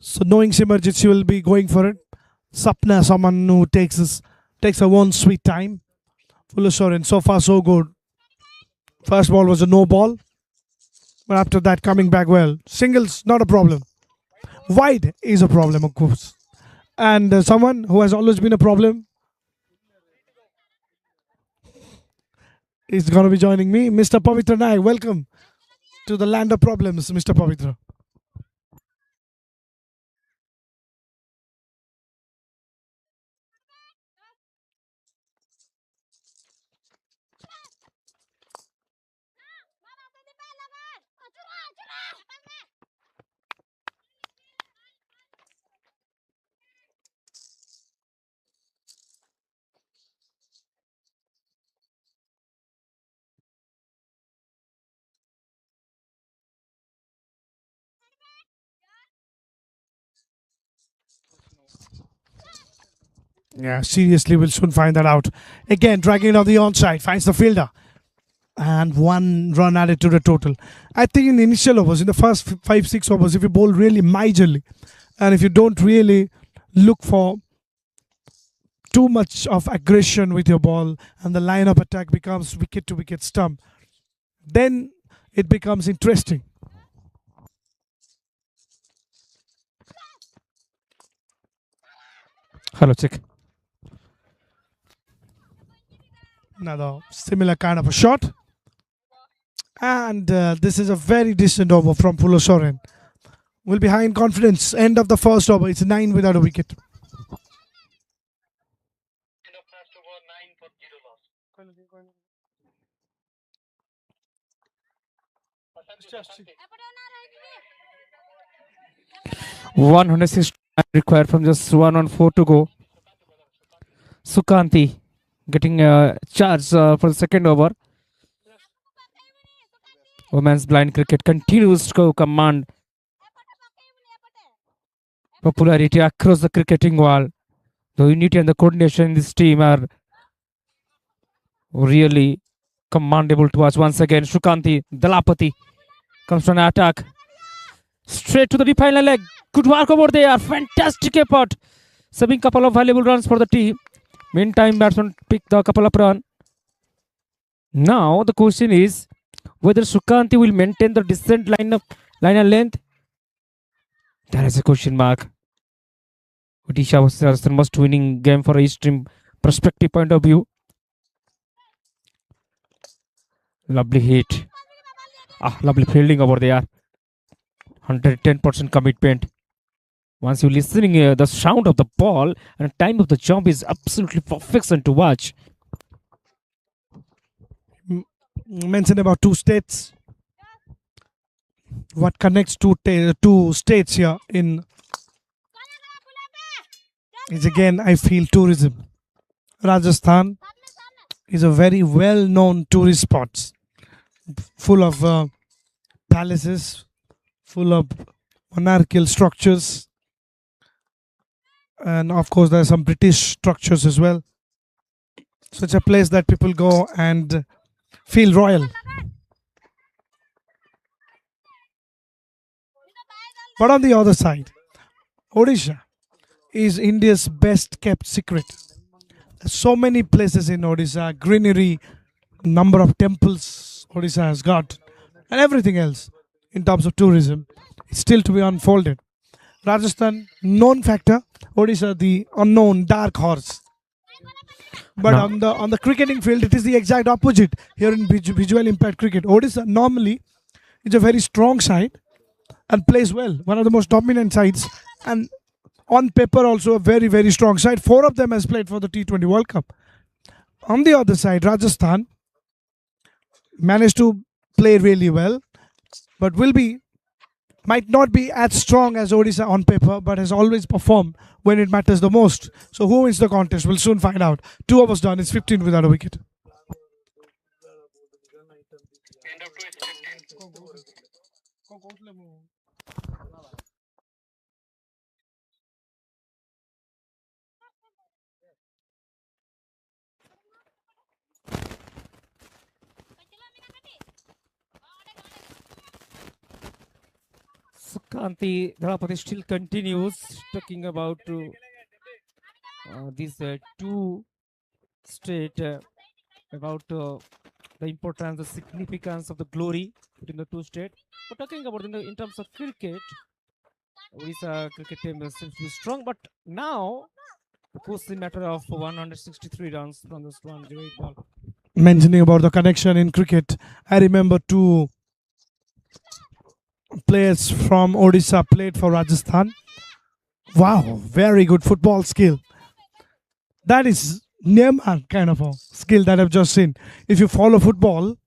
So knowing Simarjit, she will be going for it. Sapna, someone who takes her own sweet time. Full assurance. So far, so good. First ball was a no ball. But after that, coming back well. Singles, not a problem. Wide is a problem, of course. And someone who has always been a problem is going to be joining me. Mr. Pavitra Naik, welcome to the land of problems, Mr. Pavitra. Yeah, seriously, we'll soon find that out. Again, dragging it on the onside, finds the fielder. And 1 run added to the total. I think in the initial overs, in the first 5-6 overs, if you bowl really majorly, and if you don't really look for too much of aggression with your ball, and the line of attack becomes wicket to wicket stump, then it becomes interesting. Hello, check. Another similar kind of a shot. And this is a very decent over from Pulo Soren. Will be high in confidence. End of the first over. It's 9 without a wicket. One 106 required from just 1 on 4 to go. Sukanti getting a charge for the second over. Women's blind cricket continues to command popularity across the cricketing world. The unity and the coordination in this team are really commandable to watch. Once again, Shukanti Dalapati comes from an attack. Straight to the deep final leg. Good work over there. Fantastic effort. Saving couple of valuable runs for the team. Meantime, batsman picked a couple of runs. Now the question is whether Shukanti will maintain the decent line and length. There is a question mark. Odisha was the most winning game for each team perspective point of view. Lovely hit. Lovely fielding over there. 110% commitment. Once you're listening, the sound of the ball and time of the jump is absolutely perfection to watch. Mentioned about 2 states. What connects two states here in is again, I feel, tourism. Rajasthan is a very well-known tourist spot, full of palaces, full of monarchical structures, and of course there are some British structures as well. So it's a place that people go and feel royal. But on the other side, Odisha is India's best kept secret. So many places in Odisha, greenery, number of temples Odisha has got, and everything else in terms of tourism. It's still to be unfolded. Rajasthan, known factor. Odisha, the unknown dark horse. But on the cricketing field, it is the exact opposite. Here in visual impact cricket, Odisha normally is a very strong side and plays well. One of the most dominant sides, and on paper also a very, very strong side. 4 of them has played for the T20 World Cup. On the other side, Rajasthan managed to play really well, but will be Might not be as strong as Odisha on paper, but has always performed when it matters the most. So who wins the contest? We'll soon find out. 2 overs done. It's 15 without a wicket. Sukanti Dhalapati still continues talking about these two state about the importance, the significance of the glory between the two states. But talking about in terms of cricket, Odisha cricket team seems to be strong, but now of course the matter of 163 runs from this 108 ball. Mentioning about the connection in cricket, I remember two players from Odisha played for Rajasthan. Wow, very good football skill. That is Neymar kind of a skill that I've just seen. If you follow football,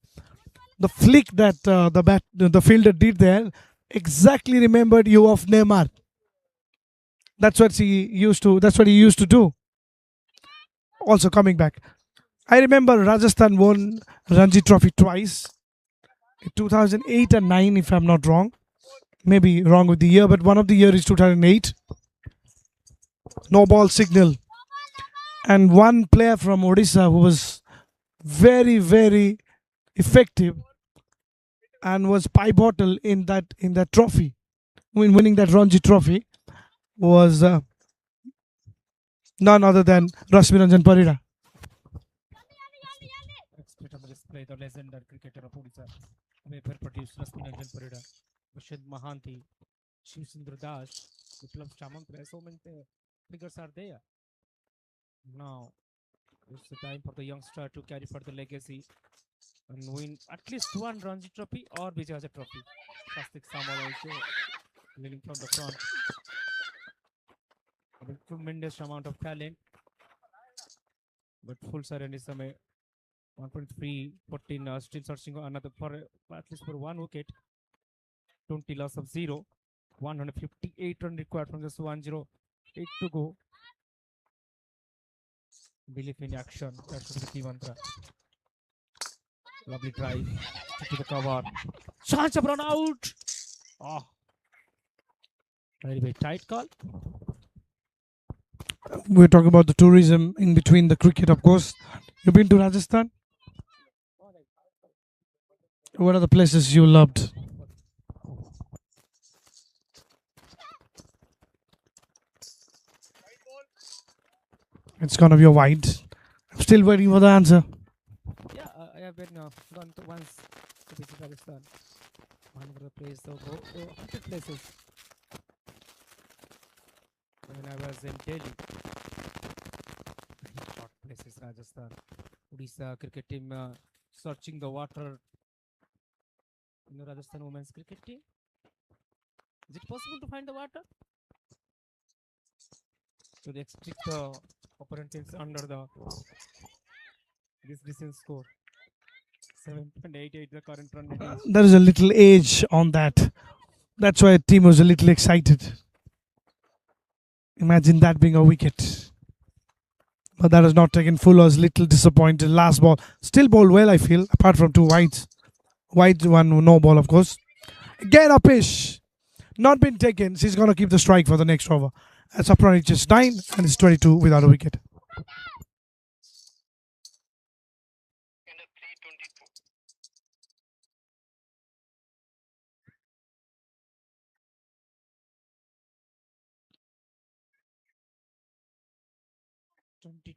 the flick that the fielder did there exactly remembered you of Neymar. That's what he used to. That's what he used to do. Also coming back, I remember Rajasthan won Ranji Trophy twice, in 2008 and 9, if I'm not wrong. Maybe wrong with the year, but one of the year is 2008. No ball signal, and one player from Odisha who was very very effective and was pivotal in that trophy, when winning that Ranji Trophy, was none other than Rasmiranjan Parida. Expert on the display, the legendary cricketer of Odisha, Vapor produced Rasmiranjan Parida, Bashid Mahanti, Shivsundar Das, Viplav Chamantra. So many figures are there. Now it's the time for the youngster to carry for the legacy and win at least one Ranji Trophy or Vijay Trophy. Plastic Samal also leading from the front. A tremendous amount of talent, but full surrender is 1.3, 14, still searching another for at least for one wicket. 20 loss of 0, 158 run required from just 108 to go. Belief in action, that's the key mantra. Lovely drive to the cover. Chance of run out. Oh, very tight call. We're talking about the tourism in between the cricket, of course. You've been to Rajasthan? What are the places you loved? It's gonna be a wide. I'm still waiting for the answer. Yeah, I have been gone to once to visit Rajasthan. One of the places, so 100 places. When I was in Delhi, short places, Rajasthan. Odisha cricket team searching the water in the Rajasthan women's cricket team. Is it possible to find the water? So they expect the opponent teams under this recent score. 7.88 the current run rate is. There is a little age on that. That's why the team was a little excited. Imagine that being a wicket. But that was not taken full. I was a little disappointed. Last ball. Still bowled well, I feel, apart from two wides. Wide one, no ball, of course. Again, Apish. Not been taken. She's going to keep the strike for the next over. As Sapra reaches 9 and it's 22 without a wicket.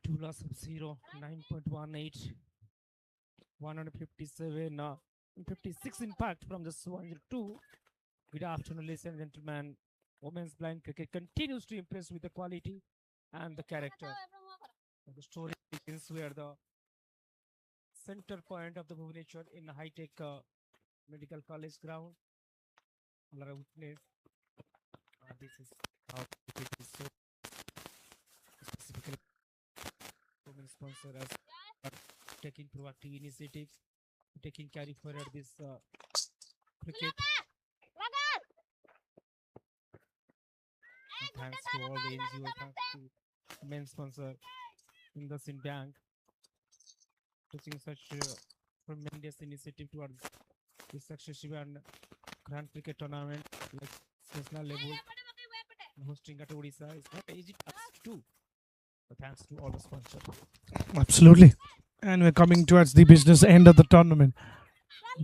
Two loss of 0, 9.18, 157, 56 impact from the 102. Good afternoon, ladies and gentlemen. Women's blind cricket continues to impress with the quality and the character. The story begins where the center point of the Bhubaneswar in high-tech medical college ground. Witness. This is how it is so specifically women sponsor us taking proactive initiatives, taking carry forward this cricket. And thanks to all the NGOs, thanks to main sponsor, IndusInd Bank, taking such tremendous initiative towards this successive and grand cricket tournament like national level. Hosting at Odisha is not easy task to do. But thanks to all the sponsors. Absolutely. And we're coming towards the business end of the tournament.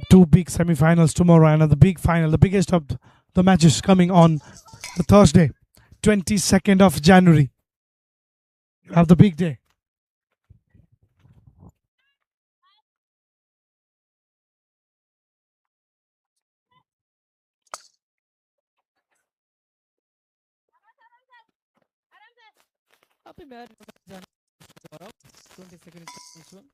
Two big semi-finals tomorrow and the big final, the biggest of the matches coming on the Thursday, 22nd of January. Have the big day. Happy marriage 22nd is soon.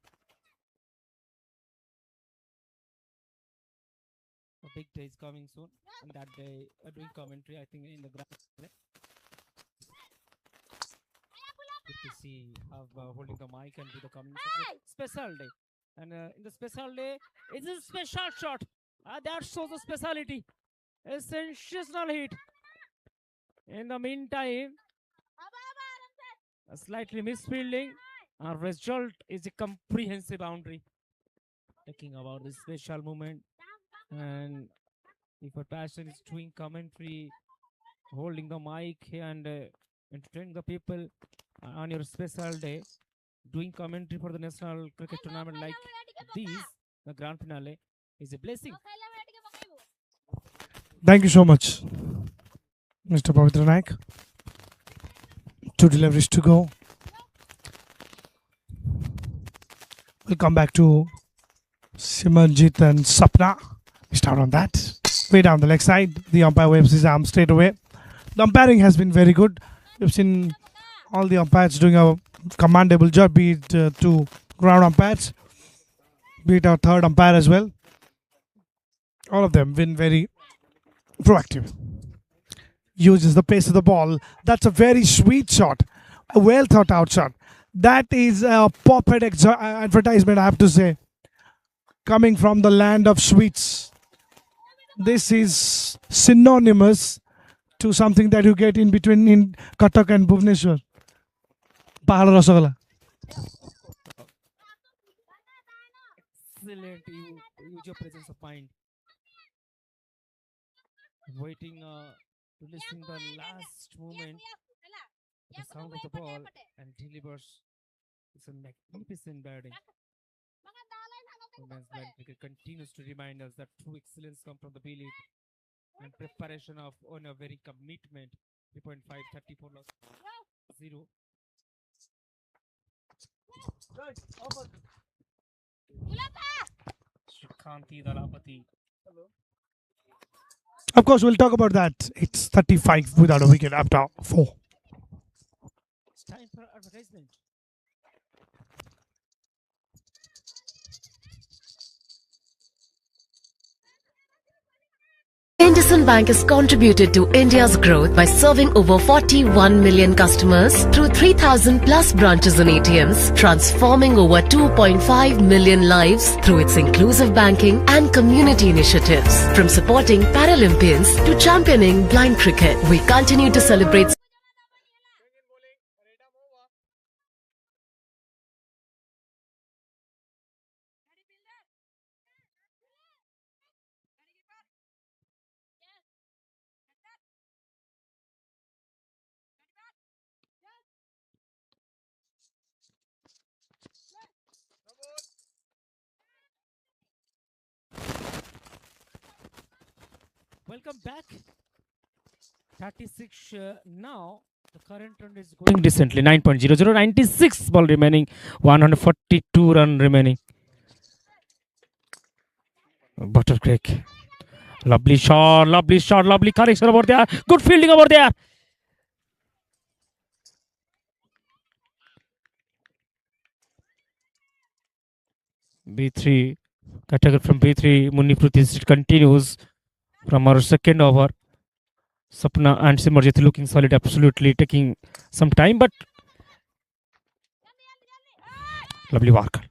A big day is coming soon, and that day doing commentary, I think, in the grand. Good to see holding the mic and do the commentary. Special day, and in the special day, it's a special shot. That shows the speciality. A sensational hit. In the meantime, a slightly misfielding. Our result is a comprehensive boundary. Talking about this special moment, and if a passion is doing commentary, holding the mic and entertaining the people on your special day, doing commentary for the national cricket tournament like this, the grand finale, is a blessing. Thank you so much, Mr. Pavitra Naik. 2 deliveries to go. We'll come back to Simanjit and Sapna. We start on that. Way down the leg side. The umpire waves his arm straight away. The umpiring has been very good. We've seen all the umpires doing a commendable job, be it two ground umpires, be it our third umpire as well. All of them been very proactive. Uses the pace of the ball. That's a very sweet shot. A well thought out shot. That is a pop-head advertisement, I have to say. Coming from the land of sweets. This is synonymous to something that you get in between in Cuttack and Bhubaneswar. Pahad Rasagala. Excellent. You use your presence of mind. Waiting to listen the last moment, the sound of the ball, and delivers. It's a magnificent batting. Women's blind cricket continues to remind us that true excellence comes from the belief and preparation of unwavering commitment. 3.5, 34 loss, 0. Shikhanti Dalapati. Of course, we'll talk about that. It's 35 without a wicket after 4. It's time for advertisement. IndusInd Bank has contributed to India's growth by serving over 41 million customers through 3,000 plus branches and ATMs, transforming over 2.5 million lives through its inclusive banking and community initiatives. From supporting Paralympians to championing blind cricket, we continue to celebrate. Welcome back. 36 now. The current run is going decently. 9.00, 96 ball remaining, 142 run remaining. Buttercreek. Lovely shot, lovely correction over there. Good fielding over there. B3, category from B3, Munipruti continues from our second over. Sapna and Simarjit looking solid, absolutely taking some time, but lovely work.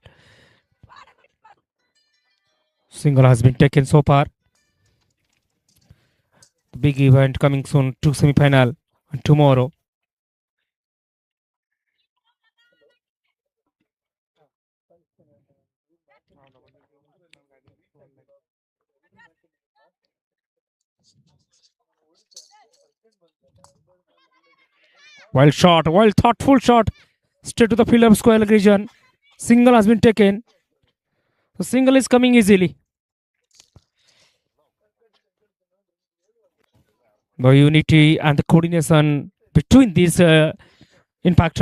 Single has been taken so far. Big event coming soon to semi-final. tomorrow. Wild shot, wild thoughtful shot, straight to the field of square leg region. Single has been taken. The single is coming easily. The unity and the coordination between these impact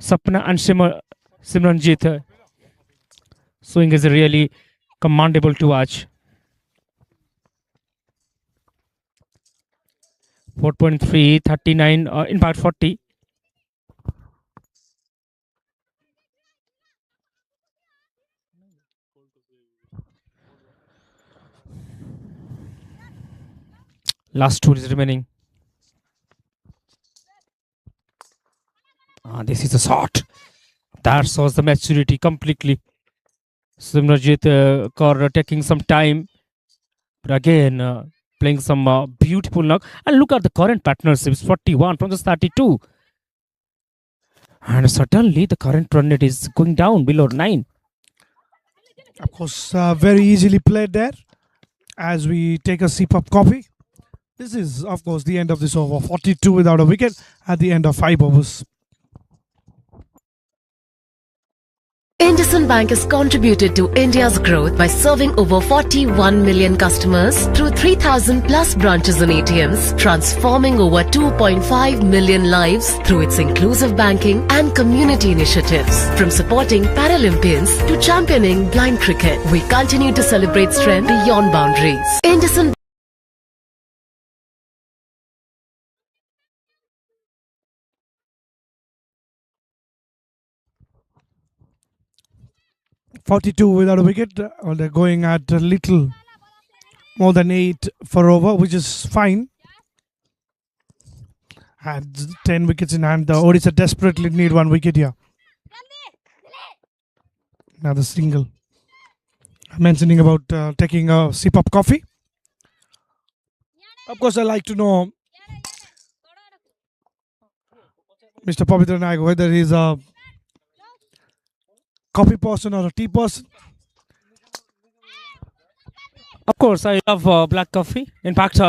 Sapna and Simranjit swing is really commendable to watch. 4.3, 39, impact 40. Last two is remaining. This is a shot. That shows the maturity completely. Simranjit Kaur taking some time. But again, playing some beautiful knock. And look at the current partnerships. 41 from the 32. And suddenly the current run rate is going down below 9. Of course, very easily played there. As we take a sip of coffee. This is, of course, the end of this over. 42 without a wicket at the end of 5 overs. IndusInd Bank has contributed to India's growth by serving over 41 million customers through 3,000 plus branches and ATMs, transforming over 2.5 million lives through its inclusive banking and community initiatives. From supporting Paralympians to championing blind cricket, we continue to celebrate strength beyond boundaries. IndusInd 42 without a wicket. They're going at a little more than 8 for over, which is fine. Had 10 wickets in hand. The Odisha desperately need 1 wicket here. Another single. Mentioning about taking a sip of coffee. Of course, I like to know Mr. Pavitra Naik whether he's a coffee person or a tea person. Of course, I love black coffee. In fact,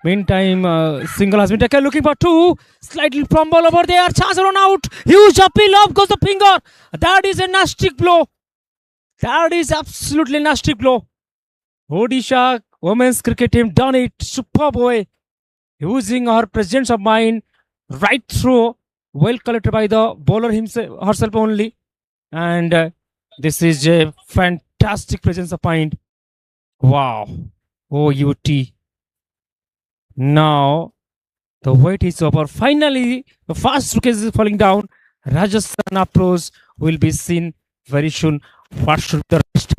meantime, single has been taken. Looking for 2. Slightly fumble over there. Chance run out. Huge appeal. Off goes the finger. That is a nasty blow. That is absolutely nasty blow. Odisha women's cricket team done it superb way. Using her presence of mind right through. Well collected by the bowler herself only. And this is a fantastic presence of mind. Wow. OUT. Now, the wait is over. Finally, the fast wicket is falling down. Rajasthan approach will be seen very soon. What should the rest?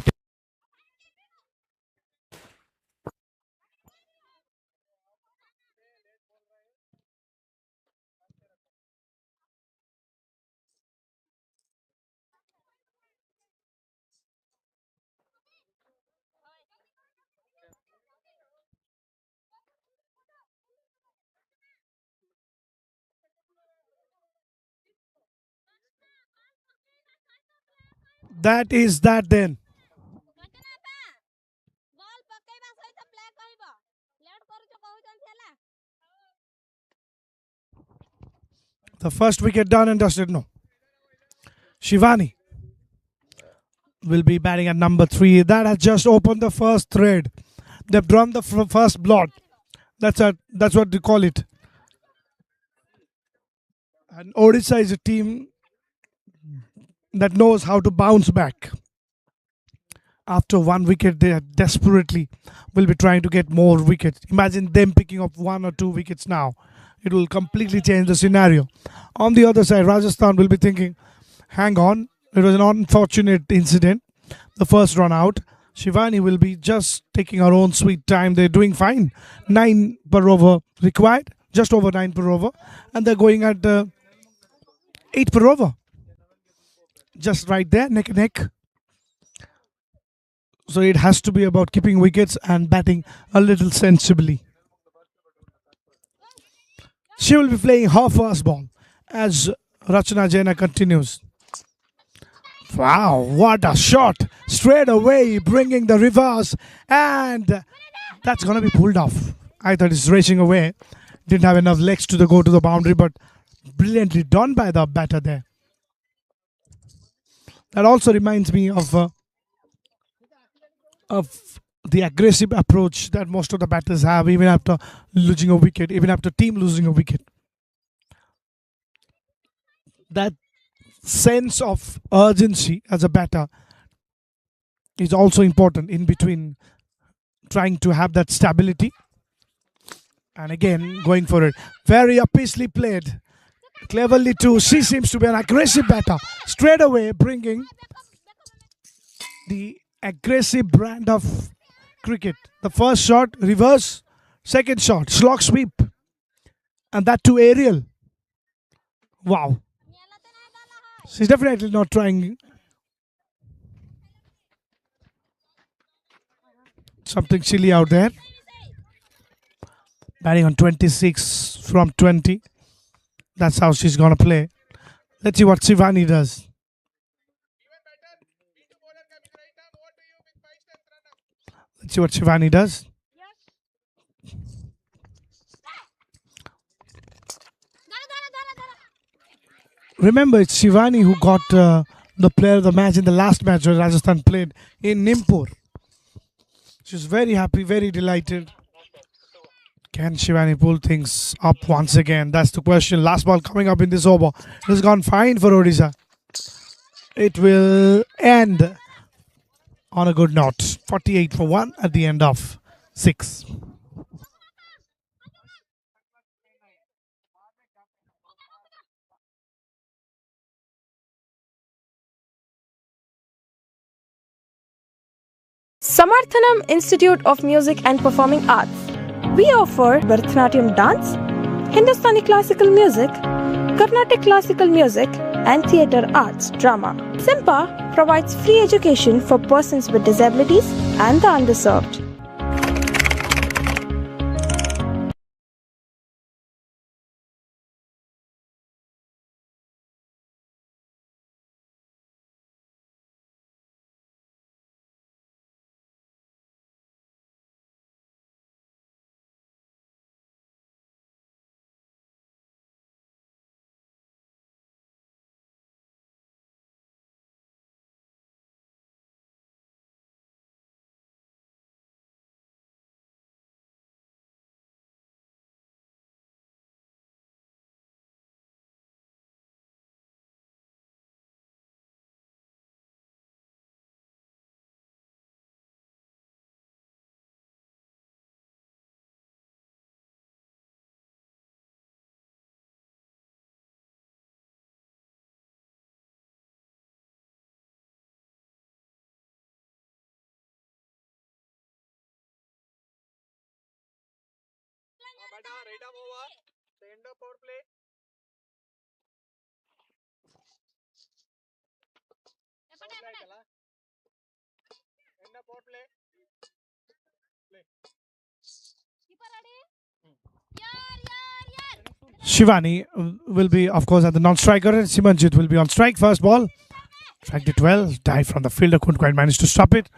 That is that then. The first wicket done and dusted. No. Shivani will be batting at number 3. That has just opened the first thread. They've drawn the first blot. That's what they call it. And Odisha is a team that knows how to bounce back. After 1 wicket, they desperately will be trying to get more wickets. Imagine them picking up 1 or 2 wickets now. It will completely change the scenario. On the other side, Rajasthan will be thinking, hang on, it was an unfortunate incident. The first run out. Shivani will be just taking her own sweet time. They're doing fine. 9 per over required. Just over 9 per over. And they're going at 8 per over. Just right there, neck and neck. So it has to be about keeping wickets and batting a little sensibly. She will be playing her first ball as Rachana Jaina continues. Wow, what a shot! Straight away, bringing the reverse, and that's gonna be pulled off. I thought it's racing away. Didn't have enough legs to go to the boundary, but brilliantly done by the batter there. That also reminds me of the aggressive approach that most of the batters have, even after losing a wicket, even after team losing a wicket. That sense of urgency as a batter is also important in between trying to have that stability and again going for it. Very apicely played. Cleverly too. She seems to be an aggressive batter. Straight away bringing the aggressive brand of cricket. The first shot, reverse. Second shot, slog sweep. And that too aerial. Wow. She's definitely not trying something silly out there. Batting on 26 from 20. That's how she's going to play. Let's see what Shivani does. Let's see what Shivani does. Remember, it's Shivani who got the player of the match in the last match where Rajasthan played in Nimpur. She's very happy, very delighted. Can Shivani pull things up once again? That's the question. Last ball coming up in this over. It has gone fine for Odisha. It will end on a good note. 48 for 1 at the end of 6. Samarthanam Institute of Music and Performing Arts. We offer Bharatanatyam dance, Hindustani classical music, Carnatic classical music, and theatre arts drama. SIMPA provides free education for persons with disabilities and the underserved. Shivani will be, of course, at the non-striker. And Simanjit will be on strike. First ball. Strike it well. Dive from the fielder. Couldn't quite manage to stop it.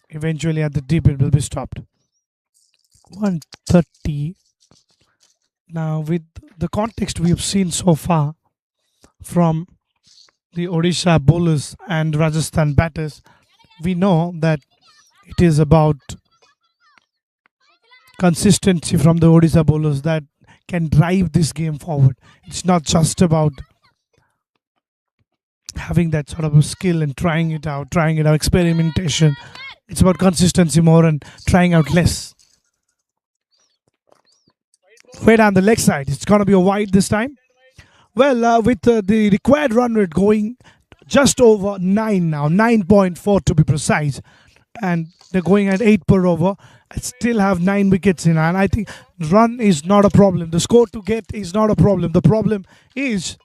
Eventually, at the deep, it will be stopped. 130. Now, with the context we have seen so far from the Odisha bowlers and Rajasthan batters, we know that it is about consistency from the Odisha bowlers that can drive this game forward. It's not just about having that sort of a skill and trying it out, experimentation. It's about consistency more and trying out less. Way down the leg side. It's going to be a wide this time. Well, with the required run rate going just over 9 now, 9.4 to be precise, and they're going at 8 per over. I still have 9 wickets in hand. I think run is not a problem. The score to get is not a problem. The problem is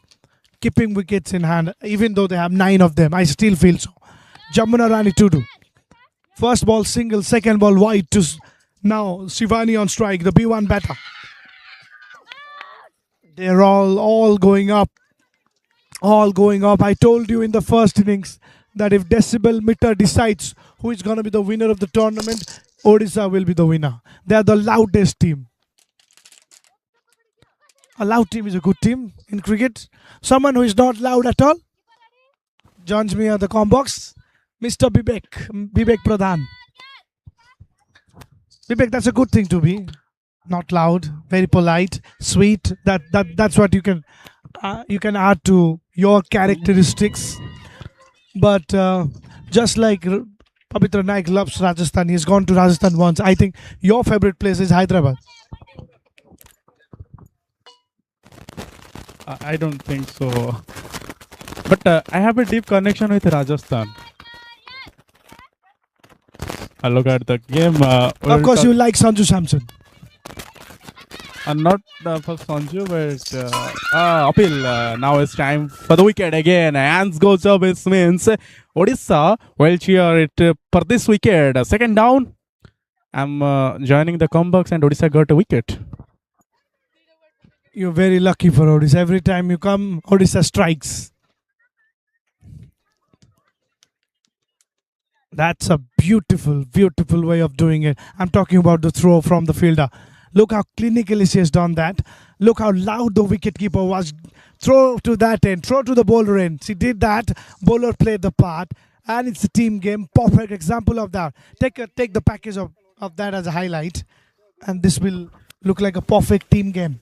keeping wickets in hand, even though they have 9 of them. I still feel so. Jamuna Rani Tudu. First ball single, second ball wide to now Shivani on strike, the B1 batter. They're all going up. All going up. I told you in the first innings that if decibel meter decides who is going to be the winner of the tournament, Odisha will be the winner. They are the loudest team. A loud team is a good team in cricket. Someone who is not loud at all joins me at the com box, Mr. Bibek Pradhan. Bibek, that's a good thing to be. Not loud, very polite, sweet. That's what you can add to your characteristics. But just like Pavitra Naik loves Rajasthan, he's gone to Rajasthan once. I think your favorite place is Hyderabad. I don't think so. But I have a deep connection with Rajasthan. I look at the game. Of course, you like Sanju Samson. Not for Sanju, but Apil. Now it's time for the wicket again. Hands goes up. It means Odisha will cheer it for this wicket. Second down. I'm joining the comebacks and Odisha got a wicket. You're very lucky for Odisha. Every time you come, Odisha strikes. That's a beautiful, beautiful way of doing it. I'm talking about the throw from the fielder. Look how clinically she has done that. Look how loud the wicketkeeper was. Throw to that end, throw to the bowler end. She did that. Bowler played the part. And it's a team game. Perfect example of that. Take the package of that as a highlight. And this will look like a perfect team game.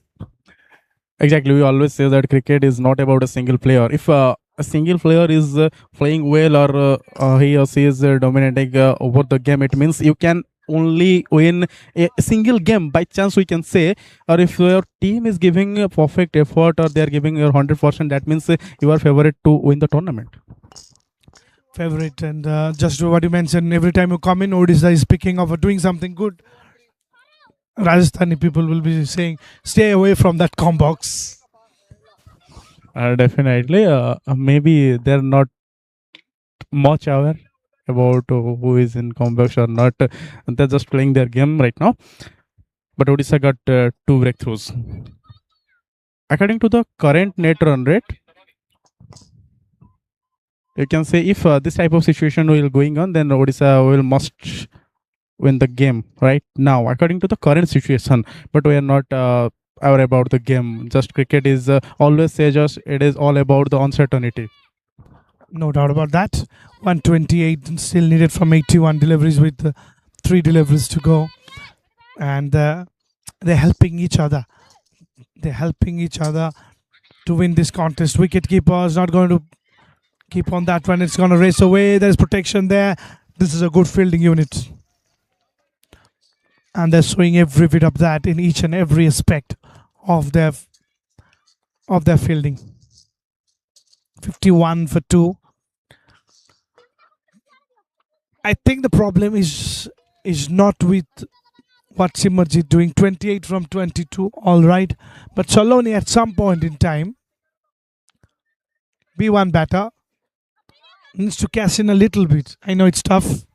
Exactly. We always say that cricket is not about a single player. If a single player is playing well or he or she is dominating over the game, it means you can only win a single game by chance, we can say. Or if your team is giving a perfect effort or they are giving your 100%, that means you are favorite to win the tournament. Favorite. And just what you mentioned, every time you come in, Odisha is picking up or doing something good. Rajasthani people will be saying, stay away from that com box. Definitely. Maybe they're not much aware about who is in comebacks or not. They're just playing their game right now. But Odisha got 2 breakthroughs. According to the current net run rate, you can say if this type of situation will going on, then Odisha will must win the game right now according to the current situation. But we are not aware about the game. Just cricket is always says us it is all about the uncertainty. No doubt about that. 128 still needed from 81 deliveries with 3 deliveries to go. And they're helping each other. They're helping each other to win this contest. Wicketkeeper is not going to keep on that one. It's going to race away. There's protection there. This is a good fielding unit. And they're showing every bit of that in each and every aspect of their fielding. 51 for 2. I think the problem is not with what Simmerjit doing. 28 from 22, all right. But Saloni at some point in time, B1 batter, needs to cash in a little bit. I know it's tough.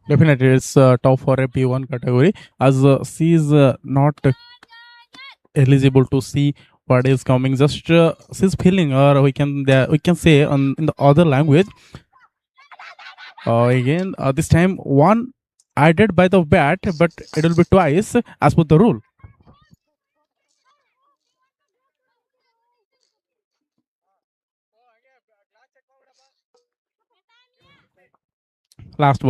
Definitely, it's tough for a P1 category as she is not eligible to see what is coming. Just she's feeling, or we can say in the other language. Again, this time 1 added by the bat, but it will be twice as per the rule. Last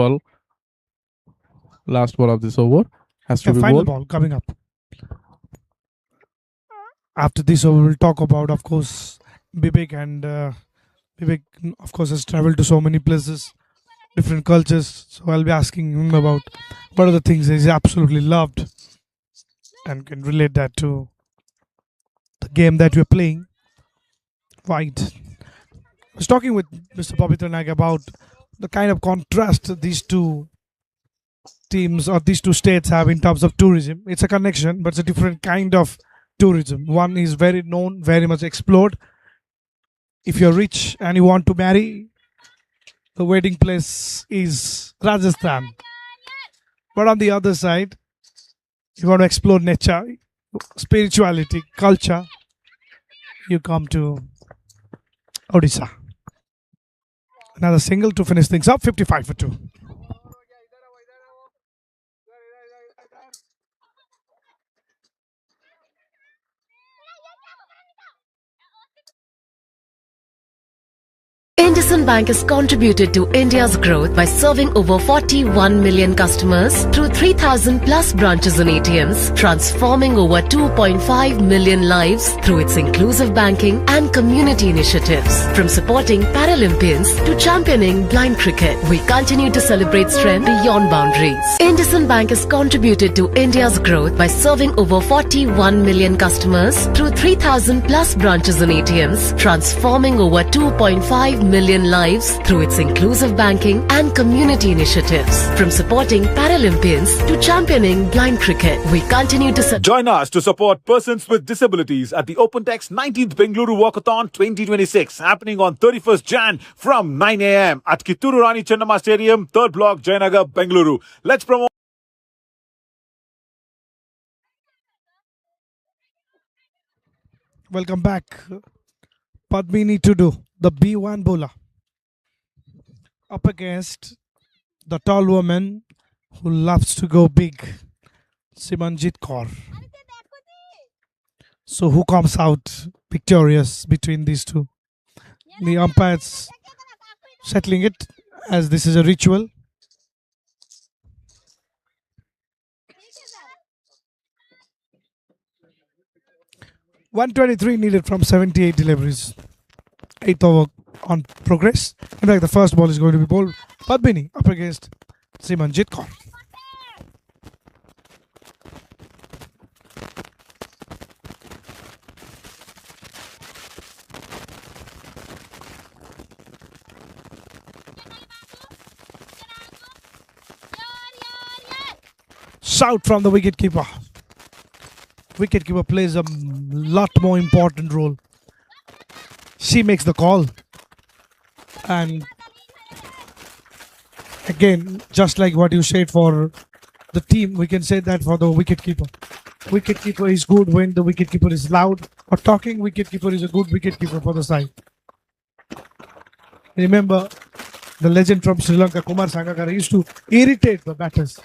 ball of this over has to be final bowled. ball coming up. After this over, we'll talk about, of course, Bibek. And Bibek, of course, has traveled to so many places, different cultures. So I'll be asking him about what are the things he's absolutely loved and can relate that to the game that we're playing. Right. I was talking with Mr. Pavitra Naik about the kind of contrast these two teams or these two states have in terms of tourism. It's a connection, but it's a different kind of tourism. One is very known, very much explored. If you're rich and you want to marry, the wedding place is Rajasthan. But on the other side, you want to explore nature, spirituality, culture, you come to Odisha. Another single to finish things up, 55 for 2. IndusInd Bank has contributed to India's growth by serving over 41 million customers through 3,000 plus branches and ATMs, transforming over 2.5 million lives through its inclusive banking and community initiatives. From supporting Paralympians to championing blind cricket, we continue to celebrate strength beyond boundaries. IndusInd Bank has contributed to India's growth by serving over 41 million customers through 3,000 plus branches and ATMs, transforming over 2.5 million lives through its inclusive banking and community initiatives. From supporting Paralympians to championing blind cricket, we continue to Join us to support persons with disabilities at the OpenText 19th Bengaluru Walkathon 2026, happening on 31st Jan from 9 a.m. at Kitturu Rani Chennamma Stadium, 3rd Block, Jayanagar, Bengaluru. Let's promote. Welcome back. Padmini Tudu, the B1 bowler, up against the tall woman who loves to go big, Simanjit Kaur. So who comes out victorious between these two? The umpires settling it as this is a ritual. .123 needed from 78 deliveries. 8th over on progress. In fact, the first ball is going to be bowled. Padmini up against Simanjit Kaur. Shout from the wicketkeeper. Wicketkeeper plays a lot more important role. She makes the call. And again, just like what you said for the team, we can say that for the wicketkeeper. Wicketkeeper is good when the wicketkeeper is loud or talking. Wicketkeeper is a good wicketkeeper for the side. Remember, the legend from Sri Lanka, Kumar Sangakkara, used to irritate the batters,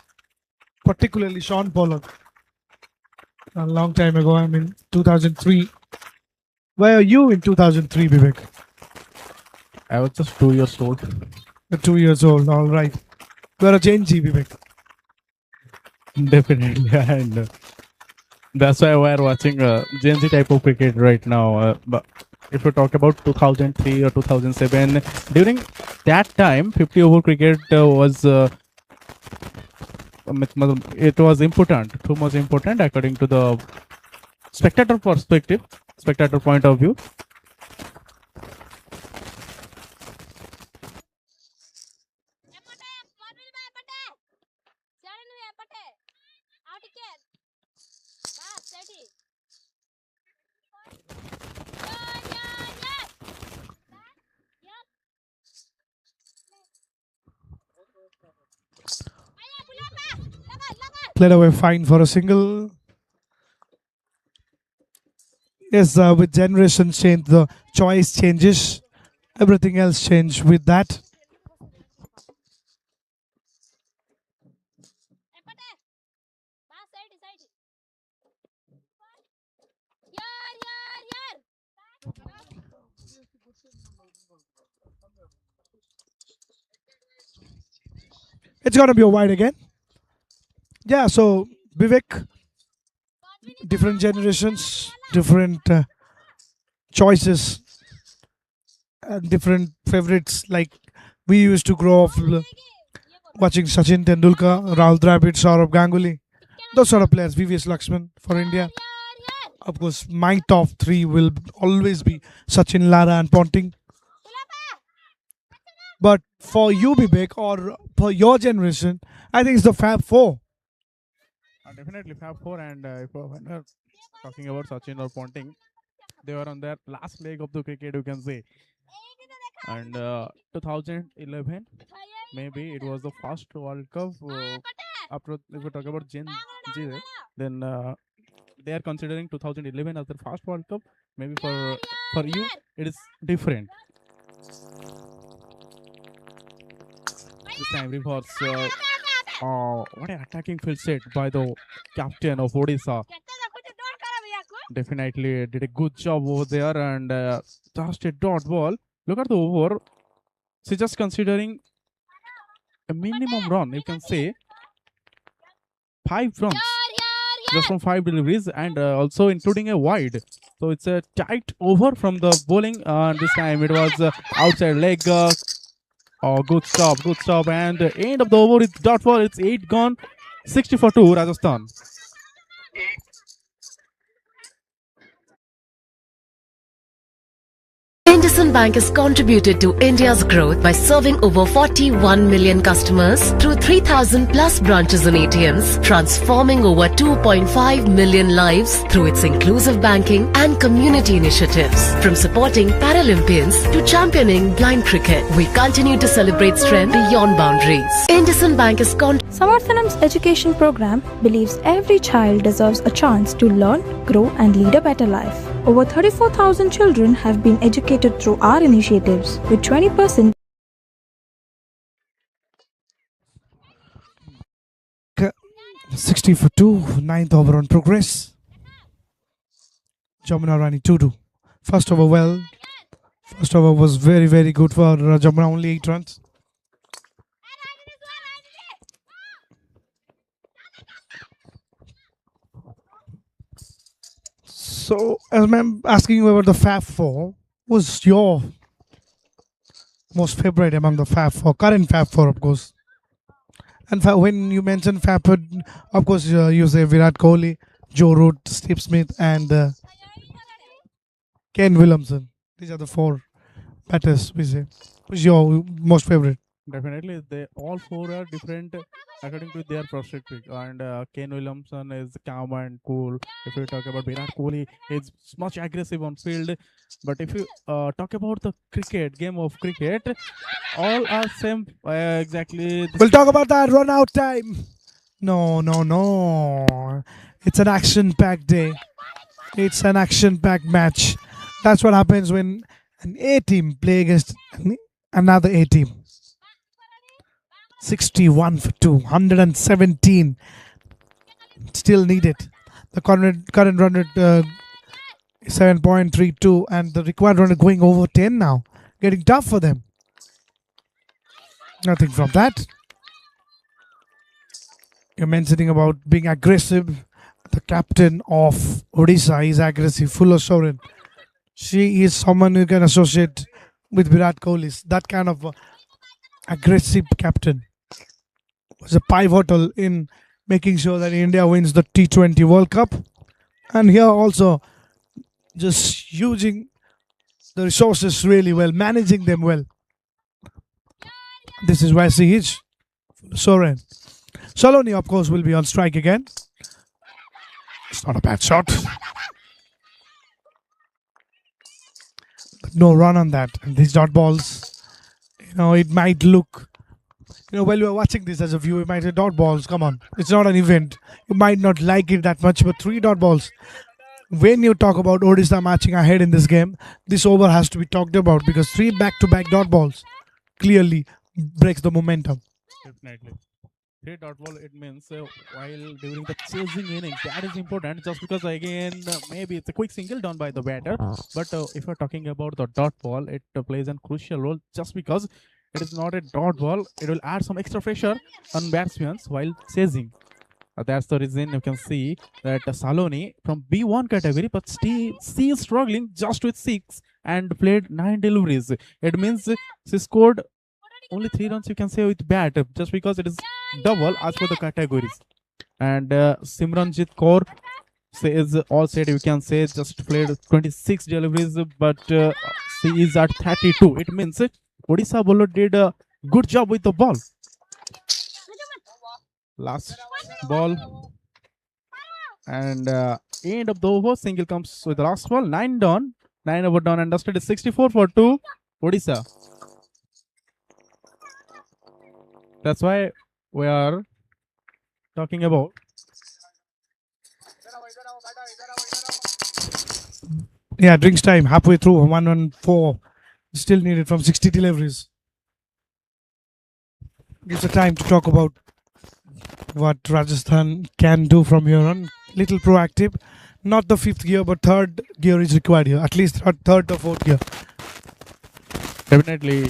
particularly Sean Pollock. A long time ago, I mean 2003. Where are you in 2003, Vivek? I was just 2 years old. 2 years old, all right. You are a Gen Z, Vivek. Definitely, and that's why we're watching Gen Z type of cricket right now. But if you talk about 2003 or 2007, during that time, 50 over cricket was it was important, too much important according to the spectator perspective, spectator point of view. Played away fine for a single. Yes, with generation change, the choice changes. Everything else change with that. It's gonna be a wide again. Yeah, so Vivek, different generations, different choices, and different favorites. Like we used to grow up watching Sachin Tendulkar, Rahul Dravid, Saurabh Ganguly, those sort of players. VVS Lakshman for India. Of course, my top three will always be Sachin, Lara, and Ponting. But for you, Vivek, or for your generation, I think it's the Fab Four. Definitely Fab Four, and if we're talking about Sachin or Ponting, they were on their last leg of the cricket, you can say. And 2011, maybe it was the first World Cup after if we talk about Gen Z, then they are considering 2011 as their first World Cup. Maybe for you it is different. This time reverse. What an attacking field set by the captain of Odisha. Definitely did a good job over there and just a dot ball. Look at the over. She's just considering a minimum run, you can say 5 runs just from 5 deliveries and also including a wide. So it's a tight over from the bowling. This time it was outside leg. Good stop, and end of the over it's dot ball. It's 8 gone, 60 for 2 Rajasthan. IndusInd Bank has contributed to India's growth by serving over 41 million customers through 3,000 plus branches and ATMs, transforming over 2.5 million lives through its inclusive banking and community initiatives. From supporting Paralympians to championing blind cricket, we continue to celebrate strength beyond boundaries. IndusInd Bank is Samarthanam's education program believes every child deserves a chance to learn, grow and lead a better life. Over 34,000 children have been educated through our initiatives, with 20% 60 for 2, ninth over on progress. Jamuna Rani 2-2. First over First over was very, very good for Jamuna, only 8 runs. So, as I'm asking you about the Fab 4, what's your most favorite among the Fab 4? Current Fab 4, of course. And when you mention Fab 4, of course, you say Virat Kohli, Joe Root, Steve Smith, and Ken Williamson. These are the 4 batters, we say. Who's your most favorite? Definitely, they all 4 are different according to their perspective. And Ken Williamson is calm and cool. If you talk about Virat Kohli, he's much aggressive on field. But if you talk about the game of cricket, all are same exactly. We'll talk about that. Run out time. No. It's an action-packed day. It's an action-packed match. That's what happens when an A team play against another A team. 61 for 2, 117 still needed. The current run rate 7.32 and the required run rate going over 10 now. Getting tough for them. Nothing from that. You're mentioning about being aggressive. The captain of Odisha is aggressive, full of sovereign. She is someone you can associate with Virat Kohli. That kind of aggressive captain was a pivotal in making sure that India wins the T20 World Cup. And here also just using the resources really well, managing them well. This is where she is. Soren. Saloni, of course, will be on strike again. It's not a bad shot. But no run on that. And these dot balls, it might look, while you are watching this as a viewer, you might say dot balls, come on. It's not an event. You might not like it that much, but 3 dot balls. When you talk about Odisha marching ahead in this game, this over has to be talked about because 3 back-to-back dot balls clearly breaks the momentum. Definitely. 3 dot ball, it means while during the chasing innings, that is important just because again, maybe it's a quick single done by the batter. But if you're talking about the dot ball, it plays a crucial role just because it is not a dot ball. It will add some extra pressure on batsmen while chasing. That's the reason you can see that Saloni from B1 category, but still she is struggling just with 6 and played 9 deliveries. It means she scored only 3 runs, you can say, with bat, just because it is double as per the categories. And Simranjit Kaur is all said, you can say, just played 26 deliveries, but she is at 32. It means Odisha bowler did a good job with the ball. Last ball. And end of the over, single comes with the last ball. 9 down. 9 over down and dusted is 64 for 2. Odisha. That's why we are talking about. Yeah, drinks time halfway through 114. Still needed from 60 deliveries. Gives the time to talk about what Rajasthan can do from here on. Little proactive. Not the fifth gear, but third gear is required here. At least third or fourth gear. Definitely.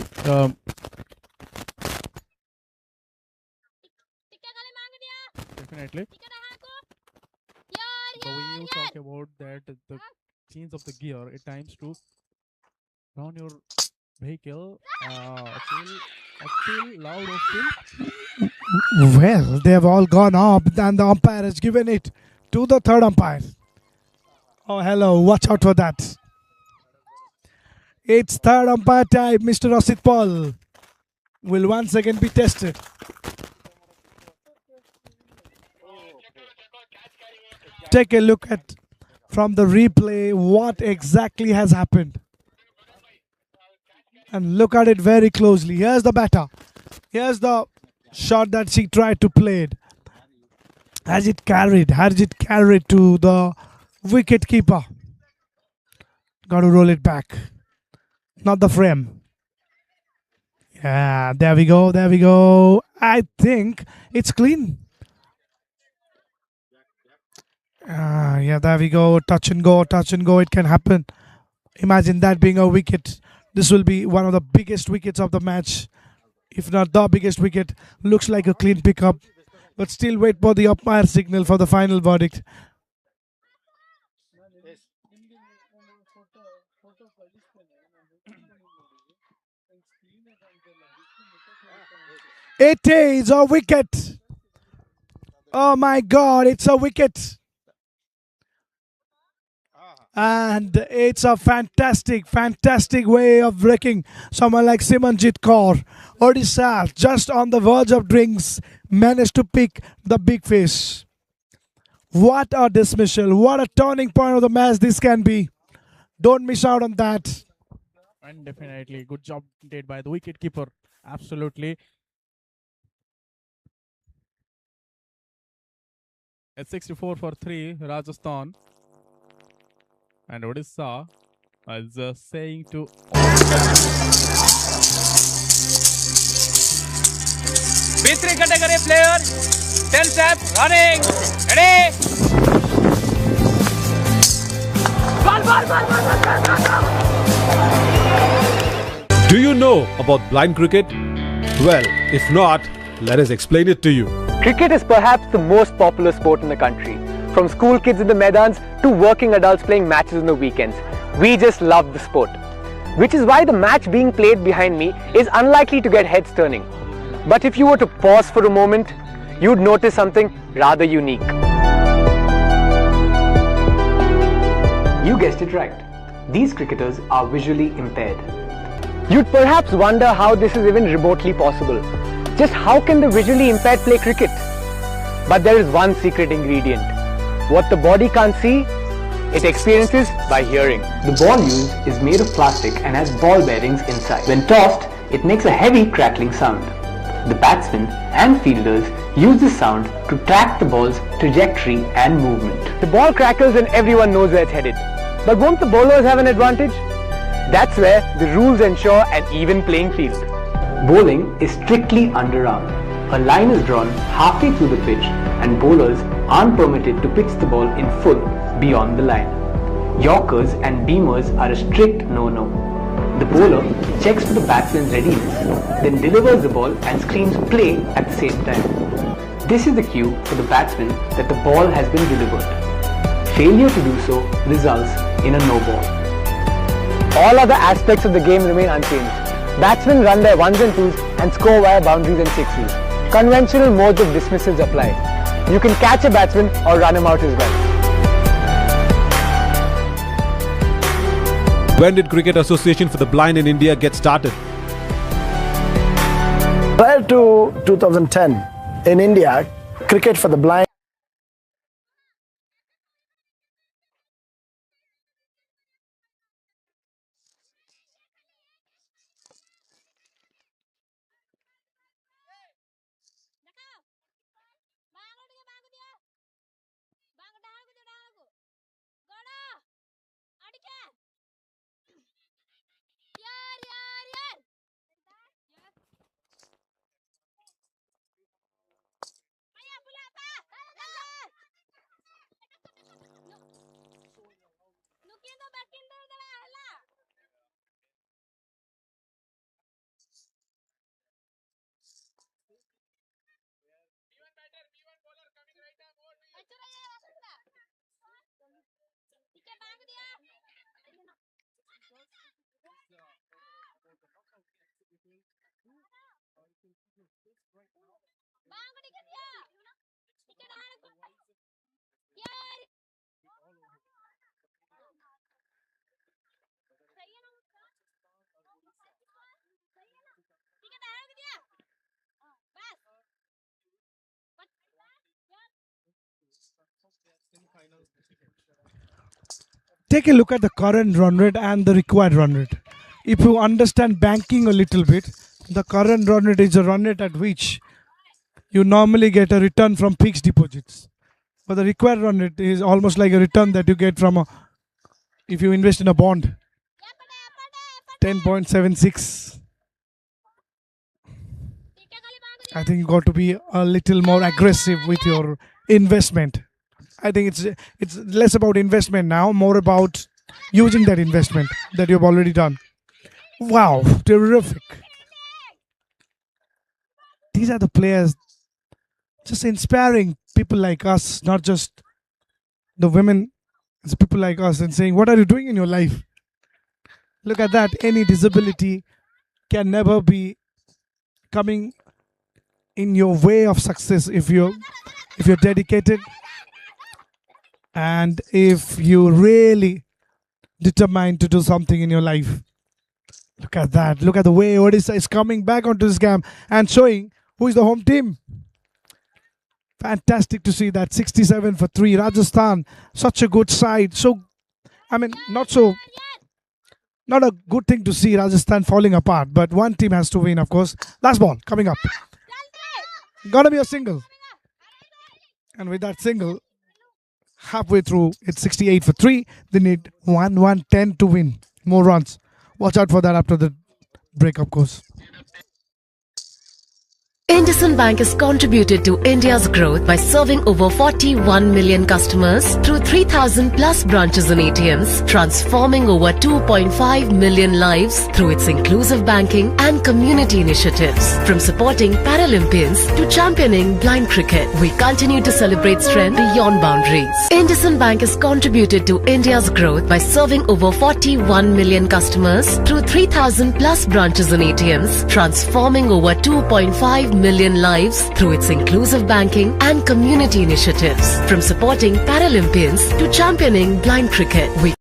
Definitely. So we talk about that the change of the gear at times to run your vehicle feel loud or feel. Well, they have all gone up, and the umpire has given it to the third umpire. Oh, hello. Watch out for that. It's third umpire time. Mr. Rasid Paul will once again be tested. Take a look at from the replay what exactly has happened. And look at it very closely. Here's the batter. Here's the shot that she tried to play it. Has it carried to the wicket keeper? Got to roll it back. Not the frame. Yeah, there we go. There we go. I think it's clean. Yeah, there we go. Touch and go, touch and go. It can happen. Imagine that being a wicket. This will be one of the biggest wickets of the match. If not the biggest wicket. Looks like a clean pickup. But still wait for the umpire signal for the final verdict. It is a wicket. Oh my God, it's a wicket. And it's a fantastic, fantastic way of breaking someone like Simanjit Kaur. Odisha, just on the verge of drinks, managed to pick the big fish. What a dismissal. What a turning point of the match this can be. Don't miss out on that. And definitely good job did by the wicket keeper. Absolutely. At 64 for 3, Rajasthan. And Odisha is saying to B3 category player, 10 steps, running, ready. Do you know about blind cricket? Well, if not, let us explain it to you. Cricket is perhaps the most popular sport in the country. From school kids in the Maidans to working adults playing matches on the weekends. We just love the sport. Which is why the match being played behind me is unlikely to get heads turning. But if you were to pause for a moment, you'd notice something rather unique. You guessed it right. These cricketers are visually impaired. You'd perhaps wonder how this is even remotely possible. Just how can the visually impaired play cricket? But there is one secret ingredient. What the body can't see, it experiences by hearing. The ball used is made of plastic and has ball bearings inside. When tossed, it makes a heavy crackling sound. The batsmen and fielders use this sound to track the ball's trajectory and movement. The ball crackles and everyone knows where it's headed. But won't the bowlers have an advantage? That's where the rules ensure an even playing field. Bowling is strictly underarm. A line is drawn halfway through the pitch and bowlers aren't permitted to pitch the ball in full beyond the line. Yorkers and beamers are a strict no-no. The bowler checks for the batsman's readiness, then delivers the ball and screams play at the same time. This is the cue for the batsman that the ball has been delivered. Failure to do so results in a no ball. All other aspects of the game remain unchanged. Batsmen run their ones and twos and score via boundaries and sixes. Conventional modes of dismissals apply. You can catch a batsman or run him out as well. When did Cricket Association for the Blind in India get started? Prior to 2010, in India, Cricket for the Blind Take a look at the current run rate and the required run rate. If you understand banking a little bit, the current run rate is a run rate at which you normally get a return from fixed deposits. But the required run rate is almost like a return that you get from if you invest in a bond. 10.76. I think you got to be a little more aggressive with your investment. I think it's less about investment now, more about using that investment that you've already done. Wow, terrific. These are the players just inspiring people like us, not just the women, it's people like us, and saying, what are you doing in your life? Look at that. Any disability can never be coming in your way of success if you're dedicated and if you really determined to do something in your life. Look at that. Look at the way Odisha is coming back onto this game and showing who is the home team. Fantastic to see that. 67 for 3. Rajasthan, such a good side. So, I mean, not a good thing to see Rajasthan falling apart, but one team has to win, of course. Last ball coming up. Gonna be a single. And with that single, halfway through, it's 68 for 3. They need 110 to win. More runs. Watch out for that after the break, of course. IndusInd Bank has contributed to India's growth by serving over 41 million customers through 3,000 plus branches and ATMs, transforming over 2.5 million lives through its inclusive banking and community initiatives. From supporting Paralympians to championing blind cricket, we continue to celebrate strength beyond boundaries. IndusInd Bank has contributed to India's growth by serving over 41 million customers through 3,000 plus branches and ATMs, transforming over 2.5 million lives through its inclusive banking and community initiatives. From supporting Paralympians to championing blind cricket, we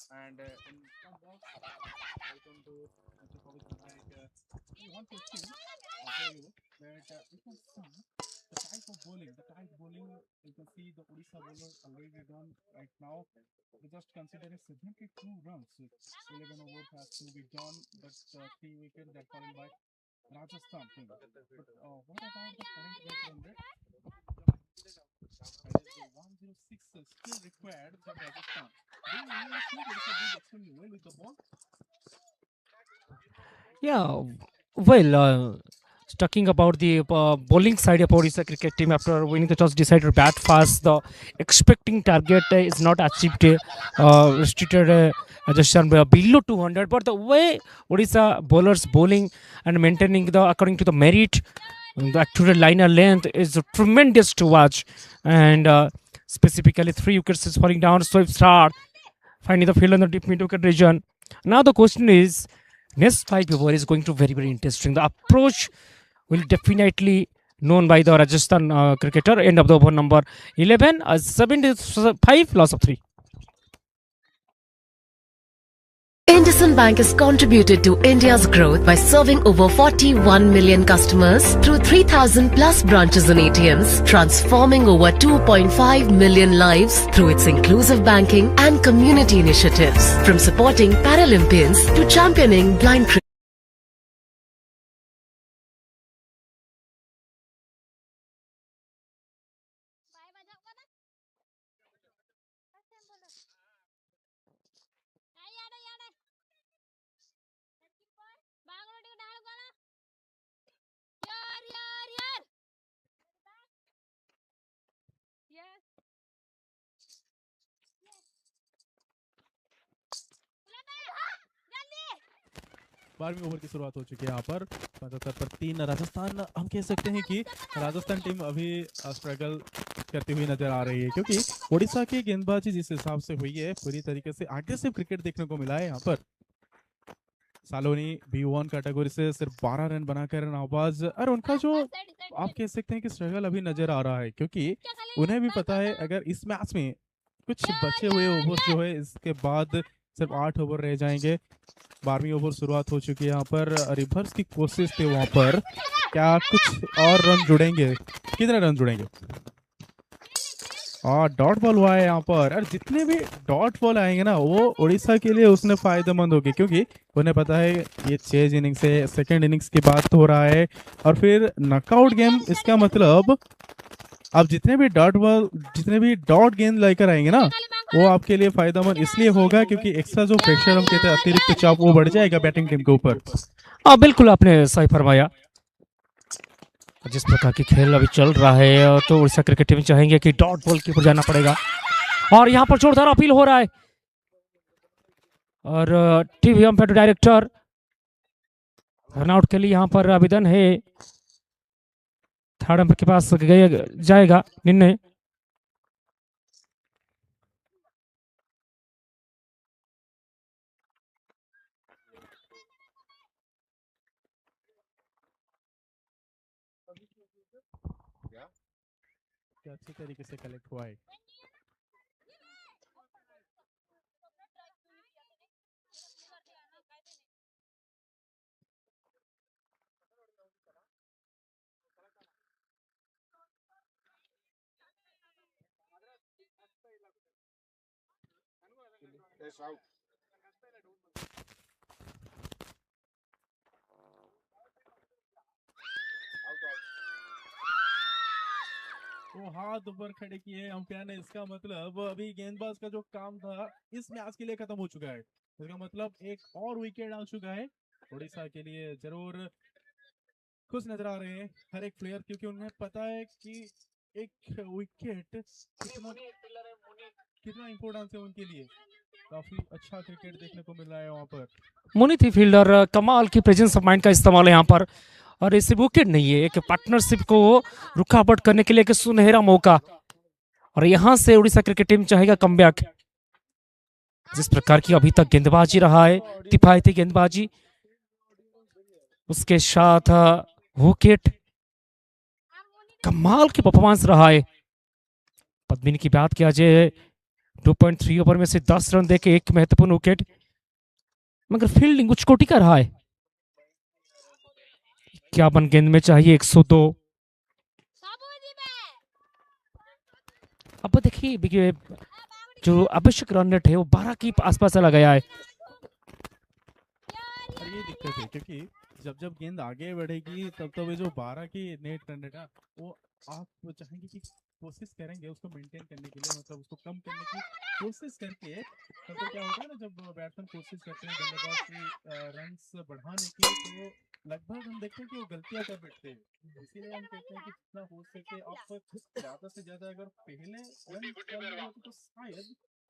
And in some box, welcome to Mr. Covid tonight. One question for you that you can see the type of bowling, you can see the Odisha bowler already done right now. We just consider 72 runs. 11 overs has to be done, but 3 wickets that fallen by Rajasthan team. But what about the current run rate? That is 106 still required for Rajasthan. Do you really think Odisha did extremely well with the ball? Yeah, well, talking about the bowling side of Odisha cricket team, after winning the toss, decided to bat fast. The expecting target is not achieved, restricted Rajasthan were below 200, but the way Odisha bowlers bowling and maintaining the according to the merit, the accurate liner length is tremendous to watch, and specifically 3 wickets is falling down. So if start finding the field in the deep mid wicket region. Now the question is, next 5 over is going to very interesting. The approach will definitely known by the Rajasthan cricketer. End of the over number 11, 75 loss of 3. IndusInd Bank has contributed to India's growth by serving over 41 million customers through 3,000 plus branches and ATMs, transforming over 2.5 million lives through its inclusive banking and community initiatives. From supporting Paralympians to championing blind cricket. बारहवीं over की शुरुआत हो चुकी है यहाँ पर 75 पर 3 राजस्थान। हम कह सकते हैं कि राजस्थान टीम अभी स्ट्रगल करती हुई नजर आ रही है, क्योंकि ओडिशा की गेंदबाजी जिस हिसाब से हुई है पूरी तरीके से एग्रेसिव क्रिकेट देखने को मिला है। यहाँ पर सालोनी B1 कैटेगरी से सिर्फ 12 रन बनाकर नाबाज, और उनका जो आप कह सकते हैं कि स्ट्रगल अभी नजर आ रहा है, क्योंकि उन्हें भी पता है अगर इस मैच में कुछ बचे हुए ओवर जो है इसके बाद सिर्फ 8 ओवर रह जाएंगे। 12वीं ओवर शुरुआत हो चुकी है। यहाँ पर रिवर्स की कोशिश थी, वहां पर क्या कुछ और रन जुड़ेंगे? कितने रन जुड़ेंगे? और डॉट बॉल हुआ है यहाँ पर, और जितने भी डॉट बॉल आएंगे ना वो उड़ीसा के लिए उसने फायदेमंद होगी, क्योंकि उन्हें पता है ये चेज इनिंग्स है, सेकेंड इनिंग्स की बात हो रहा है और फिर नॉकआउट गेम। इसका मतलब अब जितने भी डॉट गेंद लेकर आएंगे ना वो आपके लिए फायदेमंद इसलिए होगा क्योंकि एक्स्ट्रा जो प्रेशर हम कहते हैं अतिरिक्त चाप वो बढ़ जाएगा बैटिंग टीम के ऊपर। बिल्कुल आपने सही फरमाया। जिस प्रकार की खेल अभी चल रहा है तो उड़ीसा क्रिकेट टीम चाहेंगे कि डॉट बॉल के ऊपर जाना पड़ेगा, और यहाँ पर जोरदार अपील हो रहा है और टीवी अंपायर डायरेक्टर रनआउट के लिए यहाँ पर आवेदन है। थर्ड अंपायर के पास जाएगा निर्णय। अच्छी तरीके से कलेक्ट हुआ है। वो हाथ ऊपर खड़े किए अंपायर ने, इसका मतलब अभी गेंदबाज का जो काम था इस मैच के लिए खत्म हो चुका है। इसका मतलब एक और विकेट आ चुका है। उड़ीसा के लिए जरूर खुश नजर आ रहे हैं हर एक प्लेयर, क्योंकि उन्हें पता है कि एक विकेट कितना इंपॉर्टेंट है उनके लिए। काफी अच्छा क्रिकेट देखने को मिल रहा है वहां पर। मुनीथ फील्डर कमाल की प्रेजेंस ऑफ माइंड का इस्तेमाल है यहाँ पर, और इसे विकेट नहीं है, एक पार्टनरशिप को रुकावट करने के लिए एक सुनहरा मौका, और यहाँ से उड़ीसा क्रिकेट टीम चाहेगा कमबैक। जिस प्रकार की अभी तक गेंदबाजी रहा है, किफायती गेंदबाजी, उसके साथ विकेट, कमाल की परफॉर्मेंस रहा है। पद्मिनी की बात किया जाए 2.3 ओवर में से 10 रन देके एक महत्वपूर्ण विकेट, मगर फील्डिंग कुछ कोटि का रहा है। 51 गेंद में चाहिए 102। अब देखिए जो आवश्यक रन रेट है वो 12 की आसपास चला गया है। और ये दिक्कत है क्योंकि जब गेंद आगे बढ़ेगी तब ये जो 12 की नेट रन रेट है वो आप चाहेंगे कि कोशिश करेंगे उसको मेंटेन करने के लिए, मतलब उसको कम करने की कोशिश करके। तो क्या होता है ना, जब बैट्समैन कोशिश करते हैं बल्लेबाज की रन्स बढ़ाने की तो लगभग हम देखते हैं कि वो गलतियां कर बैठते हैं। इसीलिए हम कहते हैं कि जितना हो सके आप ज्यादा से ज्यादा अगर पहले रन कर रहे हो तो शायद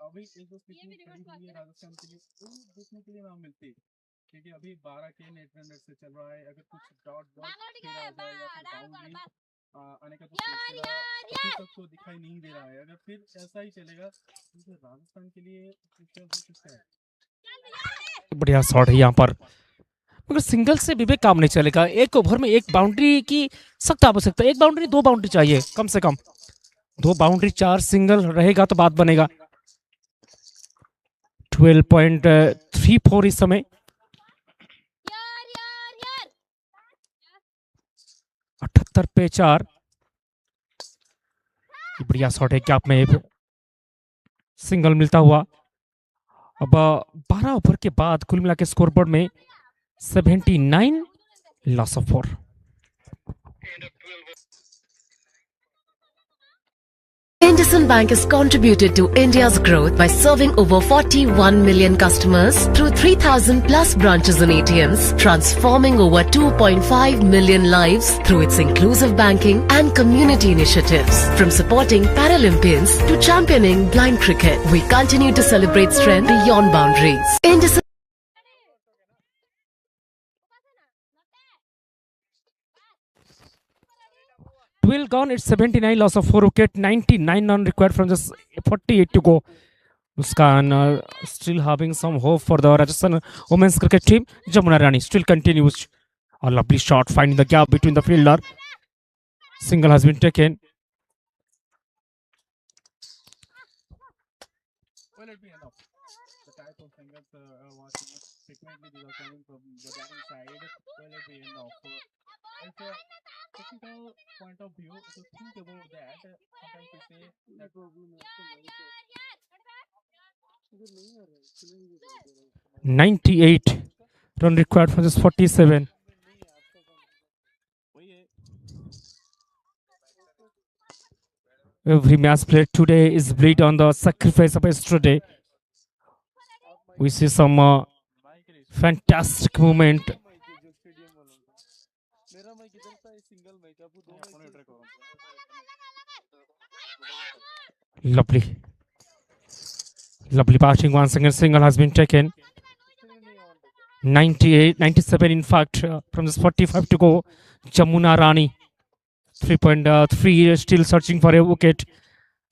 अभी एक दो कितनी खड़ी हुई है राजस्थान के लिए, वो देखने के लिए ना मिलती, क्योंकि अभी 12 के नेट रन रेट से चल रहा है। अगर कुछ डॉट डॉट खेला हो जाए या फिर बाउंड्री आने का तो सिलसिला अभी तक तो दिखाई नहीं दे रहा है। अगर फिर ऐसा ही चलेगा तो राजस्थान के लिए फ्यूचर हो सकता है। बढ़िया शॉट है यहाँ पर, मगर सिंगल से विवेक काम नहीं चलेगा। एक ओवर में एक बाउंड्री की सख्त आवश्यकता, एक बाउंड्री दो बाउंड्री चाहिए कम से कम, दो बाउंड्री चार सिंगल रहेगा तो बात बनेगा। 12.34 इस समय। 78 पे 4। बढ़िया शॉट है, गैप में सिंगल मिलता हुआ। अब 12 ओवर के बाद कुल मिला के स्कोरबोर्ड में 79, loss of 4। IndusInd Bank has contributed to India's growth by serving over 41 million customers through 3,000 plus branches and ATMs, transforming over 2.5 million lives through its inclusive banking and community initiatives. From supporting Paralympians to championing blind cricket, we continue to celebrate strength beyond boundaries. IndusInd 12 gone, it's 79, loss of 4 wicket, 99 run required from just 48 to go. Muskan still having some hope for the Rajasthan women's cricket team. Jamuna Rani still continues. A lovely shot finding the gap between the fielder. Single has been taken. Well, it be enough. The type of singles watching frequently these are coming from the batting side. Well, it be enough. As a technical point of view, if you think about that, sometimes we say that 98 run required from just 47. Every match played today is built on the sacrifice of yesterday. We see some fantastic movement. Lovely. Lovely batting once again. Single has been taken. 98, 97 in fact, from this 45 to go. Jamuna Rani. 3.3 still searching for a wicket.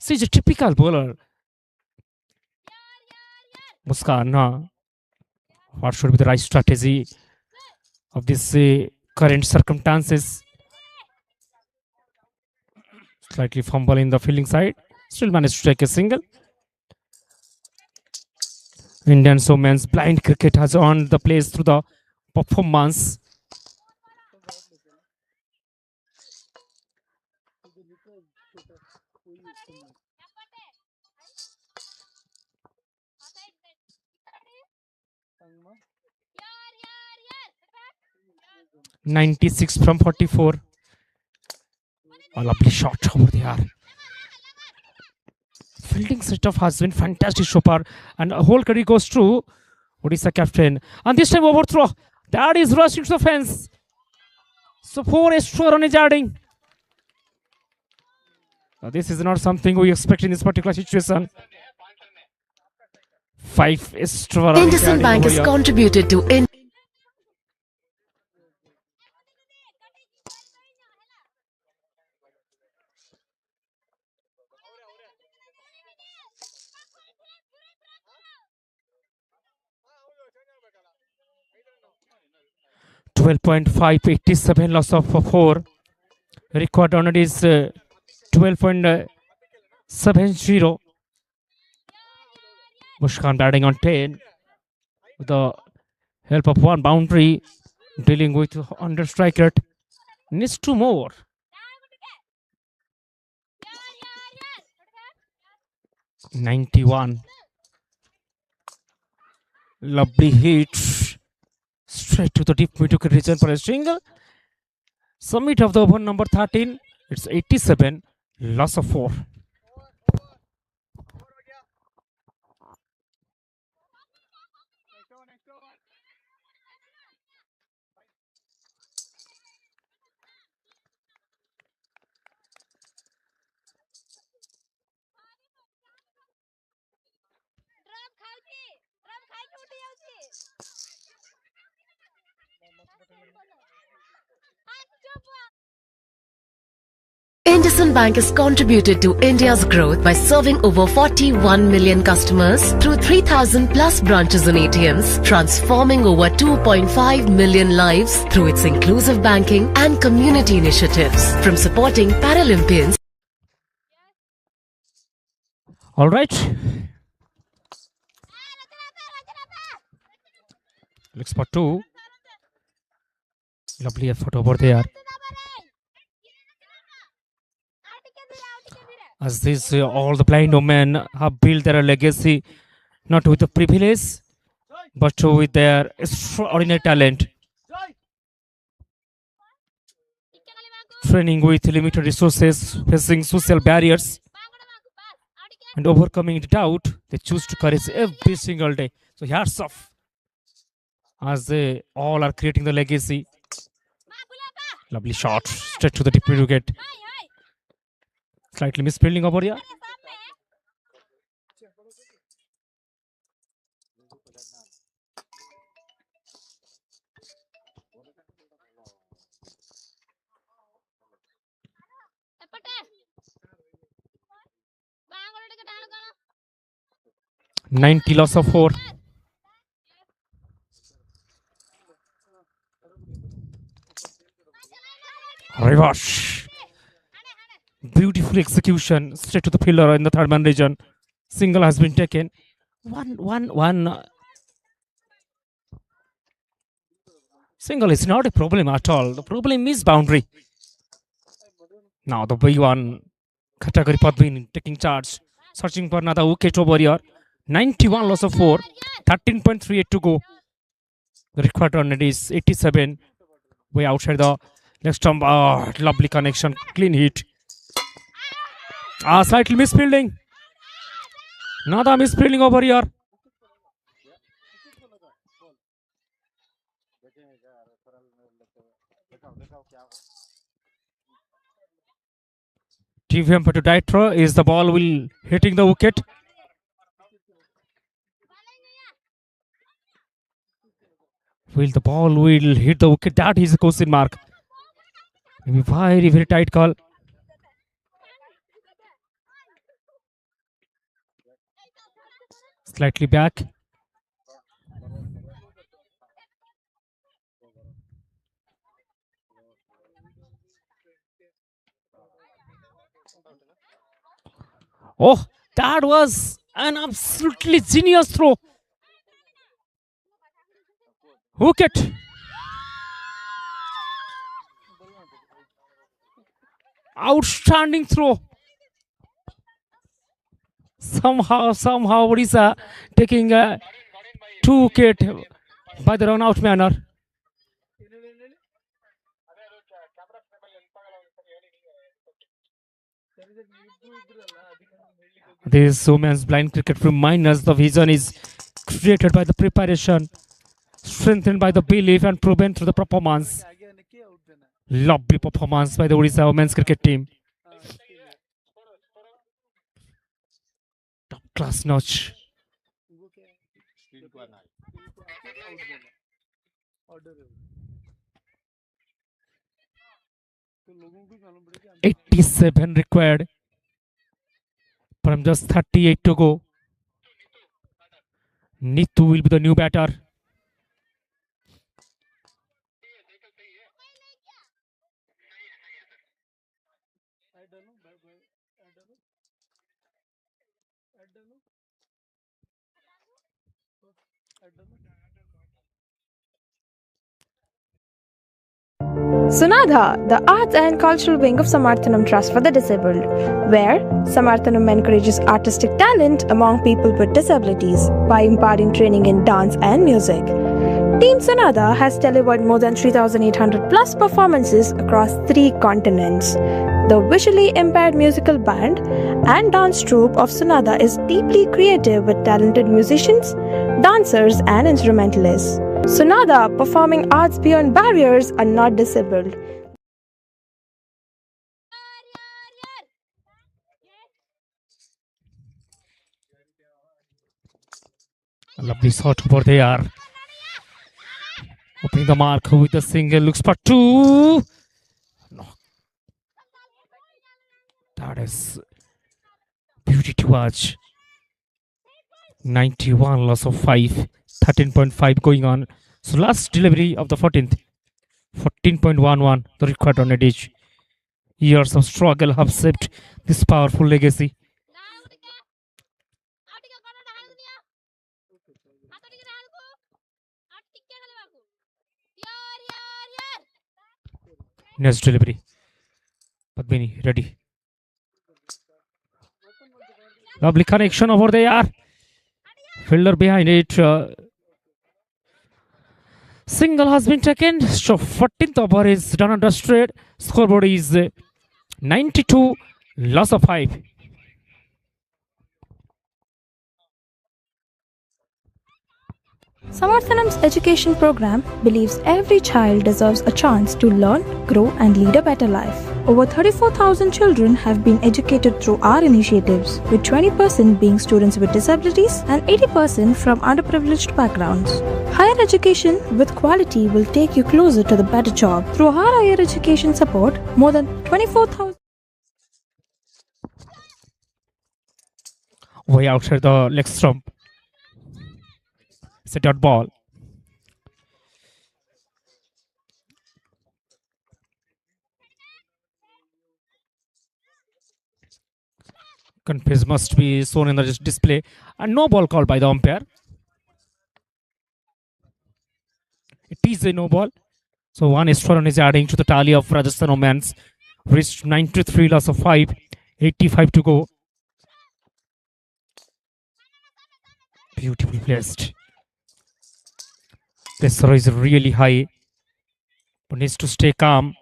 She's a typical bowler. Muskan, what should be the right strategy of this current circumstances? Slightly fumble in the fielding side. Still managed to take a single. Indian women's blind cricket has earned the place through the performance. .96 from 44. A lovely shot over there. Fielding setup has been fantastic so far, and a whole credit goes to Odisha captain. And this time overthrow. That is rushing to the fence. So 4 extra run is adding. This is not something we expect in this particular situation. 5 extra run. IndusInd Bank has contributed to 12.587 loss of 4. Record on it is 12.70. Mushkan batting on 10 with the help of one boundary, dealing with under strike rate. Needs 2 more. .91. Lovely hit straight to the deep mid-wicket region for a single. Summit of the over number 13. It's 87, loss of 4. IndusInd Bank has contributed to India's growth by serving over 41 million customers through 3,000 plus branches and ATMs, transforming over 2.5 million lives through its inclusive banking and community initiatives. From supporting Paralympians. All right. Looks for two. Lovely effort over there. As this, all the blind women have built their legacy, not with the privilege, but with their extraordinary talent. Training with limited resources, facing social barriers, and overcoming the doubt, they choose to courage every single day. So hats off, as they all are creating the legacy. Lovely shot, straight to the deep wicket. Slightly misfielding over here. $90 loss of 4. Reverse. Beautiful execution, straight to the pillar in the third man region. Single has been taken. One. Single is not a problem at all. The problem is boundary. Now the B1 category Padvin taking charge, searching for another wicket over here. 91 loss of 4, 13.38 to go. The required run is 87. Way outside the next stump. Lovely connection, clean hit. Slightly misfielding. Another misfielding over here. TVM to Daitra is the ball will hitting the wicket. Will the ball will hit the wicket? That is a question mark. Maybe very tight call. Slightly back. Oh, that was an absolutely genius throw. Wicket. Outstanding throw. Somehow Odisha taking a 2 wicket by the run out manner. This women's blind cricket reminds us the vision is created by the preparation, strengthened by the belief, and proven through the performance. Lovely performance by the Odisha women's cricket team. Top class notch. $87 required from just 38 to go. Nitu will be the new batter. Sunadha, the arts and cultural wing of Samarthanam Trust for the Disabled, where Samarthanam encourages artistic talent among people with disabilities by imparting training in dance and music. Team Sunadha has delivered more than 3,800 plus performances across 3 continents. The visually impaired musical band and dance troupe of Sunadha is deeply creative with talented musicians, dancers, and instrumentalists. Sunadha, performing arts beyond barriers, are not disabled. A lovely shot over there. Opening the mark with a single, looks for 2. No. That is beauty to watch. 91 loss of 5, 13.5 going on. So last delivery of the 14th, 14.11, the required on each. Years of struggle have shaped this powerful legacy. Next delivery. Padmini, ready. Lovely connection over there. Fielder behind it. Single has been taken. So 14th over is done under straight. Scoreboard is 92, loss of 5. Samarthanam's education program believes every child deserves a chance to learn, grow, and lead a better life. Over 34,000 children have been educated through our initiatives, with 20% being students with disabilities and 80% from underprivileged backgrounds. Higher education with quality will take you closer to the better job. Through our higher education support, more than 24,000 Way outside the leg stump. It's a dot ball. Confuse must be shown in the display. And no ball called by the umpire. It is a no ball. So one extra run is adding to the tally of Rajasthan Omens. Reached 93 loss of 5. 85 to go. Beautifully placed. Pressure is really high. But needs to stay calm.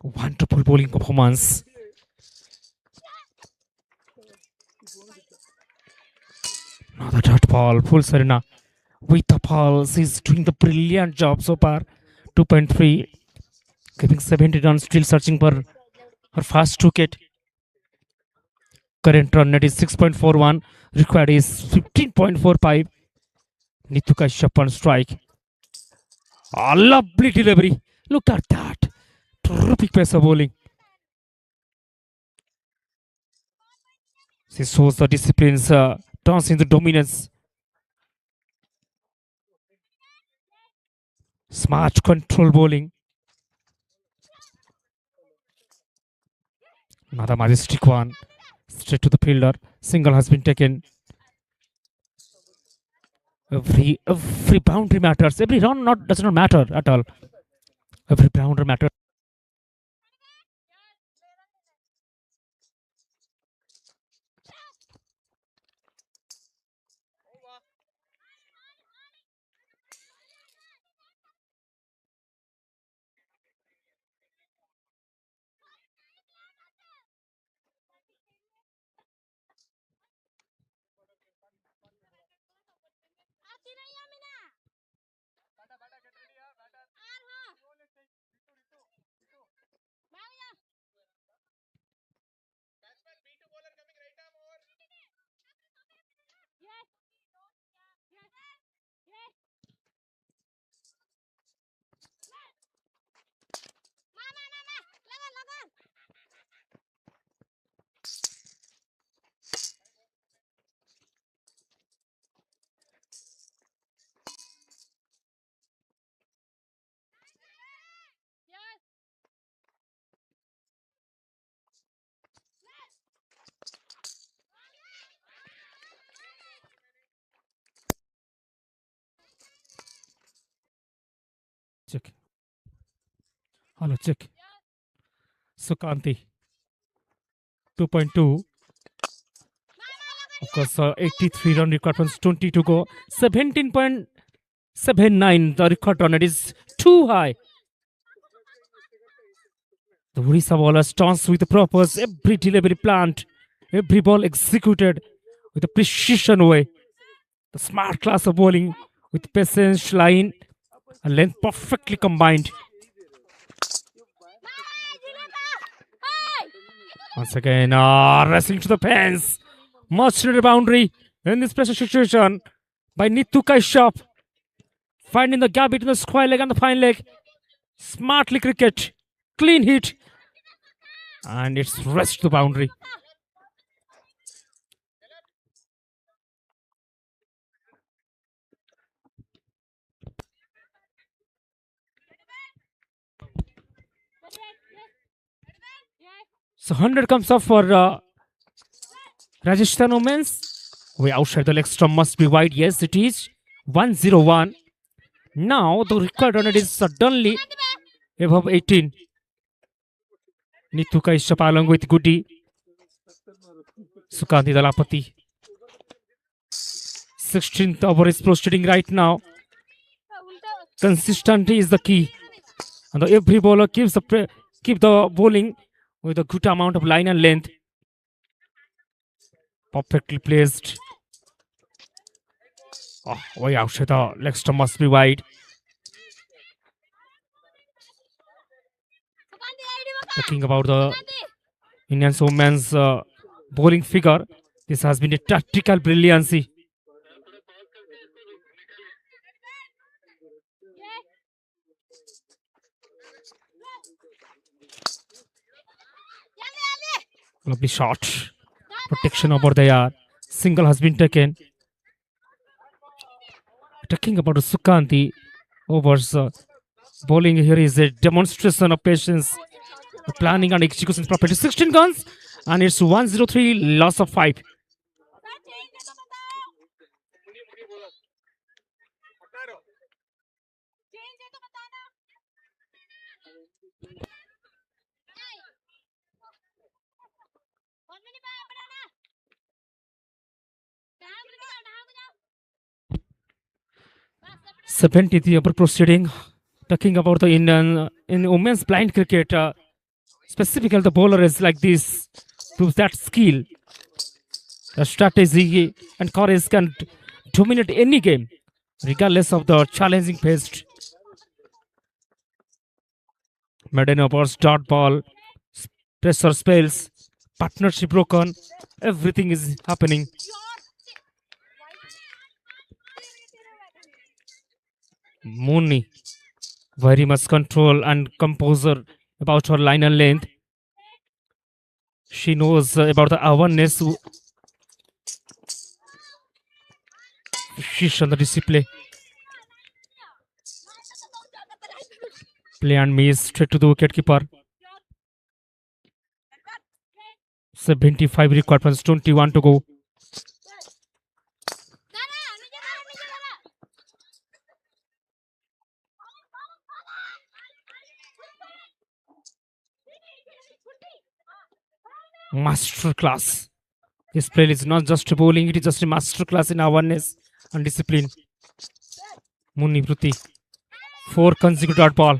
Wonderful bowling performance. Another dot ball. Full Serena. With the pulse. He's doing the brilliant job so far. 2.3. Giving 70 runs. Still searching for her first wicket. Current run net is 6.41. Required is 15.45. Neetu Kashyap on strike. A lovely delivery. Look at that. Terrific pace of bowling. She shows the disciplines, turns into dominance. Smart control bowling. Another majestic one. Straight to the fielder. Single has been taken. Every boundary matters. Every run does not matter at all. Every boundary matters. Check. Hello, check. Sukanti. 2.2. Of course, 83 run required from 20 to go. 17.79. The record run it is too high. The Odisha bowler stands with the purpose. Every delivery planned. Every ball executed with a precision way. The smart class of bowling with patience, line, and length perfectly combined. Once again, racing to the fence. Much needed boundary in this pressure situation by Neetu Kashyap. finding the gap between the square leg and the fine leg. Smartly cricket, clean hit, and it's rest to boundary. So 100 comes up for Rajasthan women's. Way outside the leg stump must be wide. Yes, it is 101. Now the required run is suddenly above 18. Nithuka Ishapa along with Goody. Sukandi Dalapati. 16th over is proceeding right now. Consistency is the key. And every bowler keep the bowling with a good amount of line and length. Perfectly placed. Oh, way outside the leg stump must be wide. Talking about the Indian women's bowling figure, this has been a tactical brilliancy. Lovely shot. Protection over there. Single has been taken. Talking about Sukanti overs bowling here is a demonstration of patience, planning and execution property. 16 guns and it's 103, loss of 5. Seventieth over proceeding. Talking about the Indian in women's blind cricket, specifically the bowler is like this, proves that skill, the strategy and courage can dominate any game, regardless of the challenging faced. Maiden overs, dot ball, pressure spells, partnership broken, everything is happening. Mooney, very much control and composure about her line and length. She knows about the awareness. She's on the display. Play and miss straight to the wicket keeper. 75 requirements, 21 to go. Master class. This play is not just bowling, it is just a master class in awareness and discipline. Muni Pruti. 4 consecutive dot ball.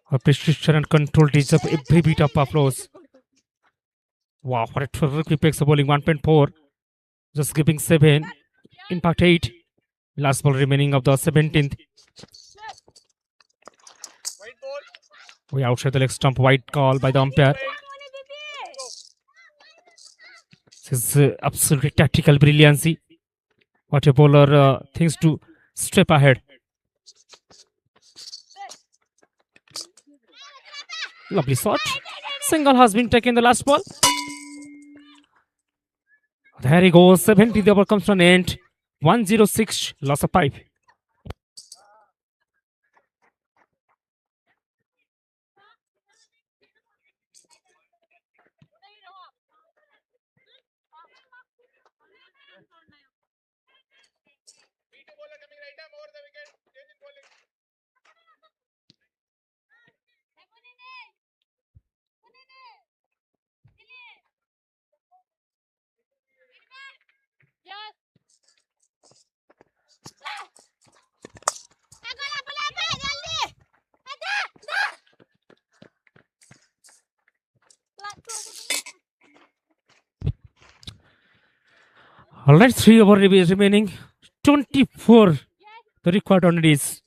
Her precision and control deserve every bit of applause. Wow, what a terrific pace of bowling. 1.4. Just giving 7. Impact 8. Last ball remaining of the 17th. We outside the leg stump. Wide call by the umpire. This is absolutely tactical brilliancy. What a bowler thinks to step ahead. Lovely shot. Single has been taken the last ball. There he goes. 70. The over comes to an end. 106. Loss of 5. All right, 3 over remaining. 24. The required on it is.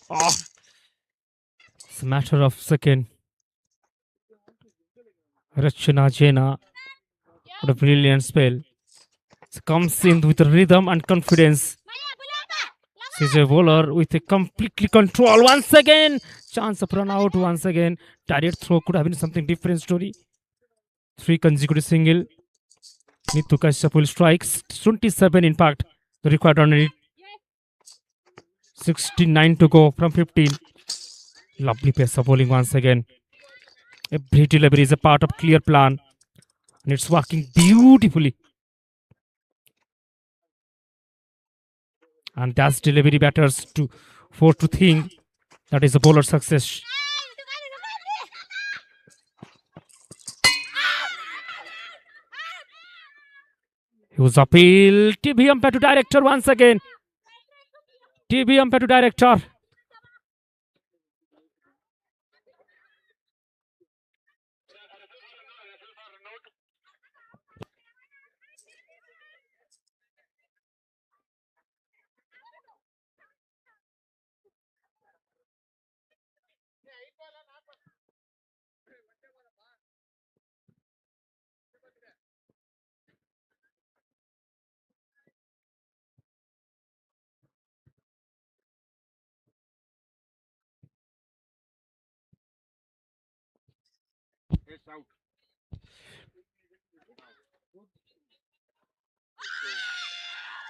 Oh. It's a matter of second. Rachana Jena, what a brilliant spell. It comes in with rhythm and confidence. She's a bowler with a completely control. Once again, chance of run out once again. Direct throw could have been something different story. 3 consecutive single. Nitu Kashyap will strikes 27 impact. The required run rate 69 to go from 15. Lovely pace of bowling once again. Every delivery is a part of clear plan. And it's working beautifully. And that's delivery batters to for to think that is a bowler success. He was appeal. TV umpire to director once again. TV umpire to director.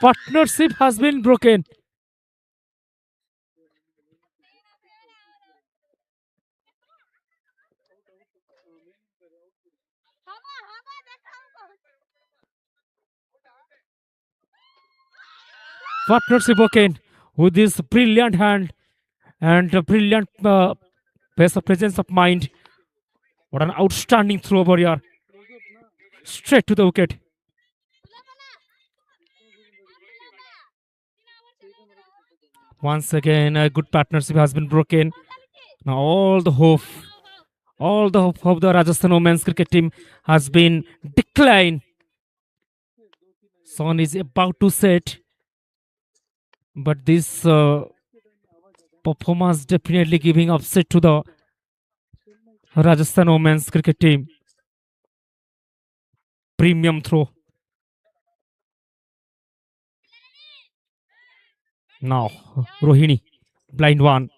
Partnership has been broken. Partnership broken with this brilliant hand and a brilliant presence of mind. What an outstanding throw over here. Straight to the wicket. Once again, a good partnership has been broken. Now all the hope of the Rajasthan women's cricket team has been declined. Sun is about to set, but this performance definitely giving upset to the Rajasthan women's cricket team. Premium throw. Now Rohini, blind one,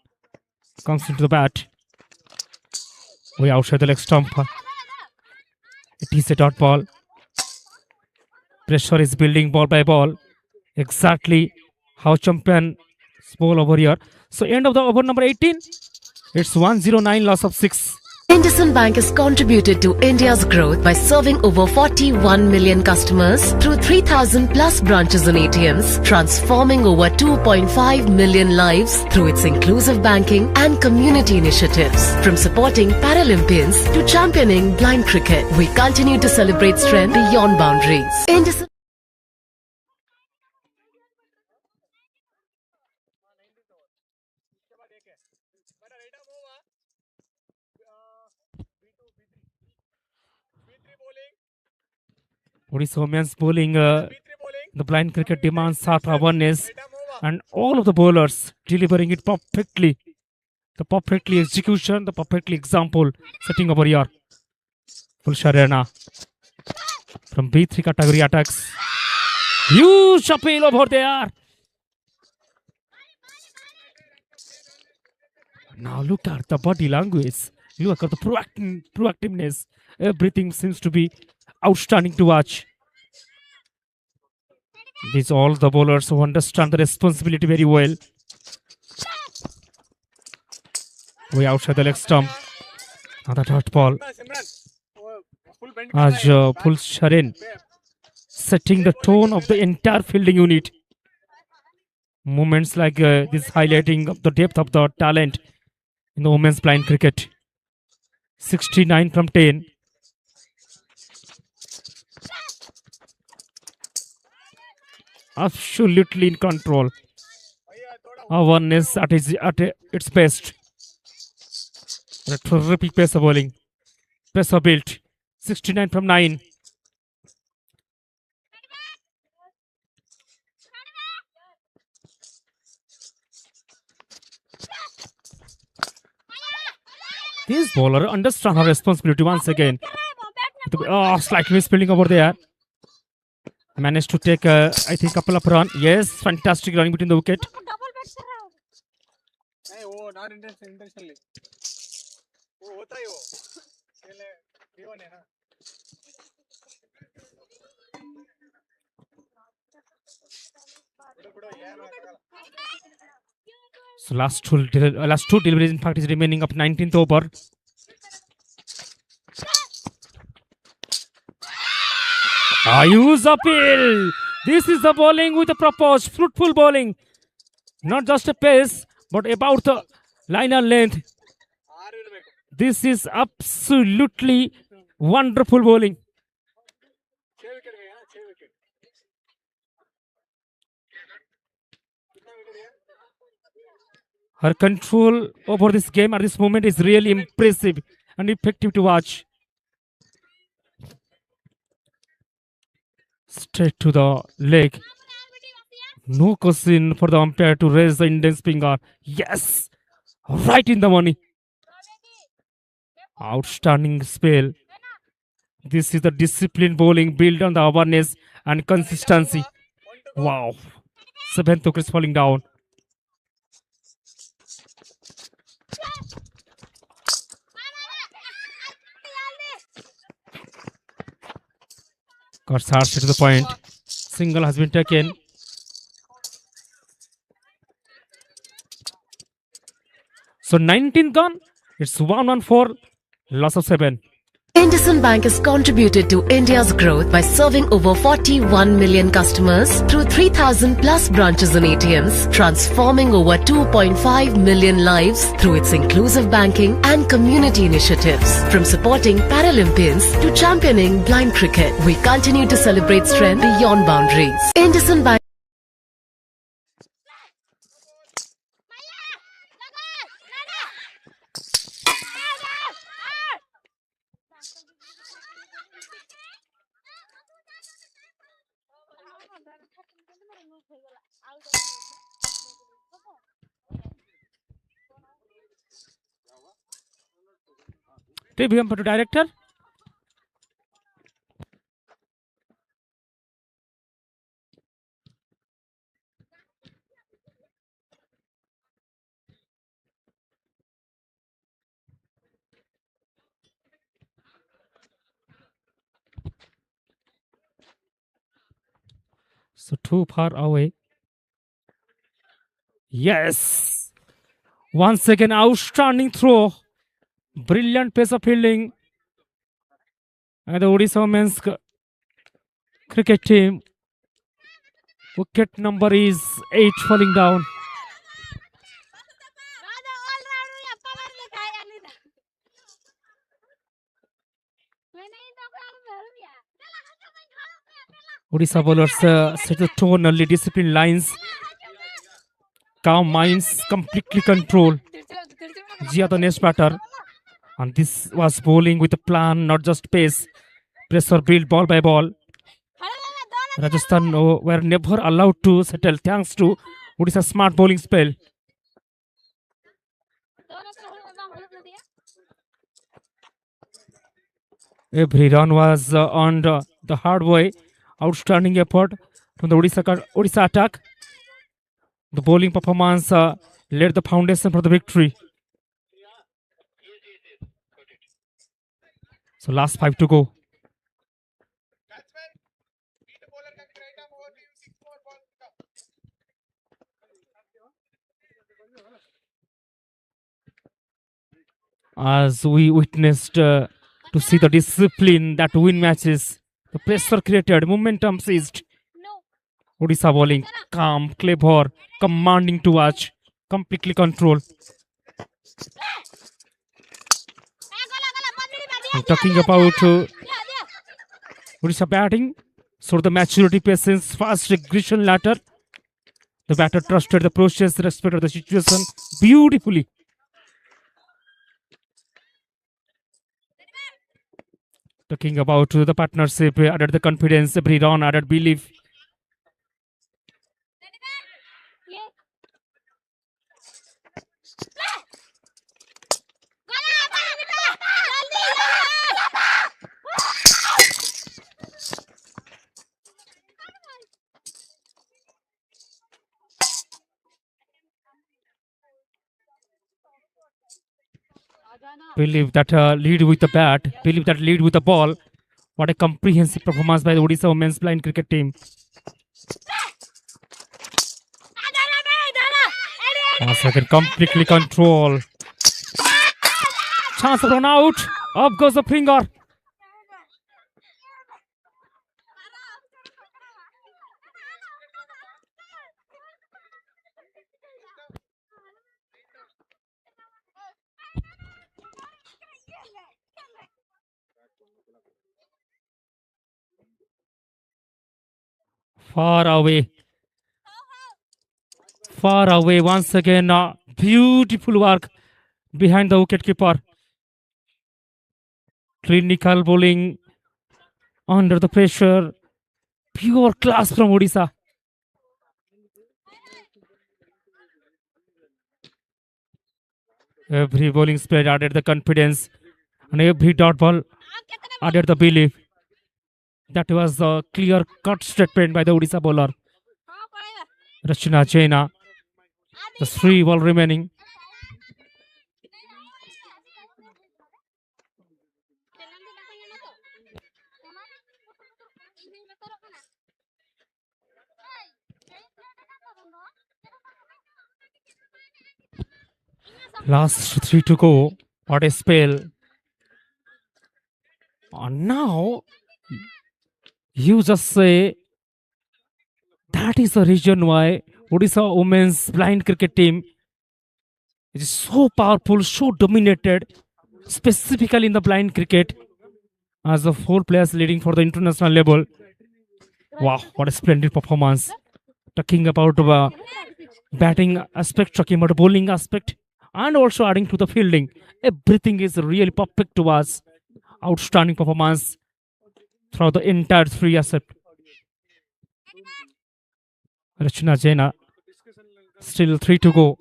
comes into the bat. We outside the leg stump. It is a dot ball. Pressure is building ball by ball. Exactly how champions bowl over here. So end of the over number 18. It's 109 loss of 6. IndusInd Bank has contributed to India's growth by serving over 41 million customers through 3,000 plus branches and ATMs, transforming over 2.5 million lives through its inclusive banking and community initiatives. From supporting Paralympians to championing blind cricket, we continue to celebrate strength beyond boundaries. IndusInd Odisha women's bowling, the blind cricket demands sharp awareness, and all of the bowlers delivering it perfectly. The perfectly execution, the perfectly example setting over here. Full Sharana from B3 category attacks. Huge appeal over there. Now look at the body language. Look at the proactiveness. Everything seems to be outstanding to watch. These all the bowlers who understand the responsibility very well. We outside the leg stump. Another dot ball. As Full Sharin setting the tone of the entire fielding unit. Moments like this highlighting of the depth of the talent in the women's blind cricket. 69 from 10. Absolutely in control. Awareness at its best. A terrific pace of bowling. Pressure built. 69 from 9. This bowler understands her responsibility once again. Slightly misspelling over there. Managed to take, I think, couple of run. Yes, fantastic running between the wicket. So last two deliveries, in fact, is remaining of 19th over. Use appeal. This is the bowling with a purpose, fruitful bowling. Not just a pace, but about the liner length. This is absolutely wonderful bowling. Her control over this game at this moment is really impressive and effective to watch. Straight to the leg. No question for the umpire to raise the index finger. Yes! Right in the money. Outstanding spell. This is the disciplined bowling built on the awareness and consistency. Wow. 7th wicket is falling down. Got hard to the point. Single has been taken. So 19 gone. It's 1-1-4. Loss of 7. IndusInd Bank has contributed to India's growth by serving over 41 million customers through 3,000 plus branches and ATMs, transforming over 2.5 million lives through its inclusive banking and community initiatives. From supporting Paralympians to championing blind cricket, we continue to celebrate strength beyond boundaries. IndusInd Bank. TVM to director. So too far away. Yes. Once again, outstanding throw. Brilliant pace of fielding. And the Odisha women's cricket team. Wicket number is 8 falling down. Odisha bowlers set the tone early, disciplined lines. Calm minds, completely control. Jia the next batter. And this was bowling with a plan, not just pace. Pressure built ball by ball. Rajasthan were never allowed to settle thanks to Odisha's smart bowling spell. Every run was earned the hard way. Outstanding effort from the Odisha attack. The bowling performance laid the foundation for the victory. So last 5 to go. As we witnessed to see the discipline that win matches, the pressure created, momentum seized. Odisha bowling, calm, clever, commanding to watch, completely controlled. Talking about Odisha batting, so the maturity, patience, fast aggression latter. The batter trusted the process, respected the situation beautifully. Talking about the partnership, added the confidence, every run added belief. Believe that lead with the bat. Believe that lead with the ball. What a comprehensive performance by the Odisha women's blind cricket team. Once again, completely control. Chance to run out. Up goes the finger. Far away. Far away. Once again, beautiful work behind the wicketkeeper. Clinical bowling under the pressure. Pure class from Odisha. Every bowling spread added the confidence, and every dot ball added the belief. That was a clear cut statement by the Odisha bowler. Rachna Jaina. The 3 ball remaining. Last 3 to go. What a spell. And now, you just say that is the reason why Odisha women's blind cricket team is so powerful, so dominated, specifically in the blind cricket, as the 4 players leading for the international level. Wow, what a splendid performance. Talking about batting aspect, talking about bowling aspect, and also adding to the fielding. Everything is really perfect to us. Outstanding performance throughout the entire 3 aspect. Rachna Jaina, still 3 to go.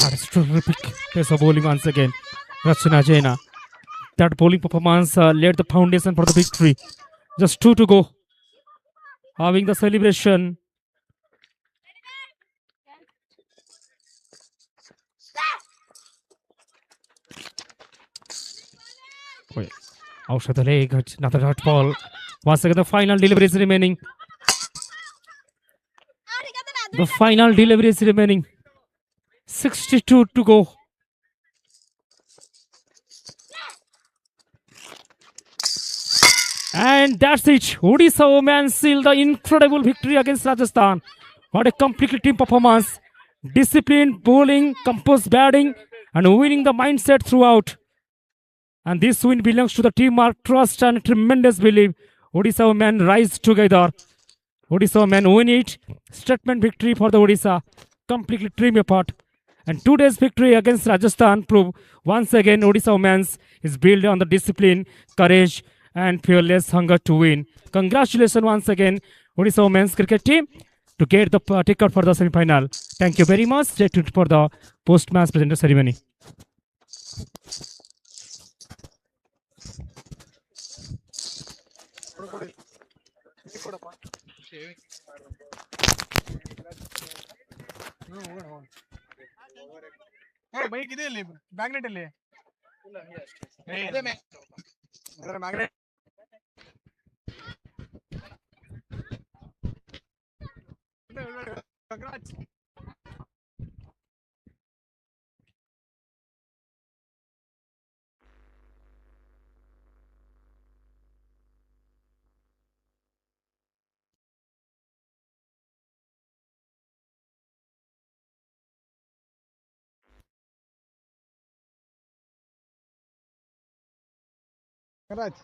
That's terrific pace of bowling once again. Rachna Jaina. That bowling performance laid the foundation for the victory. Just 2 to go. Having the celebration. Wait. Outside the leg, another hot ball. Once again, the final delivery is remaining. The final delivery is remaining. 62 to go. And that's it. Odisha women sealed the incredible victory against Rajasthan. What a complete team performance. Disciplined bowling, composed batting, and winning the mindset throughout. And this win belongs to the teamwork, trust, and tremendous belief. Odisha women rise together. Odisha women win it. Statement victory for the Odisha. Completely team effort. And today's victory against Rajasthan prove once again Odisha women is built on the discipline, courage, and fearless hunger to win. Congratulations once again, Odisha women's cricket team, to get the ticket for the semi-final. Thank you very much. Stay tuned for the post-match presenter ceremony. Bike ಇದೆ ಇಲ್ಲಿ magnet ಇಲ್ಲಿ magnet Congrats. Congrats.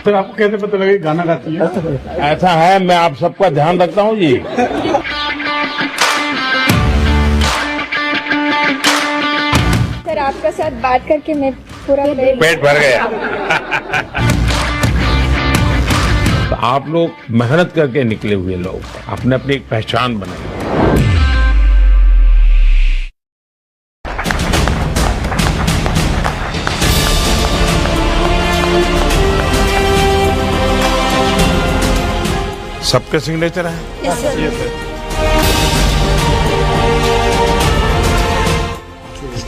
Sir आपको कैसे पता लगा कि गाना गाती है? ऐसा है, मैं आप सबका ध्यान रखता हूँ जी। सर आपका साथ बात करके मैं पूरा पेट भर गया। तो आप लोग मेहनत करके निकले हुए लोग अपने अपनी एक पहचान बनाए। सबके सिग्नेचर है। Yes sir.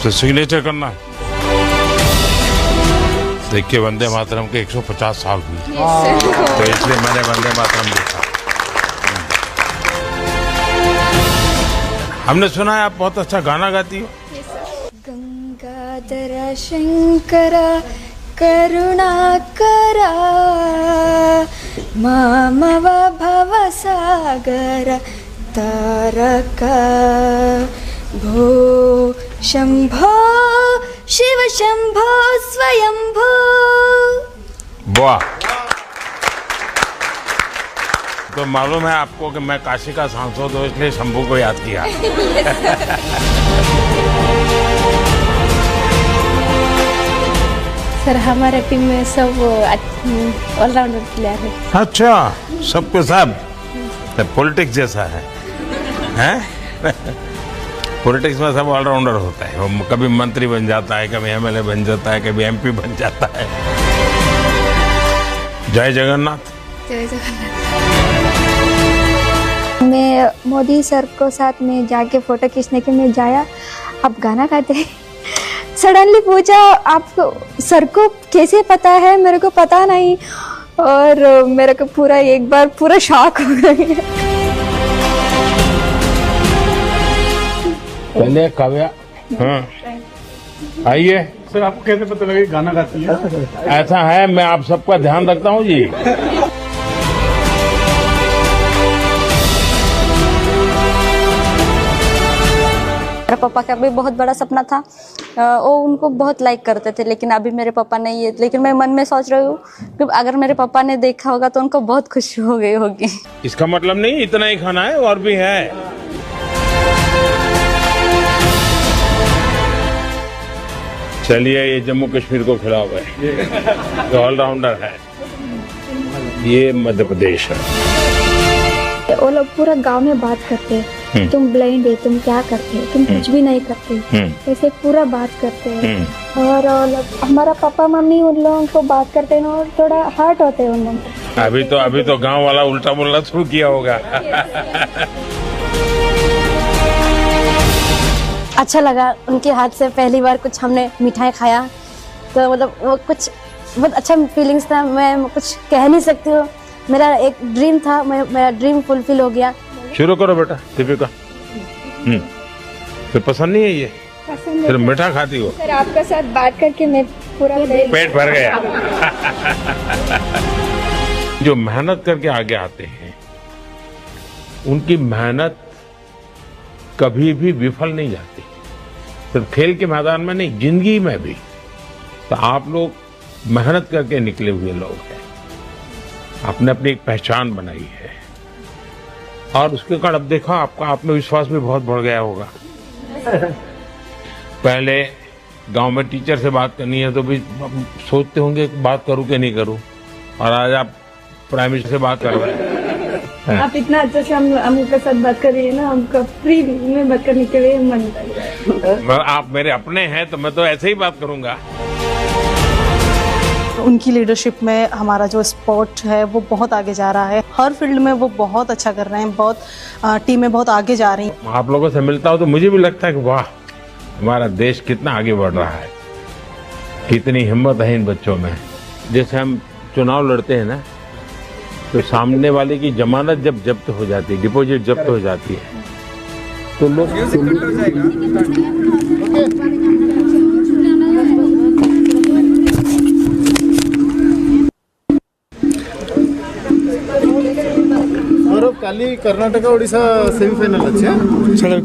तो सिग्नेचर करना है। देखिए वंदे मातरम के 150 साल हुई, तो इसलिए मैंने वंदे मातरम लिखा। हमने सुना है आप बहुत अच्छा गाना गाती हो। गंगाधर शंकर करुणाकरा मामव भव सागर तारका भो शंभो शिव शंभो स्वयंभो। वाह। तो मालूम है आपको कि मैं काशी का सांसद हूँ, इसलिए शंभू को याद किया। सर हमारे टीम में सब ऑलराउंडर प्लेयर है। अच्छा, सबके सब पॉलिटिक्स जैसा है, हैं? पॉलिटिक्स में सब ऑलराउंडर होता है। वो कभी मंत्री बन जाता है, कभी एमएलए बन जाता है, कभी एमपी बन जाता है। जय जगन्नाथ। जय जगन्नाथ। मैं मोदी सर को साथ में जाके फोटो खींचने के लिए जाया, आप गाना गाते। सडनली पूछा आपको सर को कैसे पता है, मेरे को पता नहीं, और मेरे को पूरा एक बार पूरा शॉक हो गया। पहले काव्या, हाँ आइए। सर आपको कैसे पता लगा कि गाना गाती है? ऐसा है, मैं आप सबका ध्यान रखता हूँ जी। मेरे पापा का भी बहुत बड़ा सपना था, वो उनको बहुत लाइक करते थे, लेकिन अभी मेरे पापा नहीं है। लेकिन मैं मन में सोच रही हूँ कि अगर मेरे पापा ने देखा होगा तो उनको बहुत खुशी हो गई होगी। इसका मतलब नहीं इतना ही खाना है, और भी है। चलिए ये जम्मू कश्मीर को खिलाओ गए, जो ऑलराउंडर है। ये मध्य प्रदेश है। वो लोग पूरा गांव में बात करते हैं, तुम ब्लाइंड है, तुम क्या करते हो, तुम कुछ भी नहीं करते, ऐसे पूरा बात करते हैं। और हमारा पापा मम्मी उन लोगों को बात करते हैं और थोड़ा हर्ट होते हैं उन लोग। अभी तो गांव वाला उल्टा बोलना शुरू किया होगा। अच्छा लगा उनके हाथ से पहली बार कुछ हमने मिठाई खाया, तो मतलब वो कुछ बहुत अच्छा फीलिंग्स था। मैं कुछ कह नहीं सकती हूँ, मेरा एक ड्रीम था, मेरा ड्रीम फुलफिल हो गया। शुरू करो बेटा। दीपिका, फिर पसंद नहीं है ये? फिर मीठा खाती हो? सर आपका साथ बात करके मैं पूरा पेट भर गया। जो मेहनत करके आगे आते हैं, उनकी मेहनत कभी भी विफल नहीं जाती, सिर्फ खेल के मैदान में नहीं, जिंदगी में भी। तो आप लोग मेहनत करके निकले हुए लोग हैं, आपने अपनी एक पहचान बनाई है, और उसके कारण अब देखा आपका आत्मविश्वास भी बहुत बढ़ गया होगा। पहले गांव में टीचर से बात करनी है तो भी सोचते होंगे बात करूं कि नहीं करूं, और आज आप प्राइम मिनिस्टर से बात कर रहे हैं। आप इतना अच्छा से हमके साथ बात कर रही है ना, हमका फ्री में बात करने के लिए मन कर रहा है। आप मेरे अपने हैं तो मैं तो ऐसे ही बात करूंगा। उनकी लीडरशिप में हमारा जो स्पोर्ट है वो बहुत आगे जा रहा है। हर फील्ड में वो बहुत अच्छा कर रहे हैं, बहुत टीमें बहुत आगे जा रही हैं। आप लोगों से मिलता हूं तो मुझे भी लगता है कि वाह, हमारा देश कितना आगे बढ़ रहा है, कितनी हिम्मत है इन बच्चों में। जैसे हम चुनाव लड़ते हैं ना, तो सामने वाले की जमानत जब जब्त हो जाती है, डिपॉजिट जब्त हो जाती है, तो लोग काली कर्नाटक ओडिशा सेमीफाइनल अच्छे चलो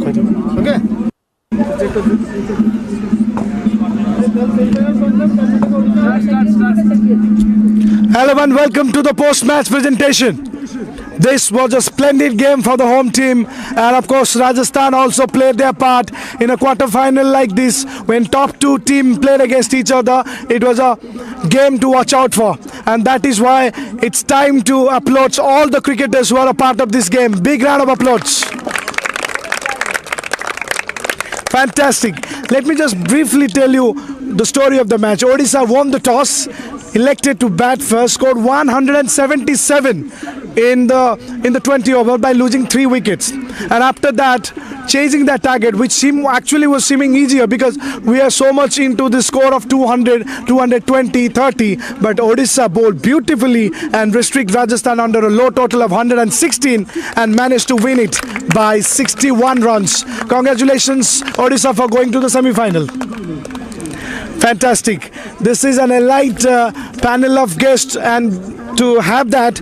okay. Hello and welcome to the post-match presentation. This was a splendid game for the home team, and of course Rajasthan also played their part in a quarter-final like this. When top two teams played against each other, it was a game to watch out for, and that is why it's time to applaud all the cricketers who are a part of this game. Big round of applause. Fantastic. Let me just briefly tell you the story of the match. Odisha won the toss, elected to bat first, scored 177 in the 20 over by losing 3 wickets, and after that chasing that target, which actually was seeming easier because we are so much into the score of 200, 220, 30, but Odisha bowled beautifully and restrict Rajasthan under a low total of 116 and managed to win it by 61 runs. Congratulations Odisha for going to the semi-final. Fantastic. This is an elite panel of guests, and to have that,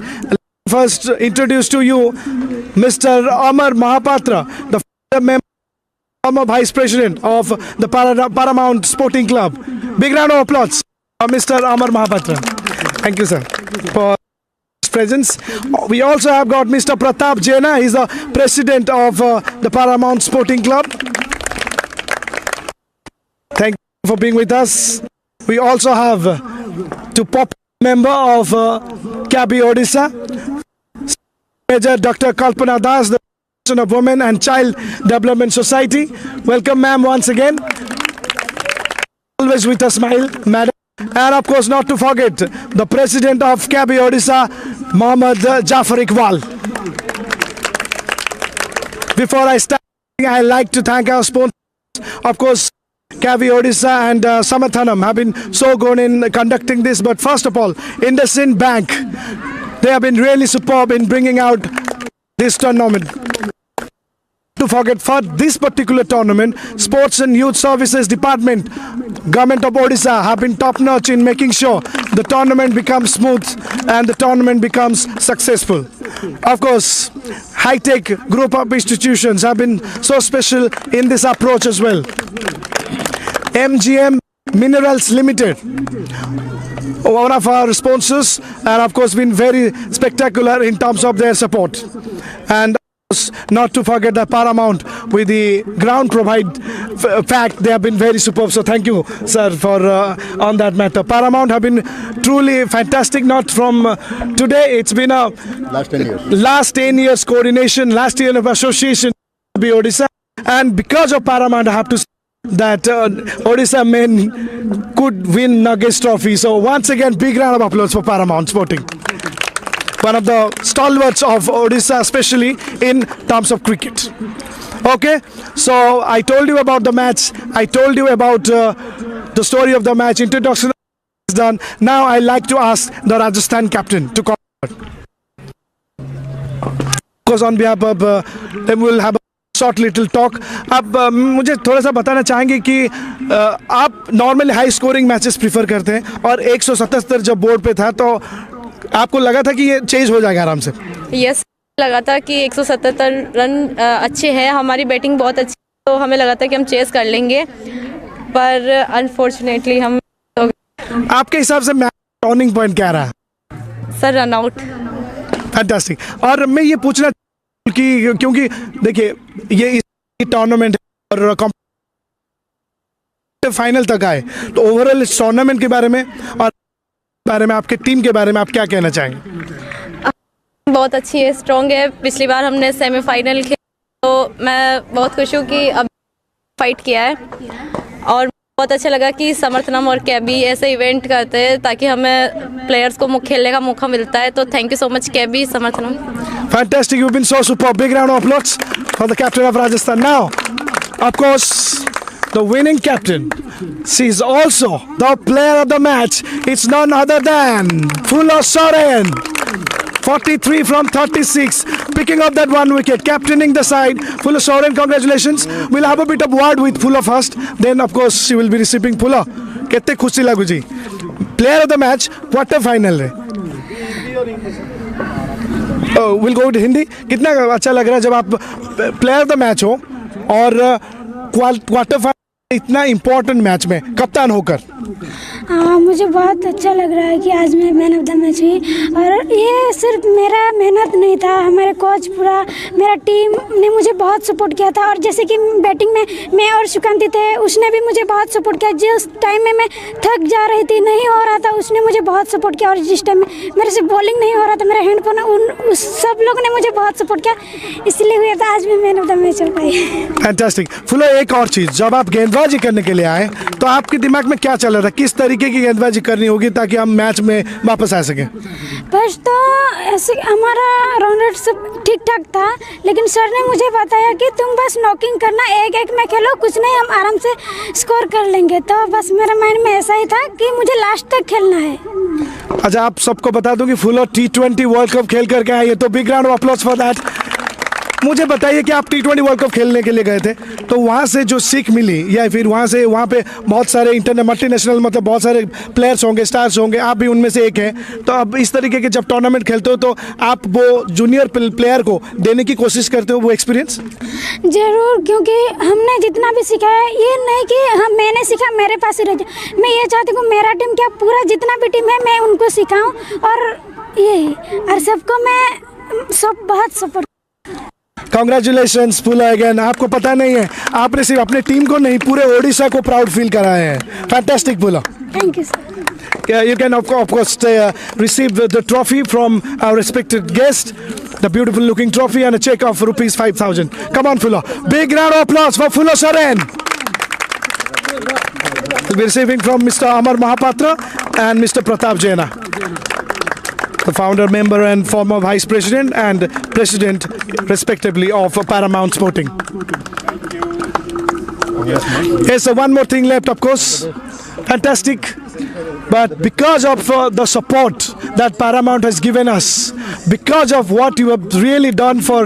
first introduce to you Mr. Amar Mahapatra, the former Vice President of the Paramount Sporting Club. Big round of applause for Mr. Amar Mahapatra. Thank you, sir, for his presence. We also have got Mr. Pratap Jaina. He's the President of the Paramount Sporting Club. Thank you for being with us. We also have two pop member of Kabi Odisha, Major Dr. Kalpana Das, the President of Women and Child Development Society. Welcome, ma'am, once again. Always with a smile, madam. And of course, not to forget the President of Kabi Odisha, Mohammad Jafar Iqbal. Before I start, I'd like to thank our sponsors. Of course, Kavi Odisha and Samathanam have been so good in conducting this, but first of all, IndusInd Bank, they have been really superb in bringing out this tournament. To forget, for this particular tournament, Sports and Youth Services Department, Government of Odisha have been top-notch in making sure the tournament becomes smooth and the tournament becomes successful. Of course, high-tech group of institutions have been so special in this approach as well. MGM Minerals Limited, one of our sponsors, and of course been very spectacular in terms of their support. And not to forget the Paramount with the ground provide fact, they have been very superb. So thank you, sir, for on that matter. Paramount have been truly fantastic. Not from today. It's been a last 10 years coordination, last year of association with Odisha, and because of Paramount, I have to say that Odisha men could win Nagesh Trophy. So once again, big round of applause for Paramount Sporting. One of the stalwarts of Odisha, especially in terms of cricket. Okay, so I told you about the match. I told you about the story of the match. Introduction is done. Now I like to ask the Rajasthan captain to come. Because on behalf of them, we'll have a short little talk. अब मुझे थोड़ा सा बताना चाहेंगे कि आप normally high scoring matches prefer करते हैं, और 177 जब बोर्ड पे था तो आपको लगा था कि ये चेज हो जाएगा आराम से? यस, लगा था कि 177 रन अच्छे हैं, हमारी बैटिंग बहुत अच्छी, तो हमें लगा था कि हम चेज कर लेंगे, पर अनफॉर्चुनेटली हम आपके हिसाब से मैच टर्निंग पॉइंट क्या रहा? Sir, run out. फैंटास्टिक। और मैं ये पूछना कि क्योंकि देखिए ये टूर्नामेंट और फाइनल तक आए, तो ओवरऑल इस टूर्नामेंट के बारे में और बारे में, आपके टीम के बारे में आप क्या कहना चाहेंगे? बहुत अच्छी है, स्ट्रॉन्ग है। पिछली बार हमने सेमीफाइनल खेला, तो मैं बहुत खुश हूँ कि अब फाइट किया है, और बहुत अच्छा लगा कि समर्थनम और कैबी ऐसे इवेंट करते हैं ताकि हमें प्लेयर्स को खेलने का मौका मिलता है। तो थैंक यू सो मच कैबी, समर्थनम। Fantastic, you've been so superb. Big round of applause for the captain of Rajasthan. Now, of course, the winning captain, she's also the player of the match. It's none other than Phula Soren. 43 from 36, picking up that one wicket, captaining the side. Phula Soren, congratulations. We'll have a bit of word with Phula first. Then, of course, she will be receiving Phula. कितने खुशी लागू जी, player of the match, quarter final रे. Will go to Hindi. कितना अच्छा लग रहा है जब आप प्लेयर ऑफ द मैच हो और क्वार्टर फाइनल इतना इंपॉर्टेंट मैच में कप्तान होकर। मुझे बहुत अच्छा लग रहा है कि आज मैं मैन ऑफ द मैच हुई और ये सिर्फ मेरा मेहनत नहीं था, हमारे कोच पूरा मेरा टीम ने मुझे बहुत सपोर्ट किया था। और जैसे कि बैटिंग में मैं और सुकांती थे, उसने भी मुझे बहुत सपोर्ट किया। जिस टाइम में मैं थक जा रही थी, नहीं हो रहा था, उसने मुझे बहुत सपोर्ट किया। और जिस टाइम में मेरे से बॉलिंग नहीं हो रहा था, मेरा हैंडफोन उस सब लोगों ने मुझे बहुत सपोर्ट किया, इसलिए हुआ था आज मैं मैन ऑफ द मैच हो पाई। फैंटास्टिक। फुलो, एक और चीज़, जब आप गेंदबाजी करने के लिए आए तो आपके दिमाग में क्या चल रहा था? किस तरीके की गेंदबाजी करनी होगी ताकि हम मैच में वापस आ सकें? फर्स्ट तो ऐसे हमारा रन रेट सब ठीक ठाक था, लेकिन सर ने मुझे बताया कि तुम बस नॉकिंग करना, एक एक में खेलो, कुछ नहीं, हम आराम से स्कोर कर लेंगे। तो बस मेरे माइंड में ऐसा ही था कि मुझे लास्ट तक खेलना है। अच्छा, आप सबको बता दूं कि फुलो T20 वर्ल्ड कप खेल करके आए, तो big round of applause for that. मुझे बताइए कि आप T20 वर्ल्ड कप खेलने के लिए गए थे, तो वहाँ से जो सीख मिली, या फिर वहाँ पे बहुत सारे मल्टीनेशनल, मतलब बहुत सारे प्लेयर्स होंगे, स्टार्स होंगे, आप भी उनमें से एक हैं, तो अब इस तरीके के जब टूर्नामेंट खेलते हो तो आप वो जूनियर प्लेयर को देने की कोशिश करते हो वो एक्सपीरियंस? जरूर, क्योंकि हमने जितना भी सीखा है, ये नहीं कि मैंने सीखा मेरे पास ही रह जाए। मैं ये चाहती हूँ मेरा टीम क्या पूरा जितना भी टीम है मैं उनको सिखाऊँ, और यही, और सबको मैं सब बहुत सपोर्ट। कॉन्ग्रेचुलेशंस फुलो अगेन। आपको पता नहीं है, आपने सिर्फ अपने टीम को नहीं, पूरे ओडिशा को प्राउड फील कराए हैं। फैंटास्टिक फुलो। Thank you sir. You can of course receive the trophy from our respected guest, the beautiful looking trophy and a check of rupees 5,000. Come on Fulo, big round of applause for Fulo Soren. We'll be receiving from Mr. Amar Mahapatra and Mr. Pratap Jaina, the founder, member and former vice president and president respectively of Paramount Sporting. Yes, so one more thing left, of course. Fantastic. But because of the support that Paramount has given us, because of what you have really done for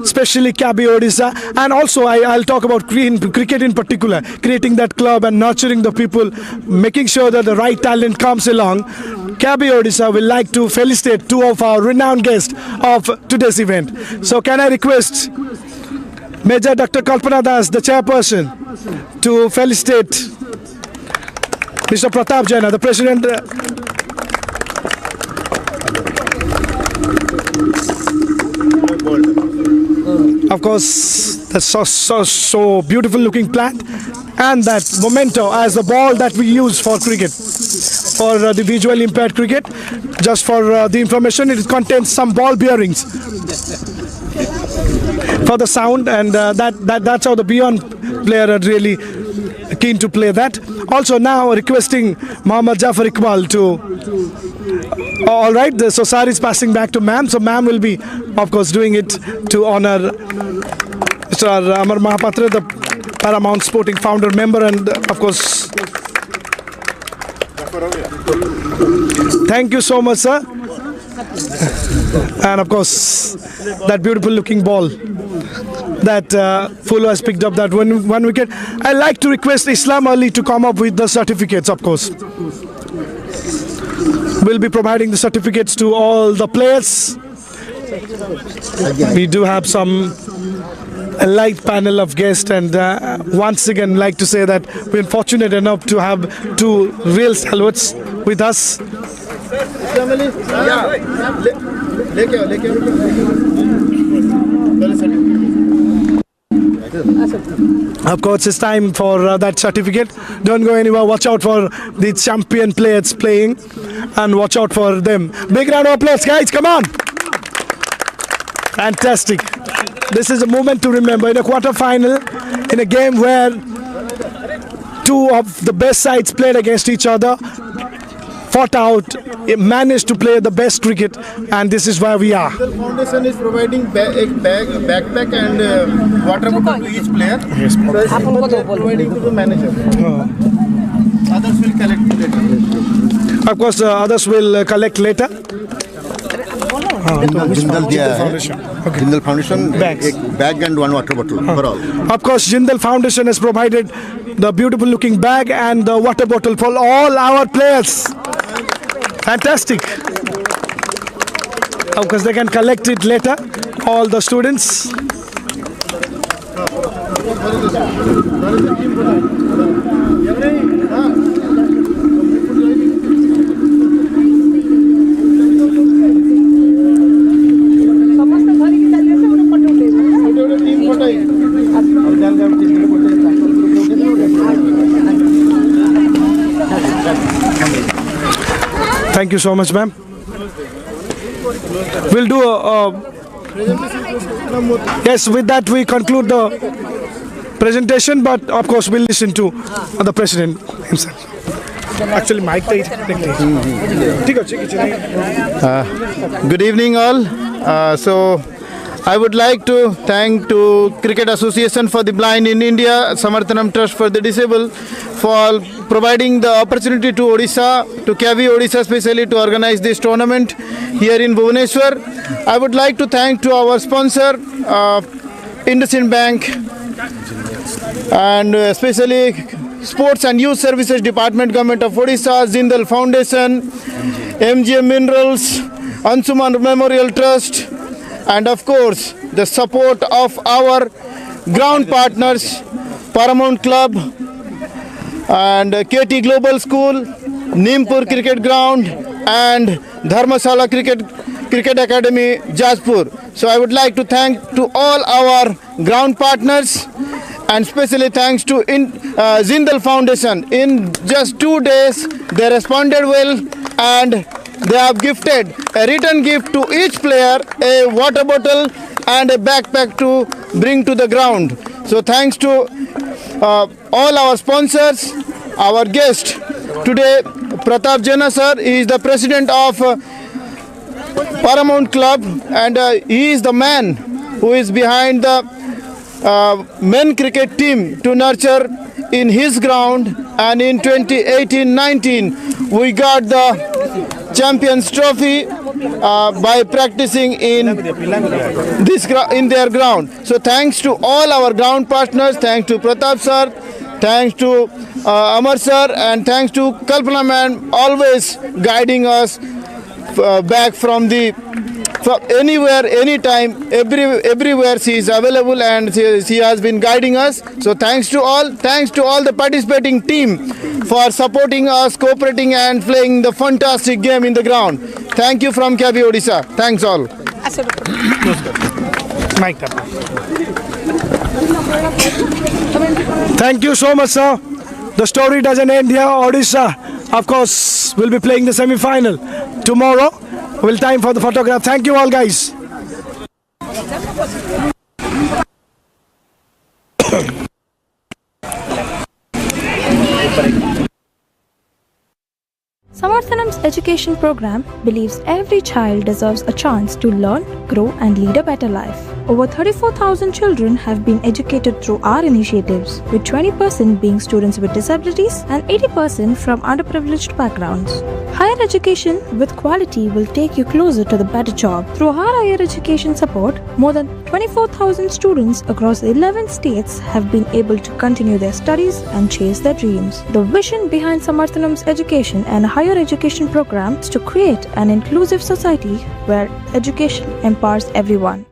especially Kabi Odisha, and also I'll talk about cricket in particular, creating that club and nurturing the people, making sure that the right talent comes along, Kabi Odisha will like to felicitate two of our renowned guests of today's event. So can I request Major Dr. Kalpana Das, the chairperson, to felicitate Mr. Pratap Jaina, the president. Of course, that's so beautiful looking plant, and that memento as the ball that we use for cricket, for the visually impaired cricket. Just for the information, it contains some ball bearings for the sound, and that's how the beyond player are really keen to play that. Also now requesting Mohammad Jafar Iqbal to, all right, so Sari is passing back to ma'am, so ma'am will be of course doing it to honor Mr. Amar Mahapatra, the Paramount Sporting founder, member, and of course thank you so much, sir. And of course that beautiful looking ball that Fulo has picked up, that one wicket. I like to request Islam Ali to come up with the certificates, of course. We'll be providing the certificates to all the players. We do have a light panel of guests, and once again like to say that we're fortunate enough to have two real stalwarts with us. Of course, it's time for that certificate. Don't go anywhere. Watch out for the champion players playing, and watch out for them. Big round of applause, guys. Come on. Fantastic. This is a moment to remember. In a quarter final, in a game where two of the best sides played against each other, fought out, managed to play the best cricket, and this is where we are. The foundation is providing backpack and water bottle to each player. Yes, providing to the manager. Others will collect later. Of course, others will collect later. Jindal दिया है, Jindal foundation एक bag and one water bottle for all. Of course, Jindal Foundation has provided the beautiful looking bag and the water bottle for all our players. Fantastic. Of course, they can collect it later, all the students. Thank you so much, ma'am. We'll do yes, with that we conclude the presentation, but of course we'll listen to the president himself. Actually, Mike, good evening all. So I would like to thank to Cricket Association for the Blind in India, Samarthanam Trust for the Disabled, for providing the opportunity to Odisha, to KV Odisha especially, to organize this tournament here in Bhubaneswar. I would like to thank to our sponsor, IndusInd Bank, and especially Sports and Youth Services Department, Government of Odisha, Jindal Foundation, MGM Minerals, Ansuman Memorial Trust, and of course the support of our ground partners, Paramount Club and KT Global School, Nimpur Cricket Ground and Dharmasala Cricket Academy, Jajpur. So I would like to thank to all our ground partners, and especially thanks to Jindal Foundation. In just 2 days they responded well, and they have gifted a return gift to each player, a water bottle and a backpack to bring to the ground. So thanks to all our sponsors, our guest today, Pratap Jena sir, he is the president of Paramount Club, and he is the man who is behind the men cricket team to nurture in his ground, and in 2018-19 we got the Champions Trophy by practicing in their ground. So thanks to all our ground partners, thanks to Pratap sir, thanks to Amar sir, and thanks to Kalpana ma'am, always guiding us back from anywhere, anytime, everywhere she is available, and she has been guiding us. So thanks to all the participating team for supporting us, cooperating and playing the fantastic game in the ground. Thank you from KV Odisha. Thanks all. Thank you so much, sir. The story doesn't end here. Odisha, of course, will be playing the semi-final tomorrow. Will time for the photograph. Thank you all, guys. Samarthanam's education program believes every child deserves a chance to learn, grow and lead a better life. Over 34,000 children have been educated through our initiatives, with 20% being students with disabilities and 80% from underprivileged backgrounds. Higher education with quality will take you closer to the better job. Through our higher education support, more than 24,000 students across 11 states have been able to continue their studies and chase their dreams. The vision behind Samarthanam's education and higher education program is to create an inclusive society where education empowers everyone.